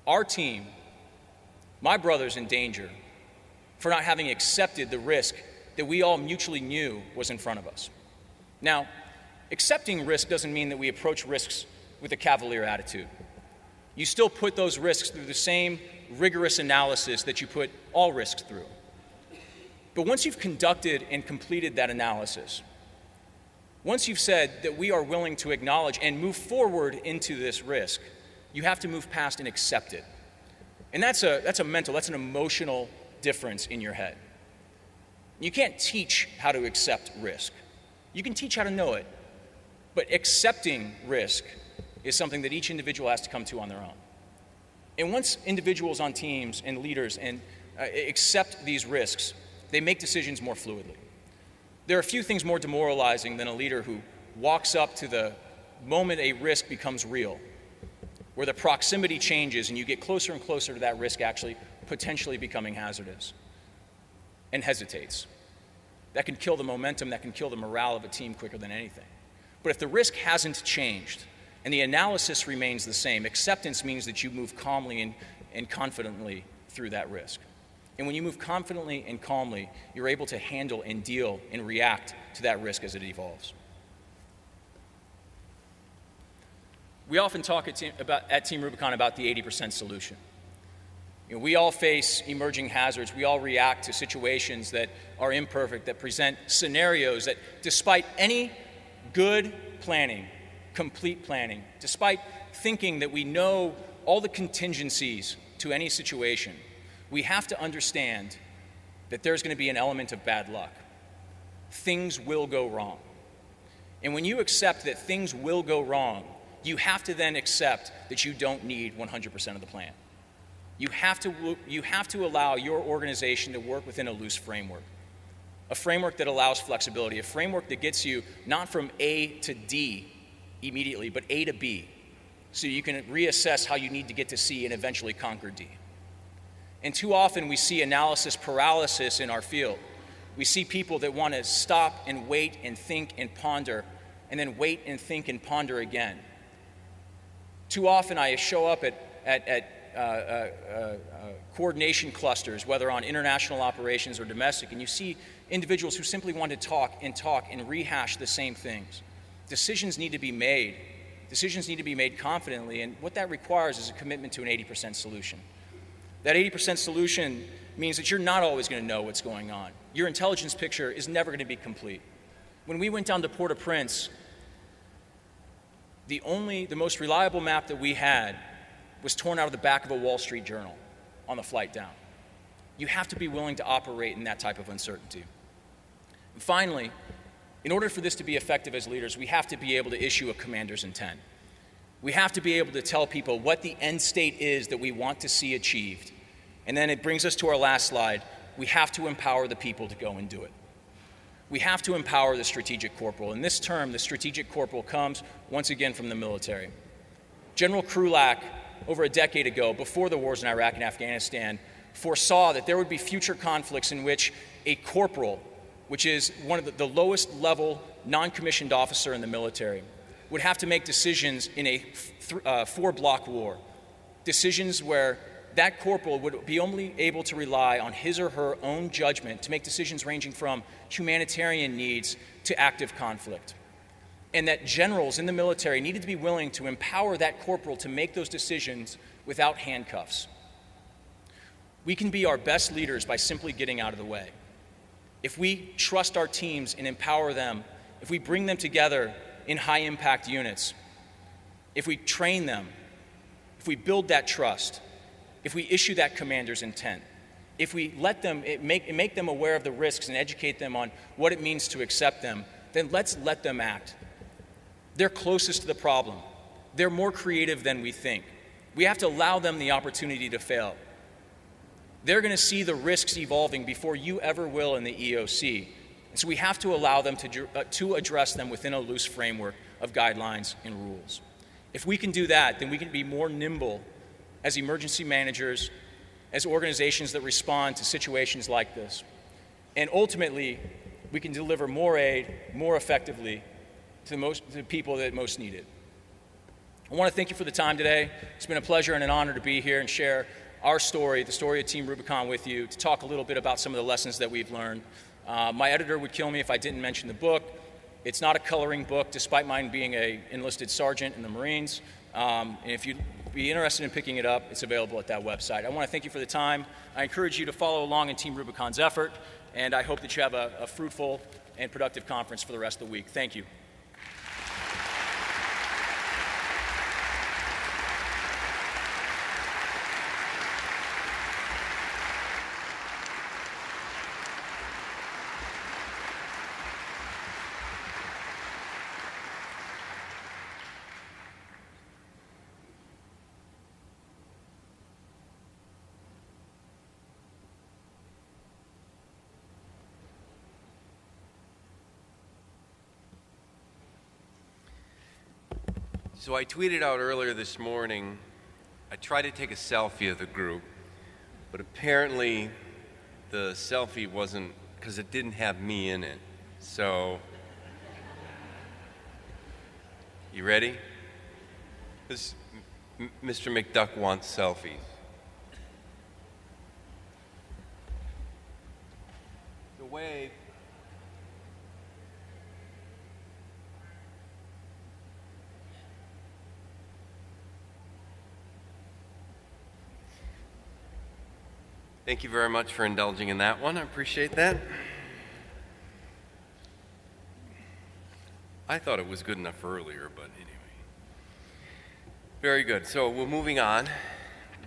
our team, my brothers, in danger for not having accepted the risk that we all mutually knew was in front of us. Now, accepting risk doesn't mean that we approach risks with a cavalier attitude. You still put those risks through the same rigorous analysis that you put all risks through. But once you've conducted and completed that analysis, once you've said that we are willing to acknowledge and move forward into this risk, you have to move past and accept it. And that's an emotional difference in your head. You can't teach how to accept risk. You can teach how to know it, but accepting risk is something that each individual has to come to on their own. And once individuals on teams and leaders accept these risks, they make decisions more fluidly. There are a few things more demoralizing than a leader who walks up to the moment a risk becomes real, where the proximity changes and you get closer and closer to that risk actually potentially becoming hazardous, and hesitates. That can kill the momentum, that can kill the morale of a team quicker than anything. But if the risk hasn't changed and the analysis remains the same, acceptance means that you move calmly and confidently through that risk. And when you move confidently and calmly, you're able to handle and deal and react to that risk as it evolves. We often talk at Team Rubicon about the 80% solution. You know, we all face emerging hazards. We all react to situations that are imperfect, that present scenarios that, despite any good planning, complete planning, despite thinking that we know all the contingencies to any situation, we have to understand that there's going to be an element of bad luck. Things will go wrong. And when you accept that things will go wrong, you have to then accept that you don't need 100% of the plan. You have to allow your organization to work within a loose framework, a framework that allows flexibility, a framework that gets you not from A to D immediately, but A to B, so you can reassess how you need to get to C and eventually conquer D. And too often we see analysis paralysis in our field. We see people that want to stop and wait and think and ponder, and then wait and think and ponder again. Too often I show up at coordination clusters, whether on international operations or domestic, and you see individuals who simply want to talk and rehash the same things. Decisions need to be made. Decisions need to be made confidently, and what that requires is a commitment to an 80% solution. That 80% solution means that you're not always going to know what's going on. Your intelligence picture is never going to be complete. When we went down to Port-au-Prince, the most reliable map that we had was torn out of the back of a Wall Street Journal on the flight down. You have to be willing to operate in that type of uncertainty. And finally, in order for this to be effective as leaders, we have to be able to issue a commander's intent. We have to be able to tell people what the end state is that we want to see achieved. And then it brings us to our last slide. We have to empower the people to go and do it. We have to empower the strategic corporal. In this term, the strategic corporal comes once again from the military. General Krulak, over a decade ago, before the wars in Iraq and Afghanistan, foresaw that there would be future conflicts in which a corporal, which is one of the lowest level non-commissioned officer in the military, would have to make decisions in a four-block war. Decisions where that corporal would be only able to rely on his or her own judgment to make decisions ranging from humanitarian needs to active conflict. And that generals in the military needed to be willing to empower that corporal to make those decisions without handcuffs. We can be our best leaders by simply getting out of the way. If we trust our teams and empower them, if we bring them together in high-impact units, if we train them, if we build that trust, if we issue that commander's intent, if we let them make them aware of the risks and educate them on what it means to accept them, then let's let them act. They're closest to the problem. They're more creative than we think. We have to allow them the opportunity to fail. They're going to see the risks evolving before you ever will in the EOC. And so we have to allow them to address them within a loose framework of guidelines and rules. If we can do that, then we can be more nimble as emergency managers, as organizations that respond to situations like this. And ultimately, we can deliver more aid more effectively to the people that most need it. I want to thank you for the time today. It's been a pleasure and an honor to be here and share our story, the story of Team Rubicon with you, to talk a little bit about some of the lessons that we've learned. My editor would kill me if I didn't mention the book. It's not a coloring book, despite mine being an enlisted sergeant in the Marines. And if you'd be interested in picking it up, it's available at that website. I want to thank you for the time. I encourage you to follow along in Team Rubicon's effort, and I hope that you have a fruitful and productive conference for the rest of the week. Thank you. So I tweeted out earlier this morning, I tried to take a selfie of the group, but apparently the selfie wasn't, because it didn't have me in it. So, you ready? Mr. McDuck wants selfies. So wave. Thank you very much for indulging in that one. I appreciate that. I thought it was good enough earlier, but anyway. Very good. So we're moving on.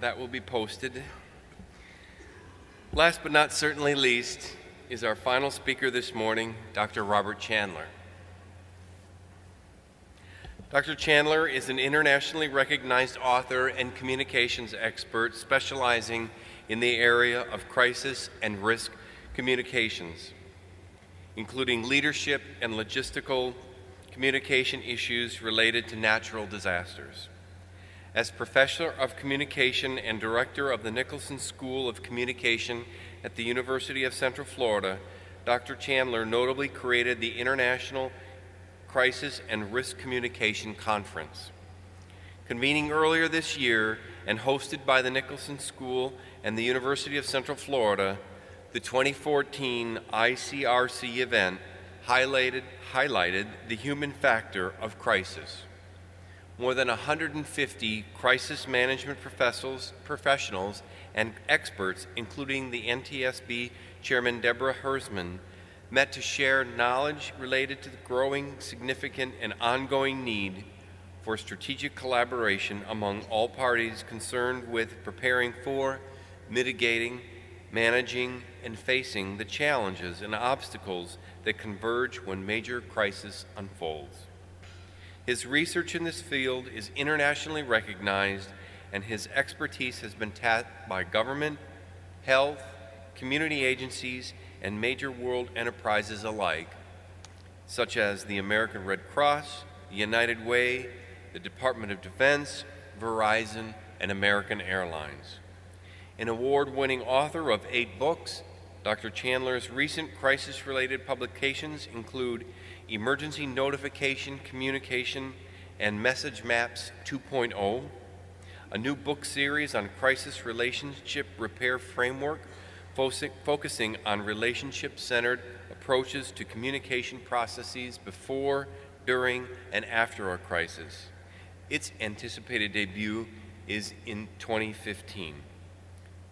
That will be posted. Last but not certainly least is our final speaker this morning, Dr. Robert Chandler. Dr. Chandler is an internationally recognized author and communications expert specializing in the area of crisis and risk communications, including leadership and logistical communication issues related to natural disasters. As Professor of Communication and Director of the Nicholson School of Communication at the University of Central Florida, Dr. Chandler notably created the International Crisis and Risk Communication Conference. Convening earlier this year and hosted by the Nicholson School and the University of Central Florida, the 2014 ICRC event highlighted the human factor of crisis. More than 150 crisis management professionals and experts, including the NTSB Chairman Deborah Hersman, met to share knowledge related to the growing, significant, and ongoing need for strategic collaboration among all parties concerned with preparing for, mitigating, managing, and facing the challenges and obstacles that converge when major crisis unfolds. His research in this field is internationally recognized, and his expertise has been tapped by government, health, community agencies, and major world enterprises alike, such as the American Red Cross, the United Way, the Department of Defense, Verizon, and American Airlines. An award-winning author of 8 books, Dr. Chandler's recent crisis-related publications include Emergency Notification Communication and Message Maps 2.0, a new book series on crisis relationship repair framework focusing on relationship-centered approaches to communication processes before, during, and after a crisis. Its anticipated debut is in 2015.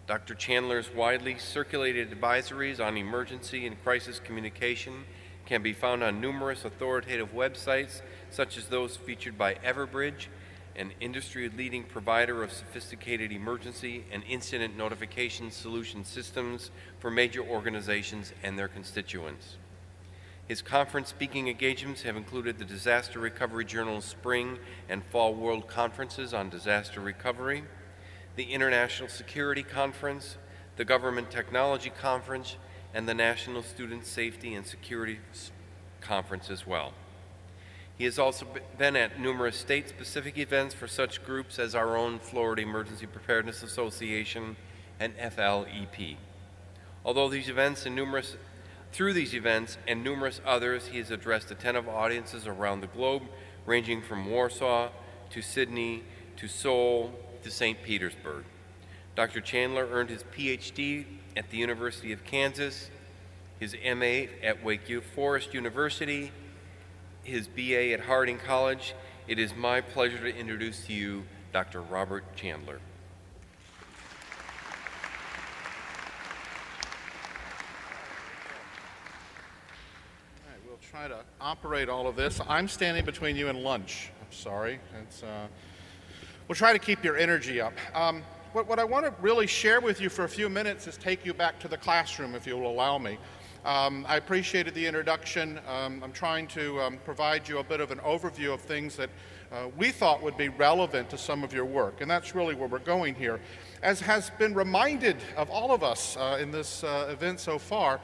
Dr. Chandler's widely circulated advisories on emergency and crisis communication can be found on numerous authoritative websites, such as those featured by Everbridge, an industry-leading provider of sophisticated emergency and incident notification solution systems for major organizations and their constituents. His conference speaking engagements have included the Disaster Recovery Journal's spring and fall world conferences on disaster recovery, the International Security Conference, the Government Technology Conference, and the National Student Safety and Security Conference as well. He has also been at numerous state-specific events for such groups as our own Florida Emergency Preparedness Association and FLEP. Although through these events and numerous others, he has addressed attentive audiences around the globe, ranging from Warsaw to Sydney to Seoul to St. Petersburg. Dr. Chandler earned his PhD at the University of Kansas, his MA at Wake Forest University, his BA at Harding College. It is my pleasure to introduce to you Dr. Robert Chandler. We'll try to operate all of this. I'm standing between you and lunch. I'm sorry. We'll try to keep your energy up. What I want to really share with you for a few minutes is take you back to the classroom, if you'll allow me. I appreciated the introduction. I'm trying to provide you a bit of an overview of things that we thought would be relevant to some of your work, and that's really where we're going here. As has been reminded of all of us in this event so far,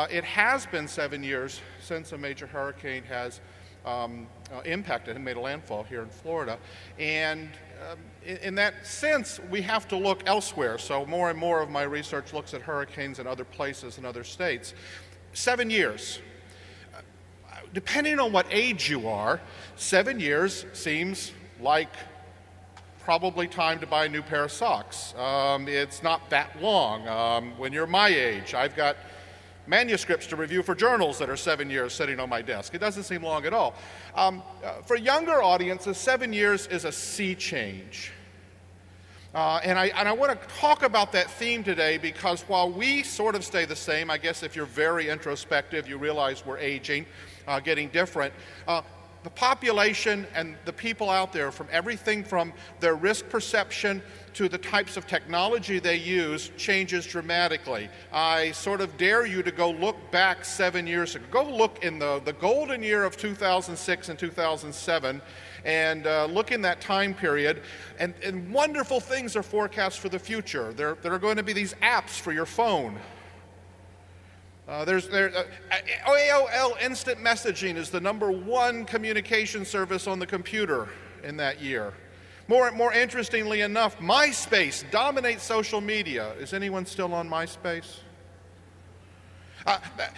it has been 7 years since a major hurricane has impacted and made a landfall here in Florida. And in that sense, we have to look elsewhere. So more and more of my research looks at hurricanes in other places and other states. 7 years. Depending on what age you are, 7 years seems like probably time to buy a new pair of socks. It's not that long. When you're my age, I've got manuscripts to review for journals that are 7 years sitting on my desk. It doesn't seem long at all. For younger audiences, 7 years is a sea change. And I want to talk about that theme today because while we sort of stay the same, I guess if you're very introspective, you realize we're aging, getting different. The population and the people out there, from everything from their risk perception to the types of technology they use, changes dramatically. I sort of dare you to go look back 7 years ago. Go look in the golden year of 2006 and 2007 and look in that time period, and wonderful things are forecast for the future. There are going to be these apps for your phone. AOL Instant Messaging is the #1 communication service on the computer in that year. More interestingly enough, MySpace dominates social media. Is anyone still on MySpace?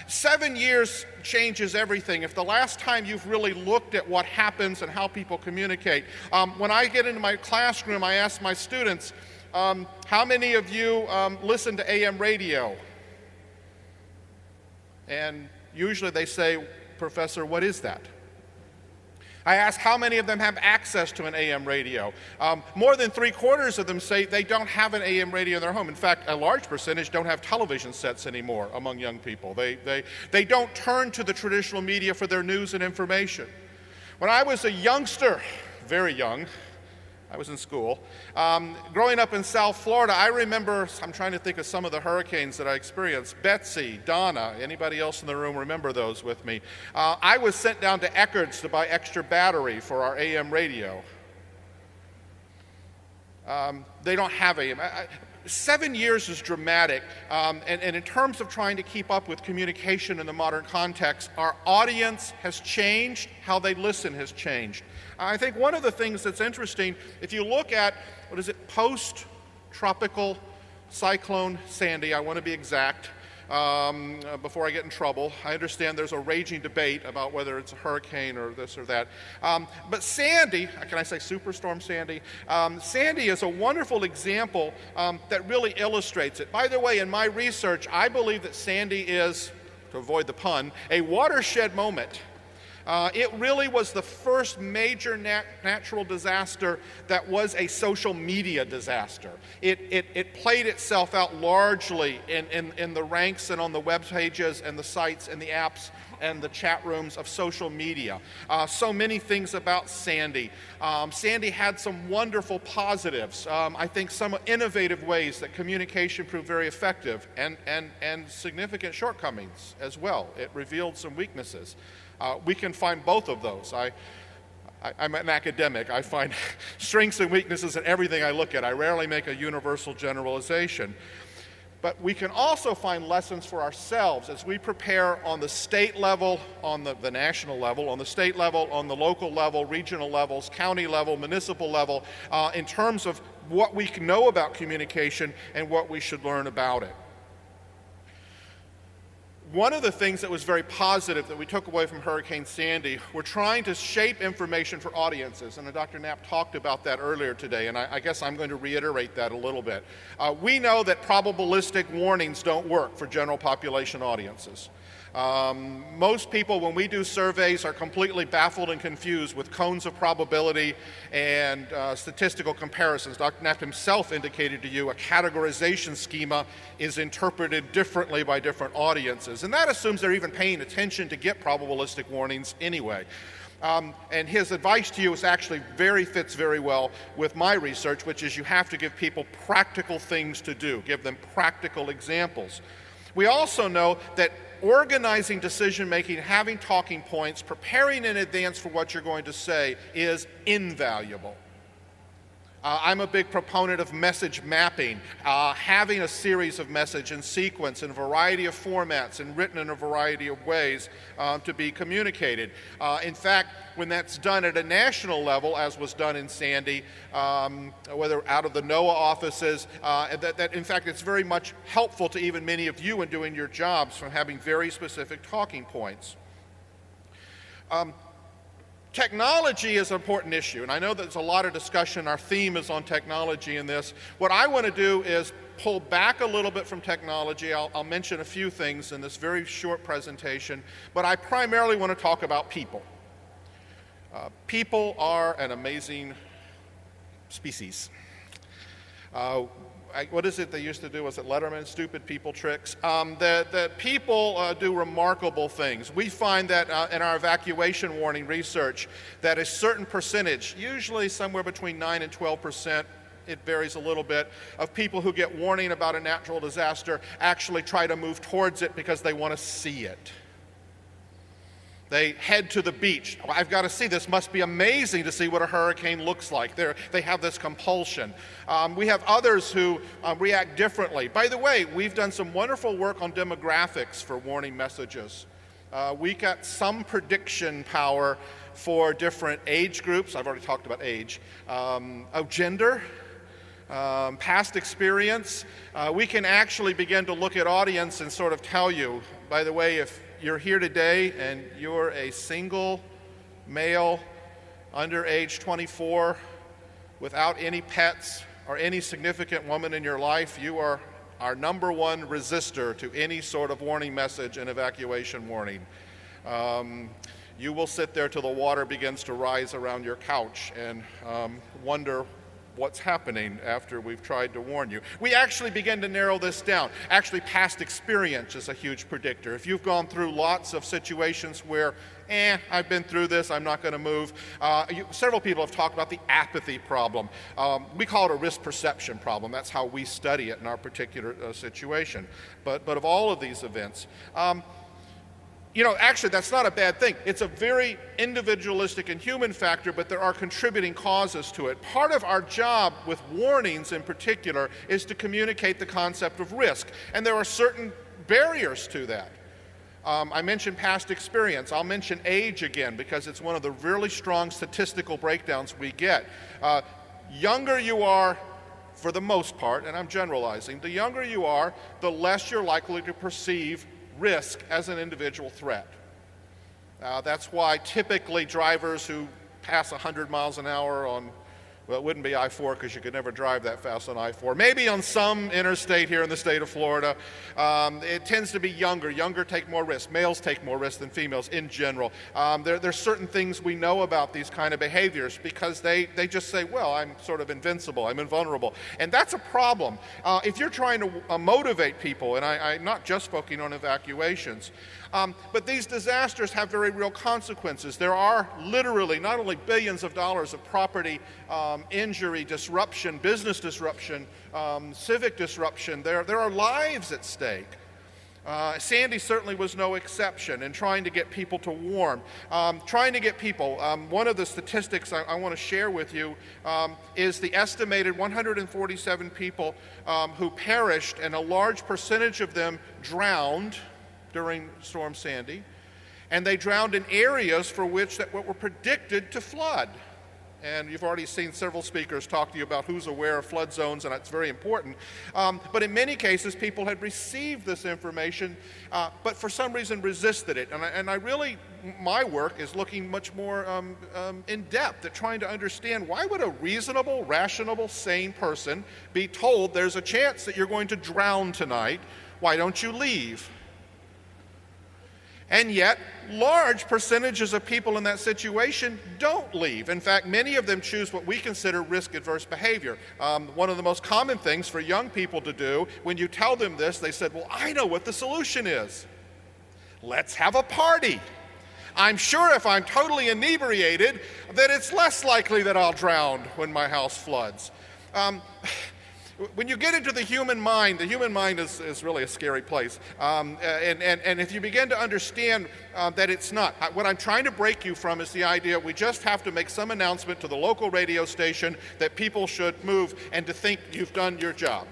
7 years changes everything. If the last time you've really looked at what happens and how people communicate, when I get into my classroom, I ask my students, how many of you listen to AM radio? And usually they say, Professor, what is that? I ask how many of them have access to an AM radio. More than 3/4 of them say they don't have an AM radio in their home. In fact, a large percentage don't have television sets anymore among young people. They don't turn to the traditional media for their news and information. When I was a youngster, very young, I was in school. Growing up in South Florida, I remember, I'm trying to think of some of the hurricanes that I experienced. Betsy, Donna, anybody else in the room remember those with me? I was sent down to Eckerd's to buy extra battery for our AM radio. They don't have AM. 7 years is dramatic, and in terms of trying to keep up with communication in the modern context, our audience has changed, how they listen has changed. I think one of the things that's interesting, if you look at, post-tropical cyclone Sandy, I want to be exact, before I get in trouble. I understand there's a raging debate about whether it's a hurricane or this or that. But Sandy, can I say Superstorm Sandy? Sandy is a wonderful example that really illustrates it. By the way, in my research, I believe that Sandy is, to avoid the pun, a watershed moment. It really was the first major natural disaster that was a social media disaster. It played itself out largely in the ranks and on the web pages and the sites and the apps and the chat rooms of social media. So many things about Sandy. Sandy had some wonderful positives. I think some innovative ways that communication proved very effective and significant shortcomings as well. It revealed some weaknesses. We can find both of those. I'm an academic. I find strengths and weaknesses in everything I look at. I rarely make a universal generalization. But we can also find lessons for ourselves as we prepare on the state level, on the national level, on the state level, on the local level, regional levels, county level, municipal level, in terms of what we can know about communication and what we should learn about it. One of the things that was very positive that we took away from Hurricane Sandy, we're trying to shape information for audiences, and Dr. Knapp talked about that earlier today, and I guess I'm going to reiterate that a little bit. We know that probabilistic warnings don't work for general population audiences. Most people, when we do surveys, are completely baffled and confused with cones of probability and statistical comparisons. Dr. Knapp himself indicated to you a categorization schema is interpreted differently by different audiences, and that assumes they're even paying attention to get probabilistic warnings anyway. And his advice to you is actually fits very well with my research, which is you have to give people practical things to do, give them practical examples. We also know that organizing decision-making, having talking points, preparing in advance for what you're going to say is invaluable. I'm a big proponent of message mapping, having a series of message in sequence in a variety of formats and written in a variety of ways to be communicated. In fact, when that's done at a national level, as was done in Sandy, whether out of the NOAA offices, that in fact it's very much helpful to even many of you in doing your jobs from having very specific talking points. Technology is an important issue, and I know there's a lot of discussion. Our theme is on technology in this. What I want to do is pull back a little bit from technology. I'll mention a few things in this very short presentation, but I primarily want to talk about people. People are an amazing species. What is it they used to do? Was it Letterman? Stupid people tricks. That people do remarkable things. We find that in our evacuation warning research that a certain percentage, usually somewhere between 9 and 12%, it varies a little bit, of people who get warning about a natural disaster actually try to move towards it because they want to see it. They head to the beach. I've got to see this. Must be amazing to see what a hurricane looks like. They have this compulsion. We have others who react differently. By the way, we've done some wonderful work on demographics for warning messages. We got some prediction power for different age groups. I've already talked about age. Gender, past experience. We can actually begin to look at audience and sort of tell you, by the way, if you're here today and you're a single male under age 24 without any pets or any significant woman in your life, you are our #1 resistor to any sort of warning message and evacuation warning. You will sit there till the water begins to rise around your couch and wonder what's happening after we've tried to warn you. We actually begin to narrow this down. Actually, past experience is a huge predictor. If you've gone through lots of situations where, I've been through this, I'm not going to move. Several people have talked about the apathy problem. We call it a risk perception problem. That's how we study it in our particular situation. But of all of these events, actually, that's not a bad thing. It's a very individualistic and human factor, but there are contributing causes to it. Part of our job with warnings in particular is to communicate the concept of risk, and there are certain barriers to that. I mentioned past experience. I'll mention age again because it's one of the really strong statistical breakdowns we get. Younger you are, for the most part, and I'm generalizing, the younger you are, the less you're likely to perceive risk as an individual threat. That's why typically drivers who pass 100 miles an hour on, well, it wouldn't be I-4 because you could never drive that fast on I-4. Maybe on some interstate here in the state of Florida, it tends to be younger. Younger take more risk. Males take more risk than females in general. There's certain things we know about these kind of behaviors because they just say, well, I'm sort of invincible, I'm invulnerable. And that's a problem. If you're trying to motivate people, and I'm not just focusing on evacuations, but these disasters have very real consequences. There are literally not only billions of dollars of property injury, disruption, business disruption, civic disruption. There are lives at stake. Sandy certainly was no exception in trying to get people to warn. Trying to get people, one of the statistics I want to share with you is the estimated 147 people who perished, and a large percentage of them drowned during Storm Sandy, and they drowned in areas for which that were predicted to flood. And you've already seen several speakers talk to you about who's aware of flood zones, and that's very important. But in many cases, people had received this information, but for some reason resisted it. And I really, my work is looking much more in depth at trying to understand why would a reasonable, rational, sane person be told there's a chance that you're going to drown tonight, why don't you leave? And yet, large percentages of people in that situation don't leave. In fact, many of them choose what we consider risk-adverse behavior. One of the most common things for young people to do, when you tell them this, they said, well, I know what the solution is. Let's have a party. I'm sure if I'm totally inebriated, that it's less likely that I'll drown when my house floods. When you get into the human mind is really a scary place. And if you begin to understand that it's not, what I'm trying to break you from is the idea we just have to make some announcement to the local radio station that people should move and to think you've done your job.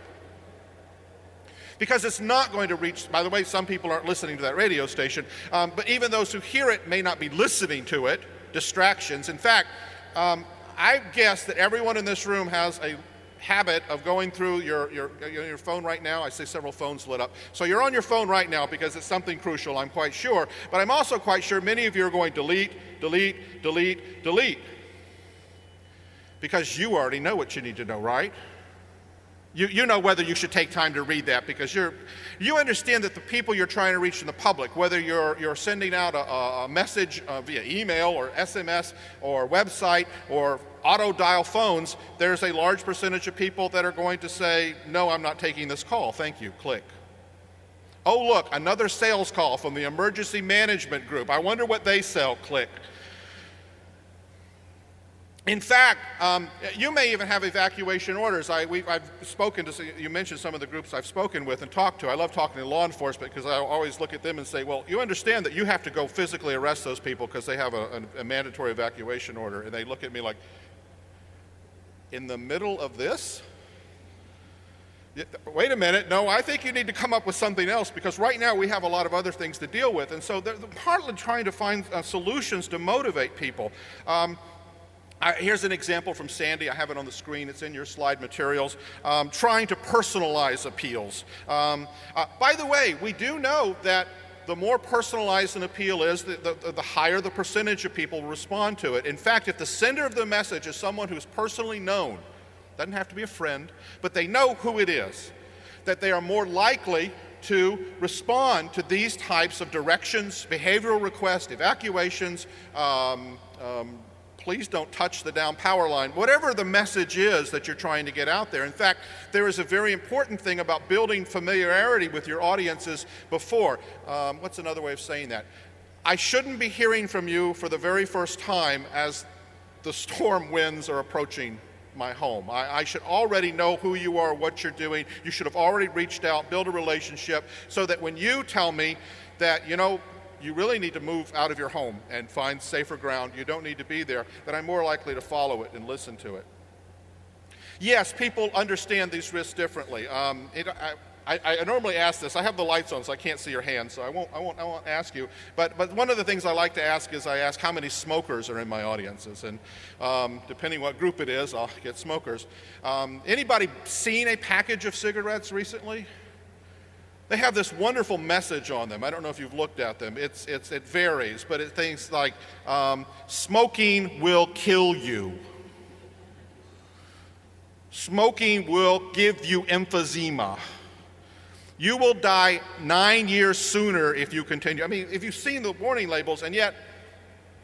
Because it's not going to reach, by the way, some people aren't listening to that radio station, but even those who hear it may not be listening to it, distractions. In fact, I guess that everyone in this room has a habit of going through your phone right now. I see several phones lit up. So you're on your phone right now because it's something crucial, I'm quite sure. But I'm also quite sure many of you are going delete, delete, delete, delete. Because you already know what you need to know, right? You know whether you should take time to read that because you understand that the people you're trying to reach in the public, whether you're sending out a message via email or SMS or website or auto dial phones, there's a large percentage of people that are going to say, no, I'm not taking this call, thank you, click. Oh look, another sales call from the emergency management group. I wonder what they sell, click. In fact, you may even have evacuation orders. I've spoken to, you mentioned some of the groups I've spoken with and talked to. I love talking to law enforcement because I always look at them and say, well, you understand that you have to go physically arrest those people because they have a mandatory evacuation order. And they look at me like, in the middle of this? Wait a minute, no, I think you need to come up with something else because right now we have a lot of other things to deal with. And so they're partly trying to find solutions to motivate people. Here's an example from Sandy. I have it on the screen. It's in your slide materials. Trying to personalize appeals. By the way, we do know that the more personalized an appeal is, the higher the percentage of people respond to it. In fact, if the sender of the message is someone who's personally known, doesn't have to be a friend, but they know who it is, that they are more likely to respond to these types of directions, behavioral requests, evacuations, please don't touch the down power line, whatever the message is that you're trying to get out there. In fact, there is a very important thing about building familiarity with your audiences before. What's another way of saying that? I shouldn't be hearing from you for the very first time as the storm winds are approaching my home. I should already know who you are, what you're doing. You should have already reached out, build a relationship, so that when you tell me that, you know, you really need to move out of your home and find safer ground, you don't need to be there, then I'm more likely to follow it and listen to it. Yes, people understand these risks differently. I normally ask this. I have the lights on, so I can't see your hands, so I won't ask you. But one of the things I like to ask is I ask how many smokers are in my audiences, and depending what group it is, I'll get smokers. Anybody seen a package of cigarettes recently? They have this wonderful message on them. I don't know if you've looked at them. It varies, but it things like, smoking will kill you. Smoking will give you emphysema. You will die 9 years sooner if you continue. I mean, if you've seen the warning labels, and yet,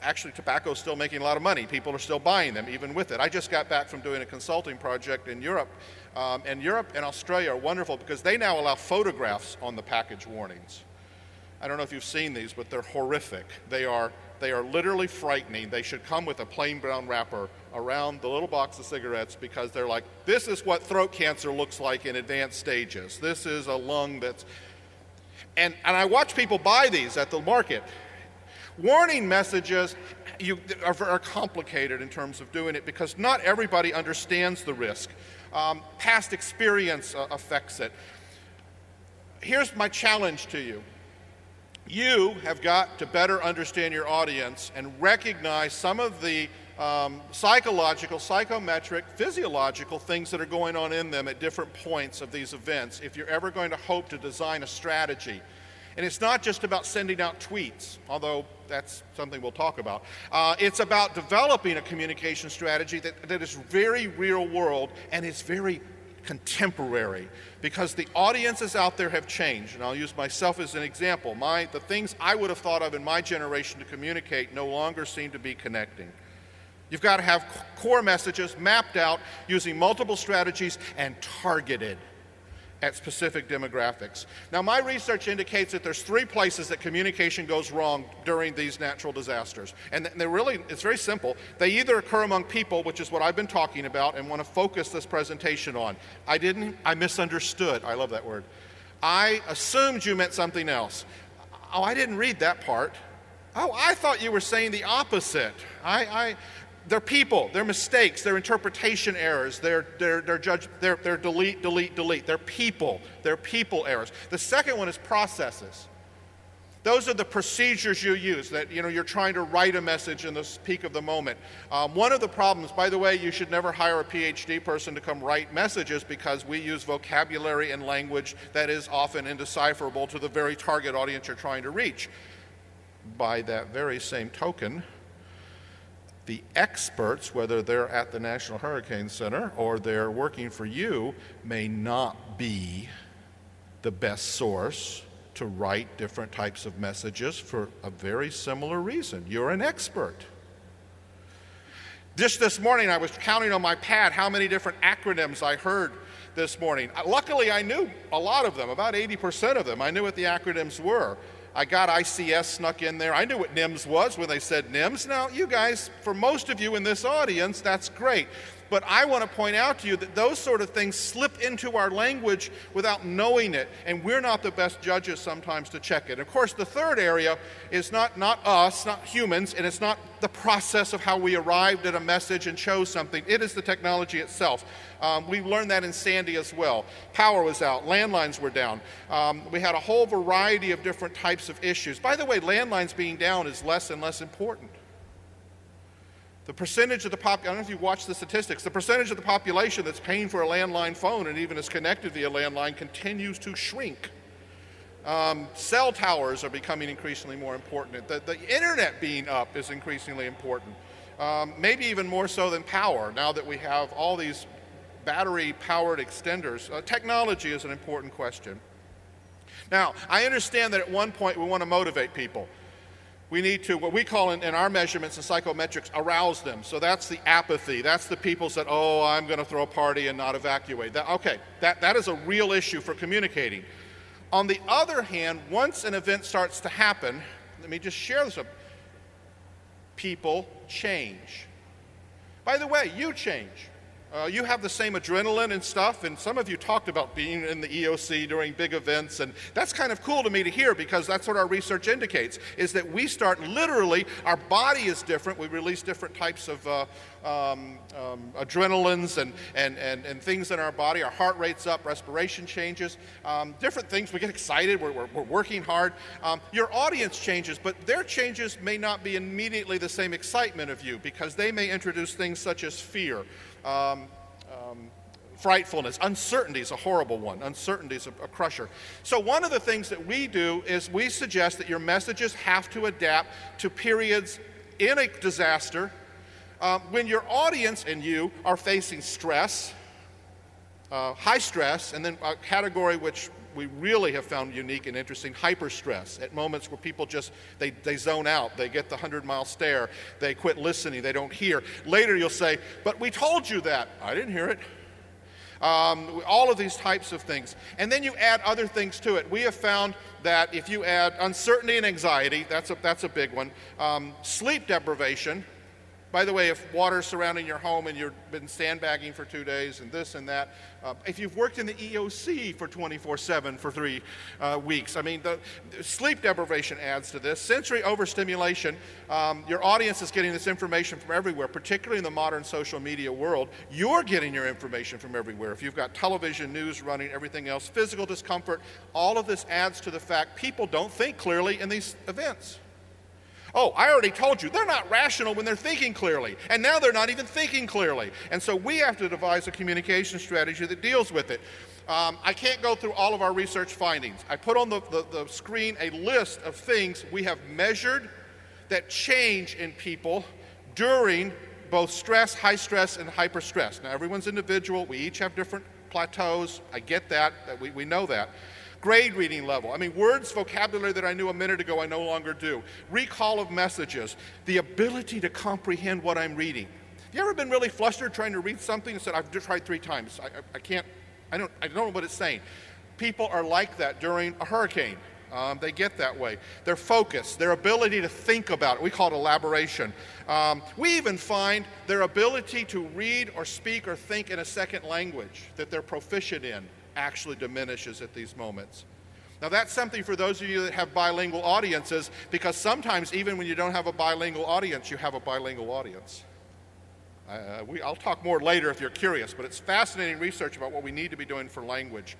actually, tobacco is still making a lot of money. People are still buying them, even with it. I just got back from doing a consulting project in Europe. And Europe and Australia are wonderful because they now allow photographs on the package warnings. I don't know if you've seen these, but they're horrific. They are literally frightening. They should come with a plain brown wrapper around the little box of cigarettes because they're like, this is what throat cancer looks like in advanced stages. This is a lung that's... And I watch people buy these at the market. Warning messages are complicated in terms of doing it because not everybody understands the risk. Past experience affects it. Here's my challenge to you. You have got to better understand your audience and recognize some of the psychological, psychometric, physiological things that are going on in them at different points of these events if you're ever going to hope to design a strategy. And it's not just about sending out tweets, although that's something we'll talk about. It's about developing a communication strategy that is very real world and is very contemporary because the audiences out there have changed. And I'll use myself as an example. The things I would have thought of in my generation to communicate no longer seem to be connecting. You've got to have core messages mapped out using multiple strategies and targeted. at specific demographics. Now, my research indicates that there's 3 places that communication goes wrong during these natural disasters. And they're really, it's very simple. They either occur among people, which is what I've been talking about and want to focus this presentation on. I misunderstood. I love that word. I assumed you meant something else. Oh, I didn't read that part. Oh, I thought you were saying the opposite. They're people, they're mistakes, they're interpretation errors, they're delete. They're people errors. The second one is processes. Those are the procedures you use that, you're trying to write a message in the peak of the moment. One of the problems, by the way, you should never hire a PhD person to come write messages because we use vocabulary and language that is often indecipherable to the very target audience you're trying to reach. By that very same token, the experts, whether they're at the National Hurricane Center or they're working for you, may not be the best source to write different types of messages for a very similar reason. You're an expert. Just this morning, I was counting on my pad how many different acronyms I heard this morning. Luckily, I knew a lot of them, about 80% of them. I knew what the acronyms were. I got ICS snuck in there. I knew what NIMS was when they said NIMS. Now, you guys, for most of you in this audience, that's great. But I want to point out to you that those sort of things slip into our language without knowing it, and we're not the best judges sometimes to check it. Of course, the third area is not us, not humans, and it's not the process of how we arrived at a message and chose something. It is the technology itself. We learned that in Sandy as well. Power was out, landlines were down. We had a whole variety of different types of issues. By the way, landlines being down is less and less important. The percentage of the I don't know if you've watched the statistics, the percentage of the population that's paying for a landline phone and even is connected via landline continues to shrink. Cell towers are becoming increasingly more important. The internet being up is increasingly important. Maybe even more so than power, now that we have all these battery-powered extenders. Technology is an important question. Now, I understand that at one point we want to motivate people. We need to, what we call in our measurements and psychometrics, arouse them. So that's the apathy. That's the people that, oh, I'm going to throw a party and not evacuate. That is a real issue for communicating. On the other hand, once an event starts to happen, let me just share this. People change. By the way, you change. You have the same adrenaline and stuff, and some of you talked about being in the EOC during big events, and that's kind of cool to me to hear because that's what our research indicates, is that we start literally, our body is different, we release different types of adrenalines and things in our body, our heart rate's up, respiration changes, different things, we get excited, we're working hard. Your audience changes, but their changes may not be immediately the same excitement of you because they may introduce things such as fear. Frightfulness, uncertainty is a horrible one. Uncertainty is a crusher. So one of the things that we do is we suggest that your messages have to adapt to periods in a disaster when your audience and you are facing stress, high stress, and then a category which we really have found unique and interesting, hyperstress, at moments where people just, they zone out, they get the 100-mile stare, they quit listening, they don't hear. Later you'll say, but we told you that. I didn't hear it. All of these types of things. And then you add other things to it. We have found that if you add uncertainty and anxiety, that's a big one, sleep deprivation. By the way, if water's surrounding your home and you've been sandbagging for 2 days and this and that, if you've worked in the EOC for 24/7 for 3 weeks, I mean, the sleep deprivation adds to this. Sensory overstimulation, your audience is getting this information from everywhere, particularly in the modern social media world. You're getting your information from everywhere. If you've got television, news running, everything else, physical discomfort, all of this adds to the fact people don't think clearly in these events. Oh, I already told you, they're not rational when they're thinking clearly, and now they're not even thinking clearly. And so we have to devise a communication strategy that deals with it. I can't go through all of our research findings. I put on the screen a list of things we have measured that change in people during both stress, high stress, and hyper stress. Now, everyone's individual. We each have different plateaus. I get that. We know that. Grade reading level. I mean, words, vocabulary that I knew a minute ago I no longer do. Recall of messages. The ability to comprehend what I'm reading. Have you ever been really flustered trying to read something and said, I've tried 3 times. I don't know what it's saying. People are like that during a hurricane. They get that way. Their focus, their ability to think about it, we call it elaboration. We even find their ability to read or speak or think in a second language that they're proficient in actually diminishes at these moments. Now that's something for those of you that have bilingual audiences, because sometimes even when you don't have a bilingual audience, you have a bilingual audience. I'll talk more later if you're curious, but it's fascinating research about what we need to be doing for language.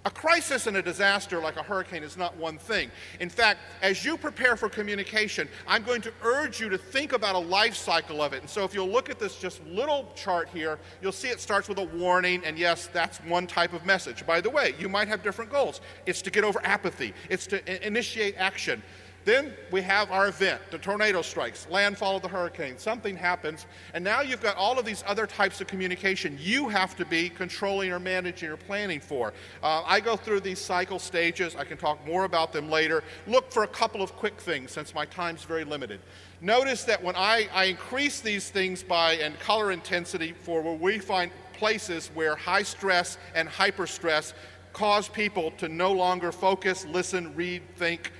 A crisis and a disaster like a hurricane is not one thing. In fact, as you prepare for communication, I'm going to urge you to think about a life cycle of it. And so if you'll look at this just little chart here, you'll see it starts with a warning, and yes, that's one type of message. By the way, you might have different goals. It's to get over apathy. It's to initiate action. Then we have our event, the tornado strikes, landfall of the hurricane, something happens, and now you've got all of these other types of communication you have to be controlling or managing or planning for. I go through these cycle stages. I can talk more about them later. Look for a couple of quick things since my time's very limited. Notice that when I increase these things and color intensity for where we find places where high stress and hyper stress cause people to no longer focus, listen, read, think,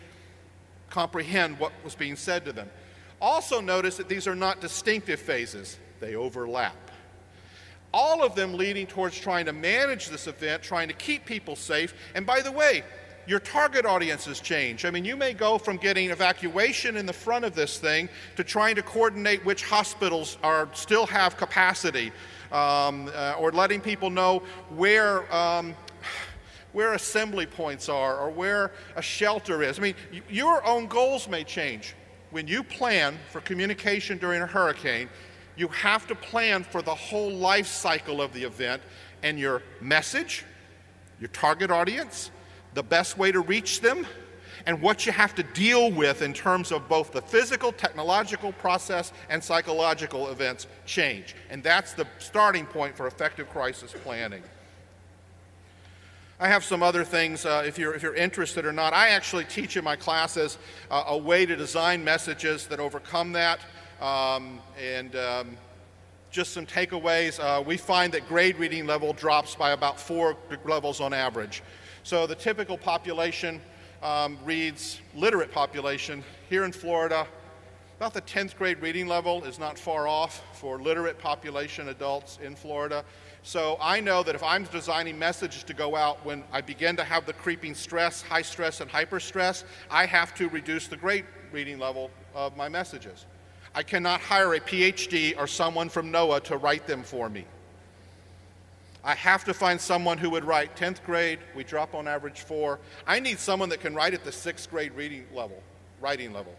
comprehend what was being said to them. Also notice that these are not distinctive phases. They overlap. All of them leading towards trying to manage this event, trying to keep people safe. And by the way, your target audiences change. I mean, you may go from getting evacuation in the front of this thing to trying to coordinate which hospitals still have capacity, or letting people know where assembly points are or where a shelter is. I mean, your own goals may change. When you plan for communication during a hurricane, you have to plan for the whole life cycle of the event and your message, your target audience, the best way to reach them, and what you have to deal with in terms of both the physical, technological process and psychological events change. And that's the starting point for effective crisis planning. I have some other things, if you're interested or not. I actually teach in my classes a way to design messages that overcome that. Just some takeaways. We find that grade reading level drops by about 4 levels on average. So the typical population reads, literate population, here in Florida, about the 10th grade reading level is not far off for literate population adults in Florida. So I know that if I'm designing messages to go out when I begin to have the creeping stress, high stress and hyper stress, I have to reduce the grade reading level of my messages. I cannot hire a PhD or someone from NOAA to write them for me. I have to find someone who would write 10th grade, we drop on average 4. I need someone that can write at the 6th grade writing level.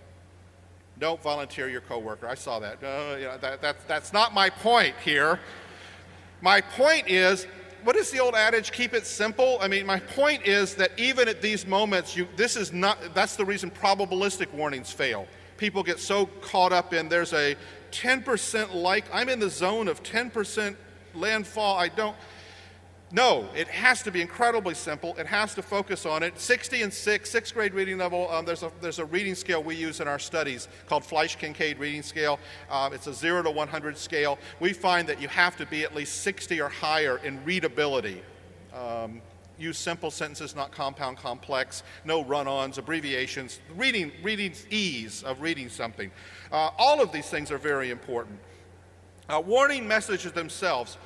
Don't volunteer your coworker. I saw that. That's not my point here. My point is, what is the old adage? Keep it simple. I mean, my point is that even at these moments, that's the reason probabilistic warnings fail. People get so caught up in there's a 10% I'm in the zone of 10% landfall. No, it has to be incredibly simple. It has to focus on it. 60 and 6th grade reading level, there's a reading scale we use in our studies called Fleisch-Kincaid reading scale. It's a 0 to 100 scale. We find that you have to be at least 60 or higher in readability. Use simple sentences, not compound complex, no run-ons, abbreviations, reading ease of reading something. All of these things are very important. Warning messages themselves.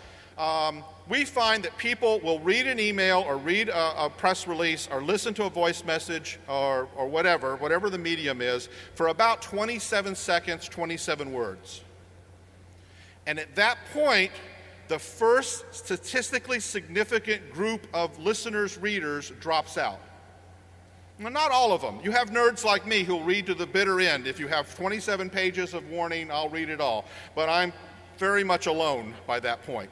We find that people will read an email or read a press release or listen to a voice message or whatever the medium is, for about 27 seconds, 27 words. And at that point, the first statistically significant group of listeners, readers, drops out. Now, not all of them. You have nerds like me who'll read to the bitter end. If you have 27 pages of warning, I'll read it all. But I'm very much alone by that point.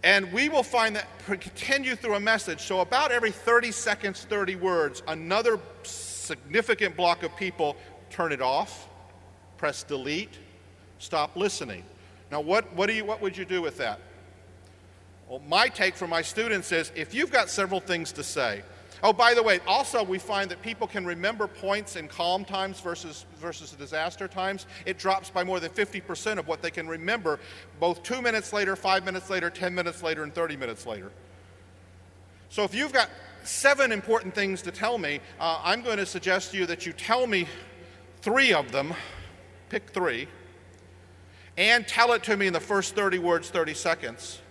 And we will find that continue through a message. So about every 30 seconds, 30 words, another significant block of people turn it off, press delete, stop listening. Now, what would you do with that? Well, my take from my students is if you've got several things to say. Oh, by the way, also we find that people can remember points in calm times versus disaster times. It drops by more than 50% of what they can remember both 2 minutes later, 5 minutes later, 10 minutes later, and 30 minutes later. So if you've got 7 important things to tell me, I'm going to suggest to you that you tell me 3 of them, pick 3, and tell it to me in the first 30 words, 30 seconds.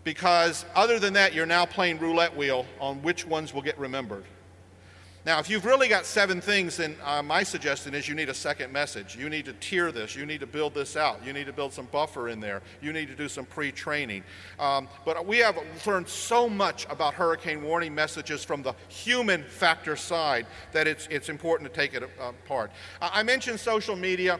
Because other than that, you're now playing roulette wheel on which ones will get remembered. Now, if you've really got 7 things, then my suggestion is you need a second message. You need to tier this. You need to build this out. You need to build some buffer in there. You need to do some pre-training. But we have learned so much about hurricane warning messages from the human factor side that it's important to take it apart. I mentioned social media.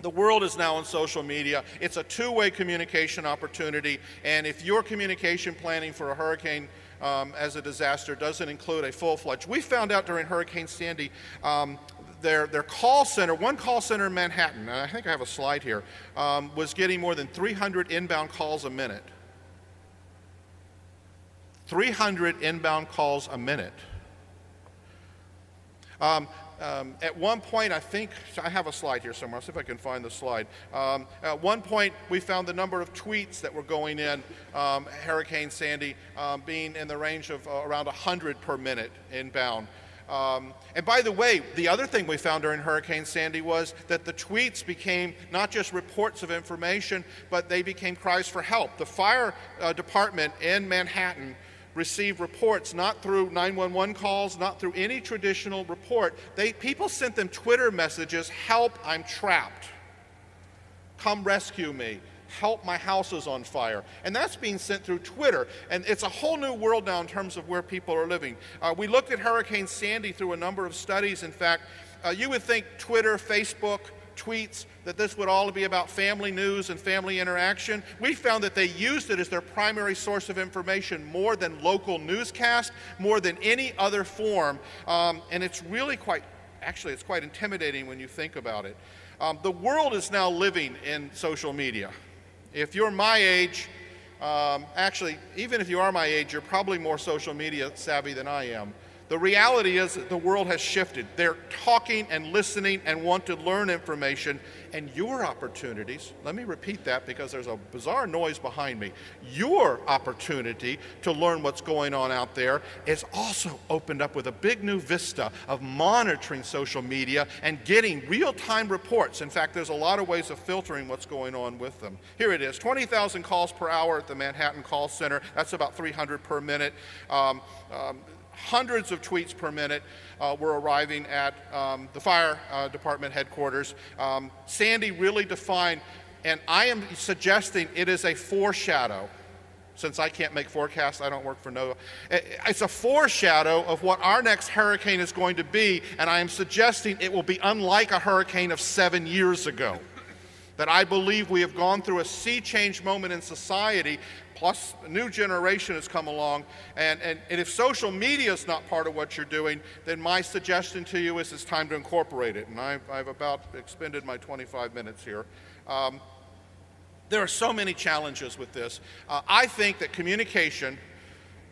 The world is now on social media. It's a two-way communication opportunity, and if your communication planning for a hurricane as a disaster doesn't include a full-fledged, we found out during Hurricane Sandy, their call center, one call center in Manhattan, and I think I have a slide here, was getting more than 300 inbound calls a minute. 300 inbound calls a minute. At one point, I think, I have a slide here somewhere. I'll see if I can find the slide. At one point, we found the number of tweets that were going in, Hurricane Sandy, being in the range of around 100 per minute inbound. And by the way, the other thing we found during Hurricane Sandy was that the tweets became not just reports of information, but they became cries for help. The fire department in Manhattan received reports not through 911 calls, not through any traditional report. People sent them Twitter messages, "Help, I'm trapped. Come rescue me. Help, my house is on fire." And that's being sent through Twitter. And it's a whole new world now in terms of where people are living. We looked at Hurricane Sandy through a number of studies. In fact, you would think Twitter, Facebook, tweets, that this would all be about family news and family interaction. We found that they used it as their primary source of information more than local newscasts, more than any other form. And it's really actually it's quite intimidating when you think about it. The world is now living in social media. If you're my age, actually, even if you are my age, you're probably more social media savvy than I am. The reality is that the world has shifted. They're talking and listening and want to learn information. And your opportunities, let me repeat that because there's a bizarre noise behind me. Your opportunity to learn what's going on out there is also opened up with a big new vista of monitoring social media and getting real-time reports. In fact, there's a lot of ways of filtering what's going on with them. Here it is, 20,000 calls per hour at the Manhattan Call Center. That's about 300 per minute. Hundreds of tweets per minute were arriving at the fire department headquarters. Sandy really defined, and I am suggesting it is a foreshadow. Since I can't make forecasts, I don't work for NOAA. It's a foreshadow of what our next hurricane is going to be, and I am suggesting it will be unlike a hurricane of 7 years ago. That I believe we have gone through a sea change moment in society, plus a new generation has come along, and if social media is not part of what you're doing, then my suggestion to you is it's time to incorporate it, and I've about expended my 25 minutes here. There are so many challenges with this. I think that communication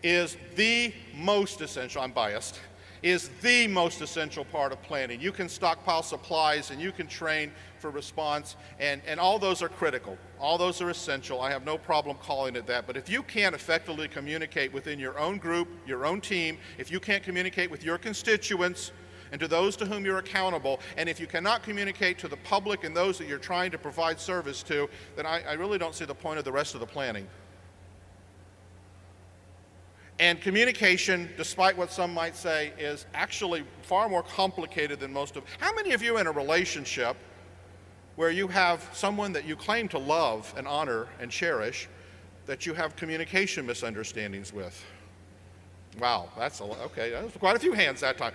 is the most essential, I'm biased, is the most essential part of planning. You can stockpile supplies and you can train for response, and all those are critical. All those are essential. I have no problem calling it that. But if you can't effectively communicate within your own group, your own team, if you can't communicate with your constituents and to those to whom you're accountable, and if you cannot communicate to the public and those that you're trying to provide service to, then I really don't see the point of the rest of the planning. And communication, despite what some might say, is actually far more complicated than most of. How many of you in a relationship where you have someone that you claim to love and honor and cherish that you have communication misunderstandings with? Wow, okay, that was quite a few hands that time.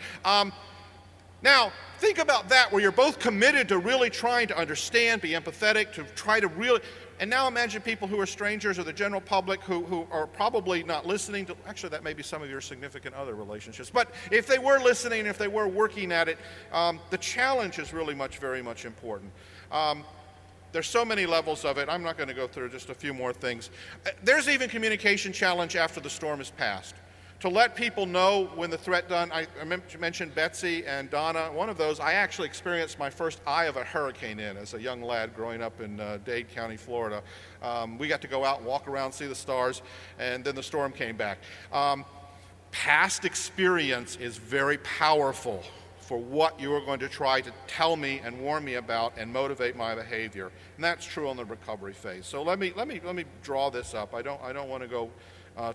Now, think about that, where you're both committed to really trying to understand, be empathetic, to try to really, and now imagine people who are strangers or the general public who are probably not listening to, actually that may be some of your significant other relationships, but if they were listening, if they were working at it, the challenge is really very much important. There's so many levels of it. I'm not going to go through just a few more things. There's even communication challenge after the storm is passed. to let people know when the threat done. I mentioned Betsy and Donna. One of those, I actually experienced my first eye of a hurricane in as a young lad growing up in Dade County, Florida. We got to go out and walk around, see the stars, and then the storm came back. Past experience is very powerful for what you are going to try to tell me and warn me about and motivate my behavior. And that's true on the recovery phase. So let me draw this up. I don't want to go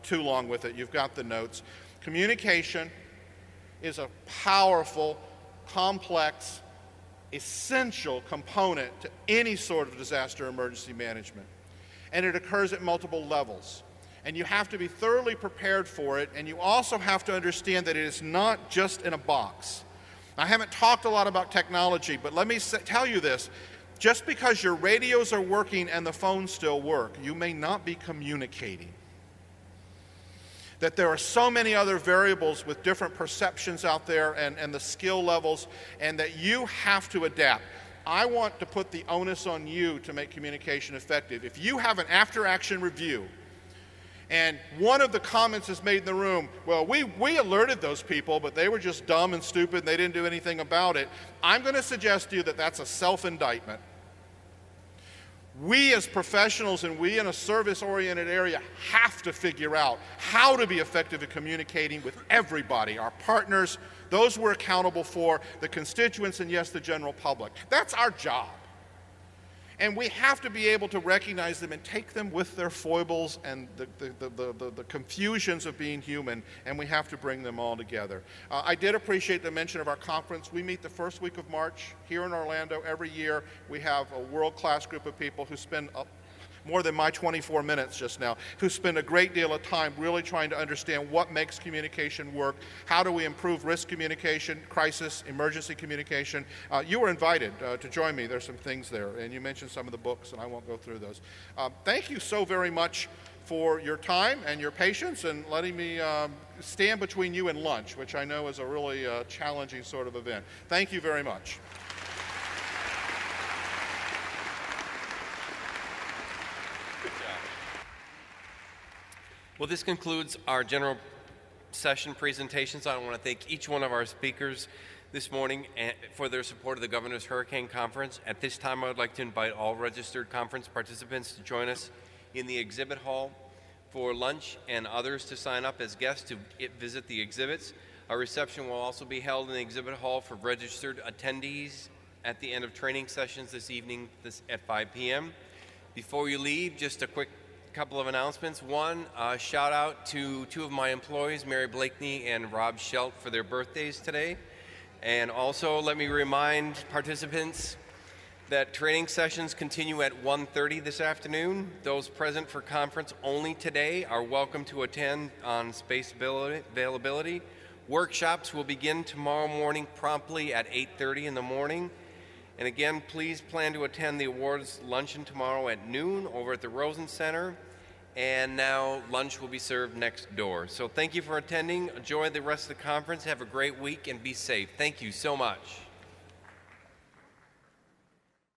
too long with it. You've got the notes. Communication is a powerful, complex, essential component to any sort of disaster emergency management. And it occurs at multiple levels. And you have to be thoroughly prepared for it, and you also have to understand that it is not just in a box. I haven't talked a lot about technology, but let me tell you this. Just because your radios are working and the phones still work, you may not be communicating. That there are so many other variables with different perceptions out there and the skill levels, and that you have to adapt. I want to put the onus on you to make communication effective. If you have an after-action review, and one of the comments is made in the room, well, we alerted those people, but they were just dumb and stupid and they didn't do anything about it. I'm going to suggest to you that that's a self-indictment. We as professionals and we in a service-oriented area have to figure out how to be effective at communicating with everybody, our partners, those we're accountable for, the constituents, and yes, the general public. That's our job. And we have to be able to recognize them and take them with their foibles and the confusions of being human, and we have to bring them all together. I did appreciate the mention of our conference. We meet the first week of March here in Orlando every year. We have a world-class group of people who spend more than my 24 minutes just now, who spend a great deal of time really trying to understand what makes communication work, how do we improve risk communication, crisis, emergency communication. You were invited to join me. There's some things there, and you mentioned some of the books, and I won't go through those. Thank you so very much for your time and your patience and letting me stand between you and lunch, which I know is a really challenging sort of event. Thank you very much. Well, this concludes our general session presentations. I want to thank each one of our speakers this morning for their support of the Governor's Hurricane Conference. At this time, I would like to invite all registered conference participants to join us in the exhibit hall for lunch and others to sign up as guests to visit the exhibits. Our reception will also be held in the exhibit hall for registered attendees at the end of training sessions this evening at 5 p.m. Before you leave, just a quick couple of announcements. One, shout out to two of my employees, Mary Blakeney and Rob Schelt, for their birthdays today. And also let me remind participants that training sessions continue at 1:30 this afternoon. Those present for conference only today are welcome to attend on space availability. Workshops will begin tomorrow morning promptly at 8:30 in the morning. And again, please plan to attend the awards luncheon tomorrow at noon over at the Rosen Center. And now lunch will be served next door. So thank you for attending. Enjoy the rest of the conference. Have a great week and be safe. Thank you so much.